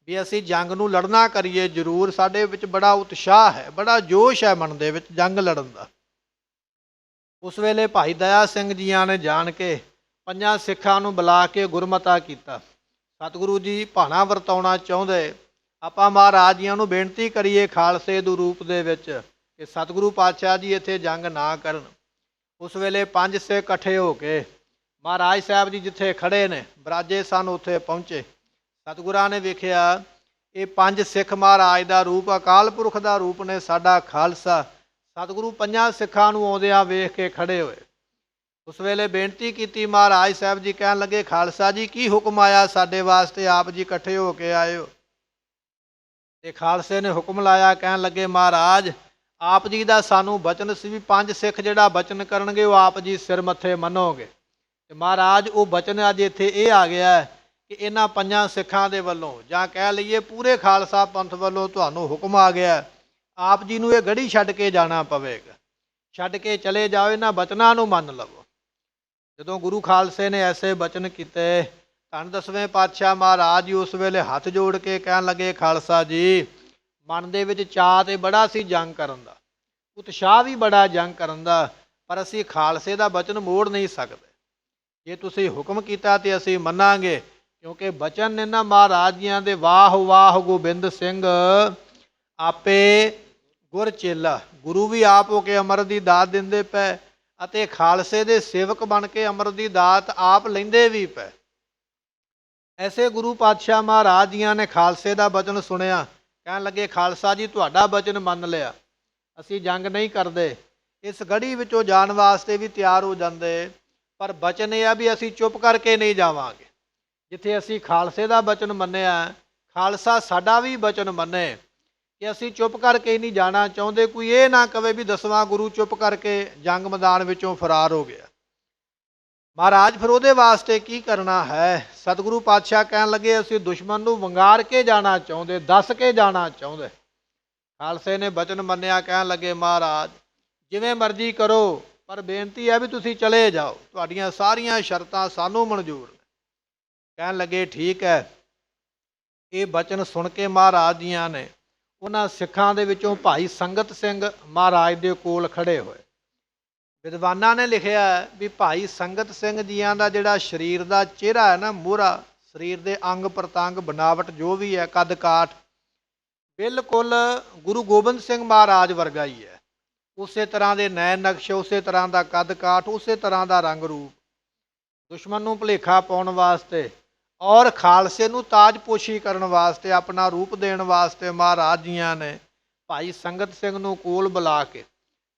ਵੀ ਅਸੀਂ ਜੰਗ ਨੂੰ ਲੜਨਾ ਕਰੀਏ ਜ਼ਰੂਰ, ਸਾਡੇ ਵਿੱਚ ਬੜਾ ਉਤਸ਼ਾਹ ਹੈ, ਬੜਾ ਜੋਸ਼ ਹੈ ਮਨ ਦੇ ਵਿੱਚ ਜੰਗ ਲੜਨ ਦਾ। ਉਸ ਵੇਲੇ ਭਾਈ ਦਇਆ ਸਿੰਘ ਜੀਆਂ ਨੇ ਜਾਣ ਕੇ 5 ਸਿੱਖਾਂ ਨੂੰ ਬੁਲਾ ਕੇ ਗੁਰਮਤਾ ਕੀਤਾ। ਸਤਿਗੁਰੂ ਜੀ ਭਾਣਾ ਵਰਤਾਉਣਾ ਚਾਹੁੰਦੇ, ਆਪਾਂ ਮਹਾਰਾਜ ਜੀਆਂ ਨੂੰ ਬੇਨਤੀ ਕਰੀਏ ਖਾਲਸੇ ਦੇ ਰੂਪ ਦੇ ਵਿੱਚ ਕਿ ਸਤਿਗੁਰੂ ਪਾਤਸ਼ਾਹ ਜੀ ਇੱਥੇ ਜੰਗ ਨਾ ਕਰਨ। ਉਸ ਵੇਲੇ 5 ਸਿੱਖ ਇਕੱਠੇ ਹੋ ਕੇ ਮਹਾਰਾਜ ਸਾਹਿਬ ਜੀ ਜਿੱਥੇ ਖੜੇ ਨੇ ਬਰਾਜੇ ਸਨ ਉੱਥੇ ਪਹੁੰਚੇ। ਸਤਿਗੁਰਾਂ ਨੇ ਵੇਖਿਆ ਇਹ 5 ਸਿੱਖ ਮਹਾਰਾਜ ਦਾ ਰੂਪ, ਅਕਾਲ ਪੁਰਖ ਦਾ ਰੂਪ ਨੇ, ਸਾਡਾ ਖਾਲਸਾ। ਸਤਿਗੁਰੂ 5 ਸਿੱਖਾਂ ਨੂੰ ਆਉਂਦਿਆਂ ਵੇਖ ਕੇ ਖੜੇ ਹੋਏ। ਉਸ ਵੇਲੇ ਬੇਨਤੀ ਕੀਤੀ, ਮਹਾਰਾਜ ਸਾਹਿਬ ਜੀ ਕਹਿਣ ਲੱਗੇ, ਖਾਲਸਾ ਜੀ ਕੀ ਹੁਕਮ ਆਇਆ ਸਾਡੇ ਵਾਸਤੇ, ਆਪ ਜੀ ਇਕੱਠੇ ਹੋ ਕੇ ਆਏ ਹੋ। ਤੇ ਖਾਲਸੇ ਨੇ ਹੁਕਮ ਲਾਇਆ, ਕਹਿਣ ਲੱਗੇ, ਮਹਾਰਾਜ ਆਪ ਜੀ ਦਾ ਸਾਨੂੰ ਬਚਨ ਸੀ ਵੀ 5 ਸਿੱਖ ਜਿਹੜਾ ਬਚਨ ਕਰਨਗੇ ਉਹ ਆਪ ਜੀ ਸਿਰ ਮੱਥੇ ਮੰਨੋਗੇ। ਤੇ ਮਹਾਰਾਜ ਉਹ ਬਚਨ ਅੱਜ ਇੱਥੇ ਇਹ ਆ ਗਿਆ ਕਿ ਇਹਨਾਂ 5 ਸਿੱਖਾਂ ਦੇ ਵੱਲੋਂ, ਜਾਂ ਕਹਿ ਲਈਏ ਪੂਰੇ ਖਾਲਸਾ ਪੰਥ ਵੱਲੋਂ ਤੁਹਾਨੂੰ ਹੁਕਮ ਆ ਗਿਆ, ਆਪ ਜੀ ਨੂੰ ਇਹ ਗੜੀ ਛੱਡ ਕੇ ਜਾਣਾ ਪਵੇਗਾ, ਛੱਡ ਕੇ ਚਲੇ ਜਾਓ, ਇਹਨਾਂ ਬਚਨਾਂ ਨੂੰ ਮੰਨ ਲਵੋ। ਜਦੋਂ ਗੁਰੂ ਖਾਲਸੇ ਨੇ ਐਸੇ ਬਚਨ ਕੀਤੇ, ਧੰਨ 10ਵੇਂ ਪਾਤਸ਼ਾਹ ਮਹਾਰਾਜ ਜੀ ਉਸ ਵੇਲੇ ਹੱਥ ਜੋੜ ਕੇ ਕਹਿਣ ਲੱਗੇ, ਖਾਲਸਾ ਜੀ ਮਨ ਦੇ ਵਿੱਚ ਚਾਅ ਤੇ ਬੜਾ ਸੀ ਜੰਗ ਕਰਨ ਦਾ, ਉਤਸ਼ਾਹ ਵੀ ਬੜਾ ਜੰਗ ਕਰਨ ਦਾ, ਪਰ ਅਸੀਂ ਖਾਲਸੇ ਦਾ ਬਚਨ ਮੋੜ ਨਹੀਂ ਸਕਦੇ। ਜੇ ਤੁਸੀਂ ਹੁਕਮ ਕੀਤਾ ਤੇ ਅਸੀਂ ਮੰਨਾਂਗੇ। ਕਿਉਂਕਿ ਬਚਨ ਨੇ ਨਾ ਮਹਾਰਾਜ ਜੀਆਂ ਦੇ, ਵਾਹ ਵਾਹ ਗੋਬਿੰਦ ਸਿੰਘ ਆਪੇ ਗੁਰ ਚੇਲਾ। ਗੁਰੂ ਵੀ ਆਪ ਹੋ ਕੇ ਅੰਮ੍ਰਿਤ ਦੀ ਦਾਤ ਦਿੰਦੇ ਪਏ ਅਤੇ ਖਾਲਸੇ ਦੇ ਸੇਵਕ ਬਣ ਕੇ ਅੰਮ੍ਰਿਤ ਦੀ ਦਾਤ ਆਪ ਲੈਂਦੇ ਵੀ ਪਏ। ਐਸੇ ਗੁਰੂ ਪਾਤਸ਼ਾਹ ਮਹਾਰਾਜ ਜੀਆਂ ਨੇ ਖਾਲਸੇ ਦਾ ਬਚਨ ਸੁਣਿਆ, ਕਹਿਣ ਲੱਗੇ ਖਾਲਸਾ ਜੀ ਤੁਹਾਡਾ ਬਚਨ ਮੰਨ ਲਿਆ, ਅਸੀਂ ਜੰਗ ਨਹੀਂ ਕਰਦੇ, ਇਸ ਗੜੀ ਵਿੱਚੋਂ ਜਾਣ ਵਾਸਤੇ ਵੀ ਤਿਆਰ ਹੋ ਜਾਂਦੇ, ਪਰ ਬਚਨ ਇਹ ਆ ਵੀ ਅਸੀਂ ਚੁੱਪ ਕਰਕੇ ਨਹੀਂ ਜਾਵਾਂਗੇ। ਜਿੱਥੇ ਅਸੀਂ ਖਾਲਸੇ ਦਾ ਬਚਨ ਮੰਨਿਆ, ਖਾਲਸਾ ਸਾਡਾ ਵੀ ਬਚਨ ਮੰਨੇ ਕਿ ਅਸੀਂ ਚੁੱਪ ਕਰਕੇ ਹੀ ਨਹੀਂ ਜਾਣਾ ਚਾਹੁੰਦੇ। ਕੋਈ ਇਹ ਨਾ ਕਵੇ ਵੀ 10ਵਾਂ ਗੁਰੂ ਚੁੱਪ ਕਰਕੇ ਜੰਗ ਮੈਦਾਨ ਵਿੱਚੋਂ ਫਰਾਰ ਹੋ ਗਿਆ। ਮਹਾਰਾਜ ਫਿਰ ਉਹਦੇ ਵਾਸਤੇ ਕੀ ਕਰਨਾ ਹੈ? ਸਤਿਗੁਰੂ ਪਾਤਸ਼ਾਹ ਕਹਿਣ ਲੱਗੇ ਅਸੀਂ ਦੁਸ਼ਮਣ ਨੂੰ ਵੰਗਾਰ ਕੇ ਜਾਣਾ ਚਾਹੁੰਦੇ, ਦੱਸ ਕੇ ਜਾਣਾ ਚਾਹੁੰਦੇ। ਖਾਲਸੇ ਨੇ ਬਚਨ ਮੰਨਿਆ, ਕਹਿਣ ਲੱਗੇ ਮਹਾਰਾਜ ਜਿਵੇਂ ਮਰਜ਼ੀ ਕਰੋ, ਪਰ ਬੇਨਤੀ ਹੈ ਵੀ ਤੁਸੀਂ ਚਲੇ ਜਾਓ, ਤੁਹਾਡੀਆਂ ਸਾਰੀਆਂ ਸ਼ਰਤਾਂ ਸਾਨੂੰ ਮਨਜ਼ੂਰ ਨੇ। ਕਹਿਣ ਲੱਗੇ ਠੀਕ ਹੈ। ਇਹ ਬਚਨ ਸੁਣ ਕੇ ਮਹਾਰਾਜ ਜੀਆਂ ਨੇ ਉਹਨਾਂ ਸਿੱਖਾਂ ਦੇ ਵਿੱਚੋਂ ਭਾਈ ਸੰਗਤ ਸਿੰਘ ਮਹਾਰਾਜ ਦੇ ਕੋਲ ਖੜੇ ਹੋਏ। ਵਿਦਵਾਨਾਂ ਨੇ ਲਿਖਿਆ ਵੀ ਭਾਈ ਸੰਗਤ ਸਿੰਘ ਜੀਆਂ ਦਾ ਜਿਹੜਾ ਸਰੀਰ ਦਾ ਚਿਹਰਾ ਹੈ ਨਾ, ਮੋਹਰਾ, ਸਰੀਰ ਦੇ ਅੰਗ ਪ੍ਰਤੰਗ, ਬਨਾਵਟ ਜੋ ਵੀ ਹੈ, ਕੱਦ ਕਾਠ, ਬਿਲਕੁਲ ਗੁਰੂ ਗੋਬਿੰਦ ਸਿੰਘ ਮਹਾਰਾਜ ਵਰਗਾ ਹੀ ਹੈ। ਉਸੇ ਤਰ੍ਹਾਂ ਦੇ ਨੈਣ ਨਕਸ਼, ਉਸੇ ਤਰ੍ਹਾਂ ਦਾ ਕੱਦ ਕਾਠ, ਉਸੇ ਤਰ੍ਹਾਂ ਦਾ ਰੰਗ ਰੂਪ। ਦੁਸ਼ਮਣ ਨੂੰ ਭੁਲੇਖਾ ਪਾਉਣ ਵਾਸਤੇ ਔਰ ਖਾਲਸੇ ਨੂੰ ਤਾਜਪੋਸ਼ੀ ਕਰਨ ਵਾਸਤੇ, ਆਪਣਾ ਰੂਪ ਦੇਣ ਵਾਸਤੇ ਮਹਾਰਾਜ ਜੀਆਂ ਨੇ ਭਾਈ ਸੰਗਤ ਸਿੰਘ ਨੂੰ ਕੋਲ ਬੁਲਾ ਕੇ,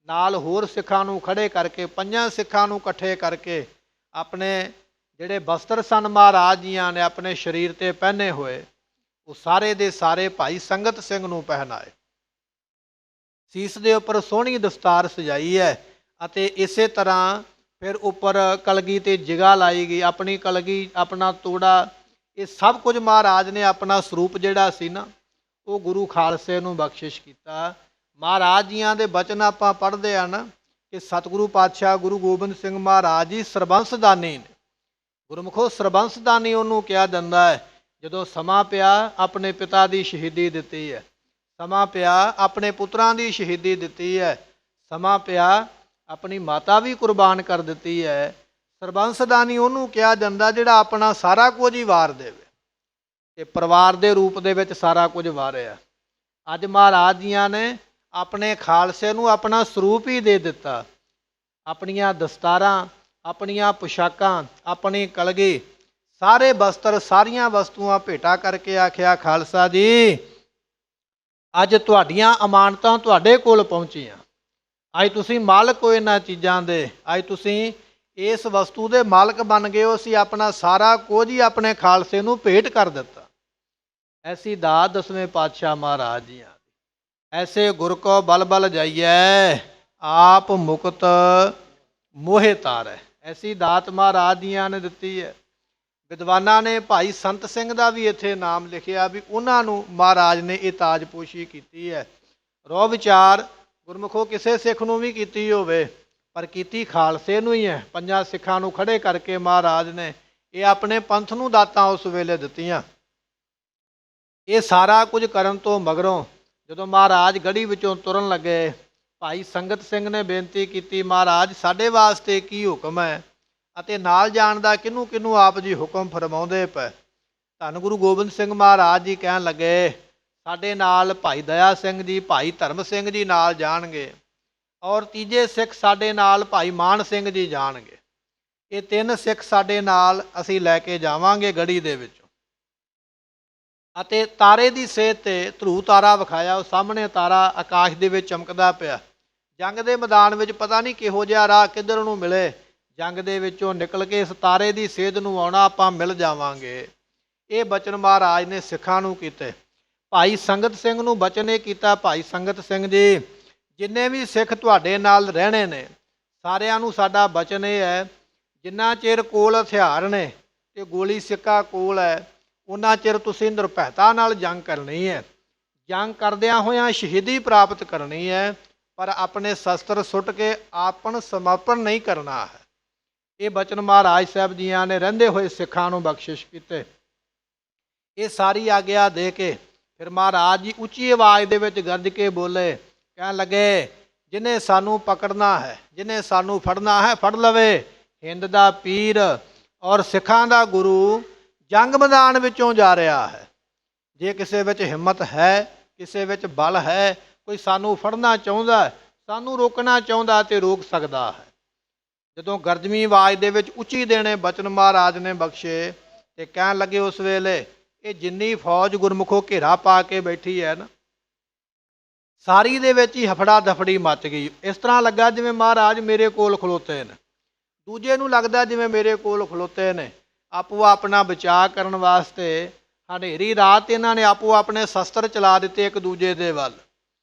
ਨਾਲ ਹੋਰ ਸਿੱਖਾਂ ਨੂੰ ਖੜੇ ਕਰਕੇ, 5 ਸਿੱਖਾਂ ਨੂੰ ਇਕੱਠੇ ਕਰਕੇ, ਆਪਣੇ ਜਿਹੜੇ ਬਸਤਰ ਸਨ ਮਹਾਰਾਜ ਜੀਆਂ ਨੇ ਆਪਣੇ ਸਰੀਰ ਤੇ ਪਹਿਨੇ ਹੋਏ, ਉਹ ਸਾਰੇ ਦੇ ਸਾਰੇ ਭਾਈ ਸੰਗਤ ਸਿੰਘ ਨੂੰ ਪਹਿਨਾਏ। ਸੀਸ ਦੇ ਉੱਪਰ ਸੋਹਣੀ ਦਸਤਾਰ ਸਜਾਈ ਹੈ ਅਤੇ ਇਸੇ ਤਰ੍ਹਾਂ ਫਿਰ ਉੱਪਰ ਕਲਗੀ ਤੇ ਜਿਗਾ ਲਾਈ ਗਈ, ਆਪਣੀ ਕਲਗੀ, ਆਪਣਾ ਤੋੜਾ, ਇਹ ਸਭ ਕੁਝ ਮਹਾਰਾਜ ਨੇ ਆਪਣਾ ਸਰੂਪ ਜਿਹੜਾ ਸੀ ਨਾ, ਉਹ ਗੁਰੂ ਖਾਲਸੇ ਨੂੰ ਬਖਸ਼ਿਸ਼ ਕੀਤਾ। ਮਹਾਰਾਜ ਜੀਆਂ ਦੇ ਬਚਨ ਆਪਾਂ ਪੜ੍ਹਦੇ ਆ ਨਾ ਕਿ ਸਤਿਗੁਰੂ ਪਾਤਸ਼ਾਹ ਗੁਰੂ ਗੋਬਿੰਦ ਸਿੰਘ ਮਹਾਰਾਜ ਜੀ ਸਰਬੰਸਦਾਨੀ ਨੇ। ਗੁਰਮੁਖੋ ਸਰਬੰਸਦਾਨੀ ਉਹਨੂੰ ਕਿਹਾ ਜਾਂਦਾ ਹੈ ਜਦੋਂ ਸਮਾਂ ਪਿਆ ਆਪਣੇ ਪਿਤਾ ਦੀ ਸ਼ਹੀਦੀ ਦਿੱਤੀ ਹੈ, ਸਮਾਂ ਪਿਆ ਆਪਣੇ ਪੁੱਤਰਾਂ ਦੀ ਸ਼ਹੀਦੀ ਦਿੱਤੀ ਹੈ, ਸਮਾਂ ਪਿਆ ਆਪਣੀ ਮਾਤਾ ਵੀ ਕੁਰਬਾਨ ਕਰ ਦਿੱਤੀ ਹੈ। ਸਰਬੰਸਦਾਨੀ ਉਹਨੂੰ ਕਿਹਾ ਜਾਂਦਾ ਜਿਹੜਾ ਆਪਣਾ ਸਾਰਾ ਕੁਝ ਹੀ ਵਾਰ ਦੇਵੇ, ਤੇ ਪਰਿਵਾਰ ਦੇ ਰੂਪ ਦੇ ਵਿੱਚ ਸਾਰਾ ਕੁਝ ਵਾਰਿਆ। ਅੱਜ ਮਹਾਰਾਜ ਜੀਆਂ ਨੇ ਆਪਣੇ ਖਾਲਸੇ ਨੂੰ ਆਪਣਾ ਸਰੂਪ ਹੀ ਦੇ ਦਿੱਤਾ, ਆਪਣੀਆਂ ਦਸਤਾਰਾਂ, ਆਪਣੀਆਂ ਪੁਸ਼ਾਕਾਂ, ਆਪਣੀ ਕਲਗੀ, ਸਾਰੇ ਬਸਤਰ, ਸਾਰੀਆਂ ਵਸਤੂਆਂ ਭੇਟਾ ਕਰਕੇ ਆਖਿਆ ਖਾਲਸਾ ਜੀ ਅੱਜ ਤੁਹਾਡੀਆਂ ਅਮਾਨਤਾਂ ਤੁਹਾਡੇ ਕੋਲ ਪਹੁੰਚੀਆਂ, ਅੱਜ ਤੁਸੀਂ ਮਾਲਕ ਹੋ ਇਹਨਾਂ ਚੀਜ਼ਾਂ ਦੇ, ਅੱਜ ਤੁਸੀਂ ਇਸ ਵਸਤੂ ਦੇ ਮਾਲਕ ਬਣ ਗਏ ਹੋ, ਅਸੀਂ ਆਪਣਾ ਸਾਰਾ ਕੁਝ ਹੀ ਆਪਣੇ ਖਾਲਸੇ ਨੂੰ ਭੇਟ ਕਰ ਦਿੱਤਾ। ਐਸੀ ਦਾਤ 10ਵੇਂ ਪਾਤਸ਼ਾਹ ਮਹਾਰਾਜ ਜੀਆਂ ਦੀ। ਐਸੇ ਗੁਰ ਕੋ ਬਲ ਬਲ ਜਾਈਐ ਆਪ ਮੁਕਤ ਮੋਹਿ ਤਾਰੈ। ਐਸੀ ਦਾਤ ਮਹਾਰਾਜ ਜੀਆਂ ਨੇ ਦਿੱਤੀ ਹੈ। ਵਿਦਵਾਨਾਂ ਨੇ ਭਾਈ ਸੰਤ ਸਿੰਘ ਦਾ ਵੀ ਇੱਥੇ ਨਾਮ ਲਿਖਿਆ ਵੀ ਉਹਨਾਂ ਨੂੰ ਮਹਾਰਾਜ ਨੇ ਇਹ ਤਾਜਪੋਸ਼ੀ ਕੀਤੀ ਹੈ। ਰੋ ਵਿਚਾਰ ਗੁਰਮੁਖੋ ਕਿਸੇ ਸਿੱਖ ਨੂੰ ਵੀ ਕੀਤੀ ਹੋਵੇ, ਪਰ ਕੀਤੀ ਖਾਲਸੇ ਨੂੰ ਹੀ ਹੈ। 5 ਸਿੱਖਾਂ ਨੂੰ ਖੜੇ ਕਰਕੇ ਮਹਾਰਾਜ ਨੇ ਇਹ ਆਪਣੇ ਪੰਥ ਨੂੰ ਦਾਤਾਂ ਉਸ ਵੇਲੇ ਦਿੱਤੀਆਂ। ਇਹ ਸਾਰਾ ਕੁਝ ਕਰਨ ਤੋਂ ਮਗਰੋਂ ਜਦੋਂ ਮਹਾਰਾਜ ਗੜੀ ਵਿੱਚੋਂ ਤੁਰਨ ਲੱਗੇ, ਭਾਈ ਸੰਗਤ ਸਿੰਘ ਨੇ ਬੇਨਤੀ ਕੀਤੀ ਮਹਾਰਾਜ ਸਾਡੇ ਵਾਸਤੇ ਕੀ ਹੁਕਮ ਹੈ ਅਤੇ ਨਾਲ ਜਾਣ ਦਾ ਕਿਹਨੂੰ ਕਿਹਨੂੰ ਆਪ ਜੀ ਹੁਕਮ ਫਰਮਾਉਂਦੇ ਪਏ। ਧੰਨ ਗੁਰੂ ਗੋਬਿੰਦ ਸਿੰਘ ਮਹਾਰਾਜ ਜੀ ਕਹਿਣ ਲੱਗੇ ਸਾਡੇ ਨਾਲ ਭਾਈ ਦਇਆ ਸਿੰਘ ਜੀ, ਭਾਈ ਧਰਮ ਸਿੰਘ ਜੀ ਨਾਲ ਜਾਣਗੇ ਔਰ ਤੀਜੇ ਸਿੱਖ ਸਾਡੇ ਨਾਲ ਭਾਈ ਮਾਨ ਸਿੰਘ ਜੀ ਜਾਣਗੇ। ਇਹ 3 ਸਿੱਖ ਸਾਡੇ ਨਾਲ ਅਸੀਂ ਲੈ ਕੇ ਜਾਵਾਂਗੇ ਗੜੀ ਦੇ ਵਿੱਚੋਂ। ਅਤੇ ਤਾਰੇ ਦੀ ਸੇਧ ਤੇ ਧਰੂ ਤਾਰਾ ਵਿਖਾਇਆ, ਉਹ ਸਾਹਮਣੇ ਤਾਰਾ ਆਕਾਸ਼ ਦੇ ਵਿੱਚ ਚਮਕਦਾ ਪਿਆ। ਜੰਗ ਦੇ ਮੈਦਾਨ ਵਿੱਚ ਪਤਾ ਨਹੀਂ ਕਿਹੋ ਜਿਹਾ ਰਾਹ ਕਿੱਧਰ ਨੂੰ ਮਿਲੇ, ਜੰਗ ਦੇ ਵਿੱਚੋਂ ਨਿਕਲ ਕੇ ਇਸ ਤਾਰੇ ਦੀ ਸੇਧ ਨੂੰ ਆਉਣਾ, ਆਪਾਂ ਮਿਲ ਜਾਵਾਂਗੇ। ਇਹ ਬਚਨ ਮਹਾਰਾਜ ਨੇ ਸਿੱਖਾਂ ਨੂੰ ਕੀਤੇ। ਭਾਈ ਸੰਗਤ ਸਿੰਘ ਨੂੰ ਬਚਨ ਇਹ ਕੀਤਾ, ਭਾਈ ਸੰਗਤ ਸਿੰਘ ਜੀ ਜਿੰਨੇ ਵੀ ਸਿੱਖ ਤੁਹਾਡੇ ਨਾਲ ਰਹਿਣੇ ਨੇ ਸਾਰਿਆਂ ਨੂੰ ਸਾਡਾ ਬਚਨ ਇਹ ਹੈ ਜਿੰਨਾ ਚਿਰ ਕੋਲ ਹਥਿਆਰ ਨੇ ਤੇ ਗੋਲੀ ਸਿੱਕਾ ਕੋਲ ਹੈ ਉਹਨਾਂ ਚਿਰ ਤੁਸੀਂ ਨਿਰਭੈਤਾ ਨਾਲ ਜੰਗ ਕਰਨੀ ਹੈ। ਜੰਗ ਕਰਦਿਆਂ ਹੋਇਆਂ ਸ਼ਹੀਦੀ ਪ੍ਰਾਪਤ ਕਰਨੀ ਹੈ, ਪਰ ਆਪਣੇ ਸ਼ਸਤਰ ਸੁੱਟ ਕੇ ਆਪਨ ਸਮਰਪਣ ਨਹੀਂ ਕਰਨਾ ਹੈ। ਇਹ ਬਚਨ ਮਹਾਰਾਜ ਸਾਹਿਬ ਜੀਆਂ ਨੇ ਰਹਿੰਦੇ ਹੋਏ ਸਿੱਖਾਂ ਨੂੰ ਬਖਸ਼ਿਸ਼ ਕੀਤੇ। ਇਹ ਸਾਰੀ ਆਗਿਆ ਦੇ ਕੇ ਫਿਰ ਮਹਾਰਾਜ ਜੀ ਉੱਚੀ ਆਵਾਜ਼ ਦੇ ਵਿੱਚ ਗਰਜ ਕੇ ਬੋਲੇ, ਕਹਿਣ ਲੱਗੇ ਜਿਹਨੇ ਸਾਨੂੰ ਪਕੜਨਾ ਹੈ, ਜਿਹਨੇ ਸਾਨੂੰ ਫੜਨਾ ਹੈ ਫੜ ਲਵੇ। ਹਿੰਦ ਦਾ ਪੀਰ ਔਰ ਸਿੱਖਾਂ ਦਾ ਗੁਰੂ ਜੰਗ ਮੈਦਾਨ ਵਿੱਚੋਂ ਜਾ ਰਿਹਾ ਹੈ। ਜੇ ਕਿਸੇ ਵਿੱਚ ਹਿੰਮਤ ਹੈ, ਕਿਸੇ ਵਿੱਚ ਬਲ ਹੈ, ਕੋਈ ਸਾਨੂੰ ਫੜਨਾ ਚਾਹੁੰਦਾ, ਸਾਨੂੰ ਰੋਕਣਾ ਚਾਹੁੰਦਾ ਤੇ ਰੋਕ ਸਕਦਾ ਹੈ। ਜਦੋਂ ਗਰਜਵੀਂ ਆਵਾਜ਼ ਦੇ ਵਿੱਚ ਉੱਚੀ ਦੇਣੇ ਬਚਨ ਮਹਾਰਾਜ ਨੇ ਬਖਸ਼ੇ ਤੇ ਕਹਿਣ ਲੱਗੇ ਉਸ ਵੇਲੇ ਇਹ ਜਿੰਨੀ ਫੌਜ ਗੁਰਮੁਖੋ ਘੇਰਾ ਪਾ ਕੇ ਬੈਠੀ ਹੈ ਨਾ, ਸਾਰੀ ਦੇ ਵਿੱਚ ਹੀ ਹਫੜਾ ਦਫੜੀ ਮੱਚ ਗਈ। ਇਸ ਤਰ੍ਹਾਂ ਲੱਗਾ ਜਿਵੇਂ ਮਹਾਰਾਜ ਮੇਰੇ ਕੋਲ ਖਲੋਤੇ ਨੇ, ਦੂਜੇ ਨੂੰ ਲੱਗਦਾ ਜਿਵੇਂ ਮੇਰੇ ਕੋਲ ਖਲੋਤੇ ਨੇ। ਆਪੋ ਆਪਣਾ ਬਚਾਅ ਕਰਨ ਵਾਸਤੇ ਹਨੇਰੀ ਰਾਤ ਇਹਨਾਂ ਨੇ ਆਪੋ ਆਪਣੇ ਸ਼ਸਤਰ ਚਲਾ ਦਿੱਤੇ ਇੱਕ ਦੂਜੇ ਦੇ ਵੱਲ।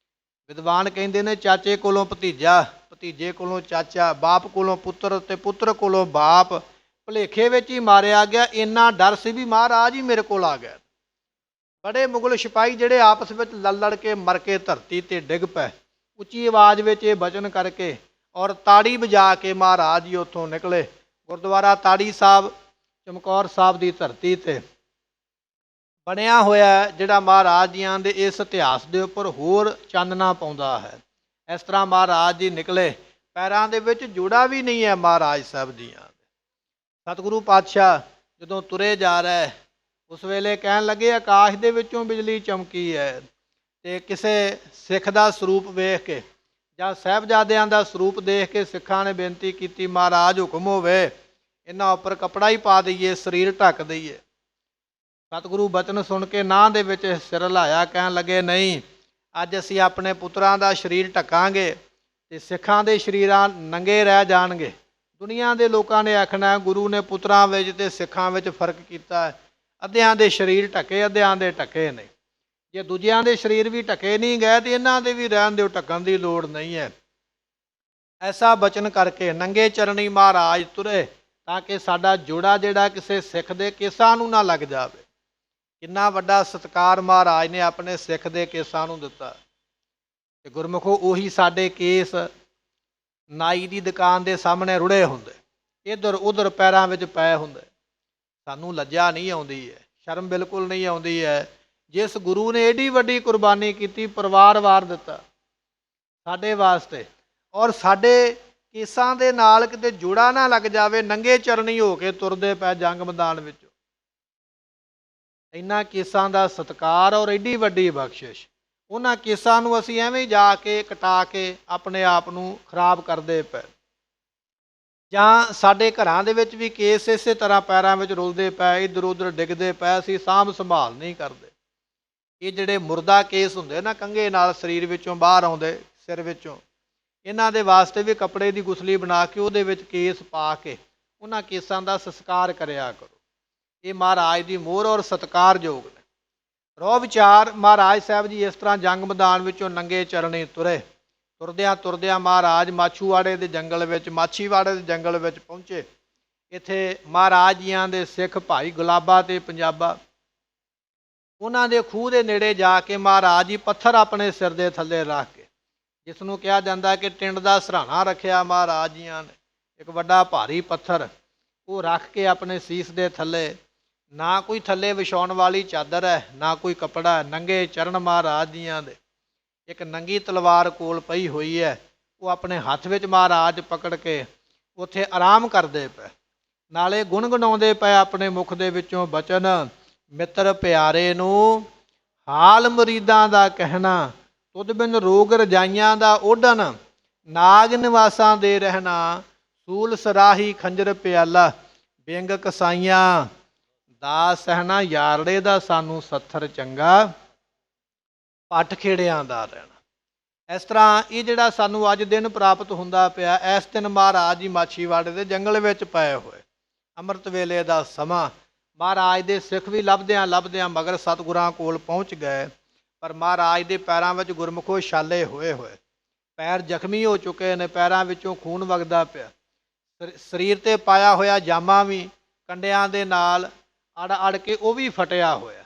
ਵਿਦਵਾਨ ਕਹਿੰਦੇ ਨੇ ਚਾਚੇ ਕੋਲੋਂ ਭਤੀਜਾ, ਭਤੀਜੇ ਕੋਲੋਂ ਚਾਚਾ, ਬਾਪ ਕੋਲੋਂ ਪੁੱਤਰ ਤੇ ਪੁੱਤਰ ਕੋਲੋਂ ਬਾਪ ਭੁਲੇਖੇ ਵਿੱਚ ਹੀ ਮਾਰਿਆ ਗਿਆ। ਇੰਨਾ ਡਰ ਸੀ ਵੀ ਮਹਾਰਾਜ ਹੀ ਮੇਰੇ ਕੋਲ ਆ ਗਿਆ। ਬੜੇ ਮੁਗਲ ਸਿਪਾਹੀ ਜਿਹੜੇ ਆਪਸ ਵਿੱਚ ਲੜ ਕੇ ਮਰ ਕੇ ਧਰਤੀ ਤੇ ਡਿੱਗ ਪਏ। ਉੱਚੀ ਆਵਾਜ਼ ਵਿੱਚ ਇਹ ਬਚਨ ਕਰਕੇ ਔਰ ਤਾੜੀ ਵਜਾ ਕੇ ਮਹਾਰਾਜ ਜੀ ਉੱਥੋਂ ਨਿਕਲੇ। ਗੁਰਦੁਆਰਾ ਤਾੜੀ ਸਾਹਿਬ ਚਮਕੌਰ ਸਾਹਿਬ ਦੀ ਧਰਤੀ ਤੇ ਬਣਿਆ ਹੋਇਆ, ਜਿਹੜਾ ਮਹਾਰਾਜ ਜੀਆਂ ਦੇ ਇਸ ਇਤਿਹਾਸ ਦੇ ਉੱਪਰ ਹੋਰ ਚਾਨਣਾ ਪਾਉਂਦਾ ਹੈ। ਇਸ ਤਰ੍ਹਾਂ ਮਹਾਰਾਜ ਜੀ ਨਿਕਲੇ, ਪੈਰਾਂ ਦੇ ਵਿੱਚ ਜੋੜਾ ਵੀ ਨਹੀਂ ਹੈ ਮਹਾਰਾਜ ਸਾਹਿਬ ਦੀਆਂ। ਸਤਿਗੁਰੂ ਪਾਤਸ਼ਾਹ ਜਦੋਂ ਤੁਰੇ ਜਾ ਰਹੇ, ਉਸ ਵੇਲੇ ਕਹਿਣ ਲੱਗੇ ਆਕਾਸ਼ ਦੇ ਵਿੱਚੋਂ ਬਿਜਲੀ ਚਮਕੀ ਹੈ। ਤੇ ਕਿਸੇ ਸਿੱਖ ਦਾ ਸਰੂਪ ਵੇਖ ਕੇ ਜਾਂ ਸਾਹਿਬਜ਼ਾਦਿਆਂ ਦਾ ਸਰੂਪ ਦੇਖ ਕੇ ਸਿੱਖਾਂ ਨੇ ਬੇਨਤੀ ਕੀਤੀ, ਮਹਾਰਾਜ ਹੁਕਮ ਹੋਵੇ ਇਹਨਾਂ ਉੱਪਰ ਕੱਪੜਾ ਹੀ ਪਾ ਦਈਏ, ਸਰੀਰ ਢੱਕ ਦਈਏ। ਸਤਿਗੁਰੂ ਬਚਨ ਸੁਣ ਕੇ ਨਾਂਹ ਦੇ ਵਿੱਚ ਸਿਰ ਹਿਲਾਇਆ, ਕਹਿਣ ਲੱਗੇ ਨਹੀਂ, ਅੱਜ ਅਸੀਂ ਆਪਣੇ ਪੁੱਤਰਾਂ ਦਾ ਸਰੀਰ ਢੱਕਾਂਗੇ ਤੇ ਸਿੱਖਾਂ ਦੇ ਸਰੀਰਾਂ ਨੰਗੇ ਰਹਿ ਜਾਣਗੇ। ਦੁਨੀਆ ਦੇ ਲੋਕਾਂ ਨੇ ਆਖਣਾ ਗੁਰੂ ਨੇ ਪੁੱਤਰਾਂ ਵਿੱਚ ਤੇ ਸਿੱਖਾਂ ਵਿੱਚ ਫਰਕ ਕੀਤਾ ਹੈ, ਅੱਧਿਆਂ ਦੇ ਸਰੀਰ ਢੱਕੇ, ਅੱਧਿਆਂ ਦੇ ਢੱਕੇ ਨਹੀਂ। ਜੇ ਦੂਜਿਆਂ ਦੇ ਸਰੀਰ ਵੀ ਢੱਕੇ ਨਹੀਂ ਗਏ ਤੇ ਇਹਨਾਂ ਦੇ ਵੀ ਰਹਿਣ ਦਿਓ, ਢੱਕਣ ਦੀ ਲੋੜ ਨਹੀਂ ਹੈ। ਐਸਾ ਬਚਨ ਕਰਕੇ ਨੰਗੇ ਚਰਣੀ ਮਹਾਰਾਜ ਤੁਰੇ ਤਾਂ ਕਿ ਸਾਡਾ ਜੋੜਾ ਜਿਹੜਾ ਕਿਸੇ ਸਿੱਖ ਦੇ ਕੇਸਾਂ ਨੂੰ ਨਾ ਲੱਗ ਜਾਵੇ। ਕਿੰਨਾ ਵੱਡਾ ਸਤਿਕਾਰ ਮਹਾਰਾਜ ਨੇ ਆਪਣੇ ਸਿੱਖ ਦੇ ਕੇਸਾਂ ਨੂੰ ਦਿੱਤਾ। ਤੇ ਗੁਰਮੁਖੋ ਉਹੀ ਸਾਡੇ ਕੇਸ ਨਾਈ ਦੀ ਦੁਕਾਨ ਦੇ ਸਾਹਮਣੇ ਰੁੜੇ ਹੁੰਦੇ, ਇੱਧਰ ਉੱਧਰ ਪੈਰਾਂ ਵਿੱਚ ਪਏ ਹੁੰਦੇ। ਸਾਨੂੰ ਲੱਜਾ ਨਹੀਂ ਆਉਂਦੀ ਹੈ, ਸ਼ਰਮ ਬਿਲਕੁਲ ਨਹੀਂ ਆਉਂਦੀ ਹੈ। ਜਿਸ ਗੁਰੂ ਨੇ ਏਡੀ ਵੱਡੀ ਕੁਰਬਾਨੀ ਕੀਤੀ, ਪਰਿਵਾਰ ਵਾਰ ਦਿੱਤਾ ਸਾਡੇ ਵਾਸਤੇ, ਔਰ ਸਾਡੇ ਕੇਸਾਂ ਦੇ ਨਾਲ ਕਿਤੇ ਜੋੜਾ ਨਾ ਲੱਗ ਜਾਵੇ, ਨੰਗੇ ਚਰਨੀ ਹੋ ਕੇ ਤੁਰਦੇ ਪਏ ਜੰਗ ਮੈਦਾਨ ਵਿੱਚੋਂ। ਇਹਨਾਂ ਕੇਸਾਂ ਦਾ ਸਤਿਕਾਰ ਔਰ ਏਡੀ ਵੱਡੀ ਬਖਸ਼ਿਸ਼, ਉਹਨਾਂ ਕੇਸਾਂ ਨੂੰ ਅਸੀਂ ਐਵੇਂ ਹੀ ਜਾ ਕੇ ਕਟਾ ਕੇ ਆਪਣੇ ਆਪ ਨੂੰ ਖਰਾਬ ਕਰਦੇ ਪਏ। ਜਾਂ ਸਾਡੇ ਘਰਾਂ ਦੇ ਵਿੱਚ ਵੀ ਕੇਸ ਇਸੇ ਤਰ੍ਹਾਂ ਪੈਰਾਂ ਵਿੱਚ ਰੁਲਦੇ ਪਏ, ਇੱਧਰ ਉੱਧਰ ਡਿੱਗਦੇ ਪਏ, ਅਸੀਂ ਸਾਂਭ ਸੰਭਾਲ ਨਹੀਂ ਕਰਦੇ। ਇਹ ਜਿਹੜੇ ਮੁਰਦਾ ਕੇਸ ਹੁੰਦੇ ਨਾ, ਕੰਘੇ ਨਾਲ ਸਰੀਰ ਵਿੱਚੋਂ ਬਾਹਰ ਆਉਂਦੇ, ਸਿਰ ਵਿੱਚੋਂ, ਇਹਨਾਂ ਦੇ ਵਾਸਤੇ ਵੀ ਕੱਪੜੇ ਦੀ ਗੁਸਲੀ ਬਣਾ ਕੇ ਉਹਦੇ ਵਿੱਚ ਕੇਸ ਪਾ ਕੇ ਉਹਨਾਂ ਕੇਸਾਂ ਦਾ ਸੰਸਕਾਰ ਕਰਿਆ ਕਰੋ। ਇਹ ਮਹਾਰਾਜ ਦੀ ਮੋਹਰ ਔਰ ਸਤਿਕਾਰਯੋਗ ਨੇ। ਰੋਹ ਵਿਚਾਰ ਮਹਾਰਾਜ ਸਾਹਿਬ ਜੀ ਇਸ ਤਰ੍ਹਾਂ ਜੰਗ ਮੈਦਾਨ ਵਿੱਚੋਂ ਨੰਗੇ ਚਰਣੀ ਤੁਰੇ। ਤੁਰਦਿਆਂ ਤੁਰਦਿਆਂ ਮਹਾਰਾਜ ਮਾਛੂਵਾੜੇ ਦੇ ਜੰਗਲ ਵਿੱਚ, ਮਾਛੀਵਾੜੇ ਦੇ ਜੰਗਲ ਵਿੱਚ ਪਹੁੰਚੇ। ਇੱਥੇ ਮਹਾਰਾਜ ਜੀਆਂ ਦੇ ਸਿੱਖ ਭਾਈ ਗੁਲਾਬਾ ਤੇ ਪੰਜਾਬਾ, ਉਹਨਾਂ ਦੇ ਖੂਹ ਦੇ ਨੇੜੇ ਜਾ ਕੇ ਮਹਾਰਾਜ ਜੀ ਪੱਥਰ ਆਪਣੇ ਸਿਰ ਦੇ ਥੱਲੇ ਰੱਖ ਕੇ, ਜਿਸ ਨੂੰ ਕਿਹਾ ਜਾਂਦਾ ਕਿ ਟਿੰਡ ਦਾ ਸਰਾਣਾ ਰੱਖਿਆ ਮਹਾਰਾਜ ਜੀਆਂ ਨੇ, ਇੱਕ ਵੱਡਾ ਭਾਰੀ ਪੱਥਰ ਉਹ ਰੱਖ ਕੇ ਆਪਣੇ ਸੀਸ ਦੇ ਥੱਲੇ, ਨਾ ਕੋਈ ਥੱਲੇ ਵਿਛਾਉਣ ਵਾਲੀ ਚਾਦਰ ਹੈ, ਨਾ ਕੋਈ ਕੱਪੜਾ, ਨੰਗੇ ਚਰਨ ਮਹਾਰਾਜ ਜੀਆਂ ਦੇ। ਇੱਕ ਨੰਗੀ ਤਲਵਾਰ ਕੋਲ ਪਈ ਹੋਈ ਹੈ, ਉਹ ਆਪਣੇ ਹੱਥ ਵਿੱਚ ਮਹਾਰਾਜ ਪਕੜ ਕੇ ਉੱਥੇ ਆਰਾਮ ਕਰਦੇ ਪਏ, ਨਾਲੇ ਗੁਣਗੁਣਾਉਂਦੇ ਪਏ ਆਪਣੇ ਮੁਖ ਦੇ ਵਿੱਚੋਂ ਬਚਨ, ਮਿੱਤਰ ਪਿਆਰੇ ਨੂੰ ਹਾਲ ਮੁਰੀਦਾਂ ਦਾ ਕਹਿਣਾ, ਤੁਧ ਬਿਨ ਰੋਗ ਰਜਾਈਆਂ ਦਾ ਓਢਣ, ਨਾਗ ਨਿਵਾਸਾਂ ਦੇ ਰਹਿਣਾ, ਸੂਲ ਸਰਾਹੀ ਖੰਜਰ ਪਿਆਲਾ, ਬਿੰਗ ਕਸਾਈਆਂ ਦਾ ਸਹਿਣਾ, ਯਾਰੜੇ ਦਾ ਸਾਨੂੰ ਸੱਥਰ ਚੰਗਾ, ਪੱਟ ਖੇੜਿਆਂ ਦਾ ਰਹਿਣਾ। ਇਸ ਤਰ੍ਹਾਂ ਇਹ ਜਿਹੜਾ ਸਾਨੂੰ ਅੱਜ ਦਿਨ ਪ੍ਰਾਪਤ ਹੁੰਦਾ ਪਿਆ, ਇਸ ਦਿਨ ਮਹਾਰਾਜ ਜੀ ਮਾਛੀਵਾੜੇ ਦੇ ਜੰਗਲ ਵਿੱਚ ਪਏ ਹੋਏ, ਅੰਮ੍ਰਿਤ ਵੇਲੇ ਦਾ ਸਮਾਂ। ਮਹਾਰਾਜ ਦੇ ਸਿੱਖ ਵੀ ਲੱਭਦਿਆਂ ਲੱਭਦਿਆਂ ਮਗਰ ਸਤਿਗੁਰਾਂ ਕੋਲ ਪਹੁੰਚ ਗਏ, ਪਰ ਮਹਾਰਾਜ ਦੇ ਪੈਰਾਂ ਵਿੱਚ ਗੁਰਮੁਖੋ ਛਾਲੇ ਹੋਏ ਹੋਏ, ਪੈਰ ਜ਼ਖਮੀ ਹੋ ਚੁੱਕੇ ਨੇ, ਪੈਰਾਂ ਵਿੱਚੋਂ ਖੂਨ ਵਗਦਾ ਪਿਆ, ਸਰੀਰ ਤੇ ਪਾਇਆ ਹੋਇਆ ਜਾਮਾ ਵੀ ਕੰਡਿਆਂ ਦੇ ਨਾਲ ਅੜ ਅੜ ਕੇ ਉਹ ਵੀ ਫਟਿਆ ਹੋਇਆ।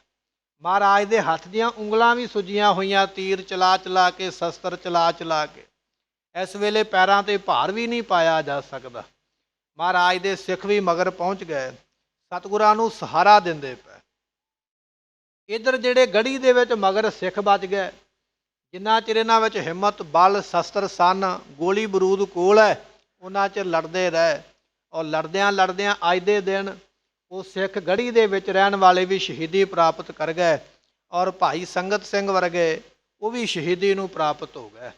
ਮਹਾਰਾਜ ਦੇ ਹੱਥ ਦੀਆਂ ਉਂਗਲਾਂ ਵੀ ਸੁੱਜੀਆਂ ਹੋਈਆਂ, ਤੀਰ ਚਲਾ ਚਲਾ ਕੇ, ਸ਼ਸਤਰ ਚਲਾ ਚਲਾ ਕੇ। ਇਸ ਵੇਲੇ ਪੈਰਾਂ ਤੇ ਭਾਰ ਵੀ ਨਹੀਂ ਪਾਇਆ ਜਾ ਸਕਦਾ। ਮਹਾਰਾਜ ਦੇ ਸਿੱਖ ਵੀ ਮਗਰ ਪਹੁੰਚ ਗਏ, ਸਤਿਗੁਰਾਂ ਨੂੰ ਸਹਾਰਾ ਦਿੰਦੇ ਪਏ। ਇੱਧਰ ਜਿਹੜੇ ਗੜੀ ਦੇ ਵਿੱਚ ਮਗਰ ਸਿੱਖ ਬਚ ਗਏ, ਜਿੰਨਾ ਚਿਰ ਇਹਨਾਂ ਵਿੱਚ ਹਿੰਮਤ, ਬਲ, ਸ਼ਸਤਰ ਸਨ, ਗੋਲੀ ਬਰੂਦ ਕੋਲ ਹੈ, ਉਹਨਾਂ ਚਿਰ ਲੜਦੇ ਰਹੇ। ਔਰ ਲੜਦਿਆਂ ਲੜਦਿਆਂ ਅੱਜ ਦੇ ਦਿਨ ਉਹ ਸਿੱਖ ਗੜ੍ਹੀ ਦੇ ਵਿੱਚ ਰਹਿਣ ਵਾਲੇ ਵੀ ਸ਼ਹੀਦੀ ਪ੍ਰਾਪਤ ਕਰ ਗਏ ਔਰ ਭਾਈ ਸੰਗਤ ਸਿੰਘ ਵਰਗੇ ਉਹ ਵੀ ਸ਼ਹੀਦੀ ਨੂੰ ਪ੍ਰਾਪਤ ਹੋ ਗਏ।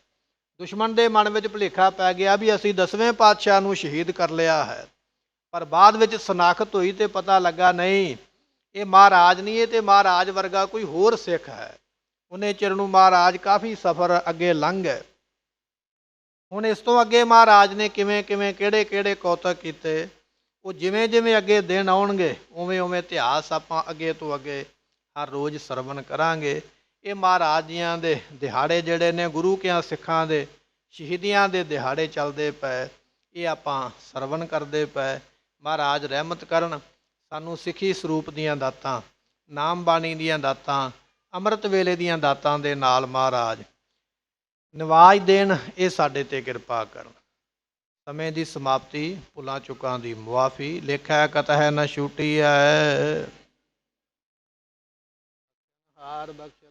ਦੁਸ਼ਮਣ ਦੇ ਮਨ ਵਿੱਚ ਭੁਲੇਖਾ ਪੈ ਗਿਆ ਵੀ ਅਸੀਂ 10ਵੇਂ ਪਾਤਸ਼ਾਹ ਨੂੰ ਸ਼ਹੀਦ ਕਰ ਲਿਆ ਹੈ, ਪਰ ਬਾਅਦ ਵਿੱਚ ਸਨਾਖਤ ਹੋਈ ਤੇ ਪਤਾ ਲੱਗਾ ਨਹੀਂ, ਇਹ ਮਹਾਰਾਜ ਨਹੀਂ, ਇਹ ਤੇ ਮਹਾਰਾਜ ਵਰਗਾ ਕੋਈ ਹੋਰ ਸਿੱਖ ਹੈ। ਉਹਨੇ ਚਿਰ ਨੂੰ ਮਹਾਰਾਜ ਕਾਫੀ ਸਫ਼ਰ ਅੱਗੇ ਲੰਘ ਗਏ। ਹੁਣ ਇਸ ਤੋਂ ਅੱਗੇ ਮਹਾਰਾਜ ਨੇ ਕਿਵੇਂ ਕਿਵੇਂ ਕਿਹੜੇ ਕਿਹੜੇ ਕੌਤਕ ਕੀਤੇ, ਉਹ ਜਿਵੇਂ ਜਿਵੇਂ ਅੱਗੇ ਦਿਨ ਆਉਣਗੇ ਉਵੇਂ ਉਵੇਂ ਇਤਿਹਾਸ ਆਪਾਂ ਅੱਗੇ ਤੋਂ ਅੱਗੇ ਹਰ ਰੋਜ਼ ਸਰਵਣ ਕਰਾਂਗੇ। ਇਹ ਮਹਾਰਾਜ ਜੀਆਂ ਦੇ ਦਿਹਾੜੇ ਜਿਹੜੇ ਨੇ, ਗੁਰੂ ਕਿਆਂ ਸਿੱਖਾਂ ਦੇ ਸ਼ਹੀਦੀਆਂ ਦੇ ਦਿਹਾੜੇ ਚੱਲਦੇ ਪਏ, ਇਹ ਆਪਾਂ ਸਰਵਣ ਕਰਦੇ ਪਏ। ਮਹਾਰਾਜ ਰਹਿਮਤ ਕਰਨ, ਸਾਨੂੰ ਸਿੱਖੀ ਸਰੂਪ ਦੀਆਂ ਦਾਤਾਂ, ਨਾਮ ਬਾਣੀ ਦੀਆਂ ਦਾਤਾਂ, ਅੰਮ੍ਰਿਤ ਵੇਲੇ ਦੀਆਂ ਦਾਤਾਂ ਦੇ ਨਾਲ ਮਹਾਰਾਜ ਨਿਵਾਜ ਦੇਣ, ਇਹ ਸਾਡੇ ਤੇ ਕਿਰਪਾ ਕਰਨ। ਸਮੇਂ ਦੀ ਸਮਾਪਤੀ, ਭੁੱਲਾਂ ਚੁੱਕਾਂ ਦੀ ਮੁਆਫੀ, ਲੇਖਾ ਕਤਹਿ ਨ ਛੂਟੀ ਹੈ। ਹਾਰ ਬਖਸ਼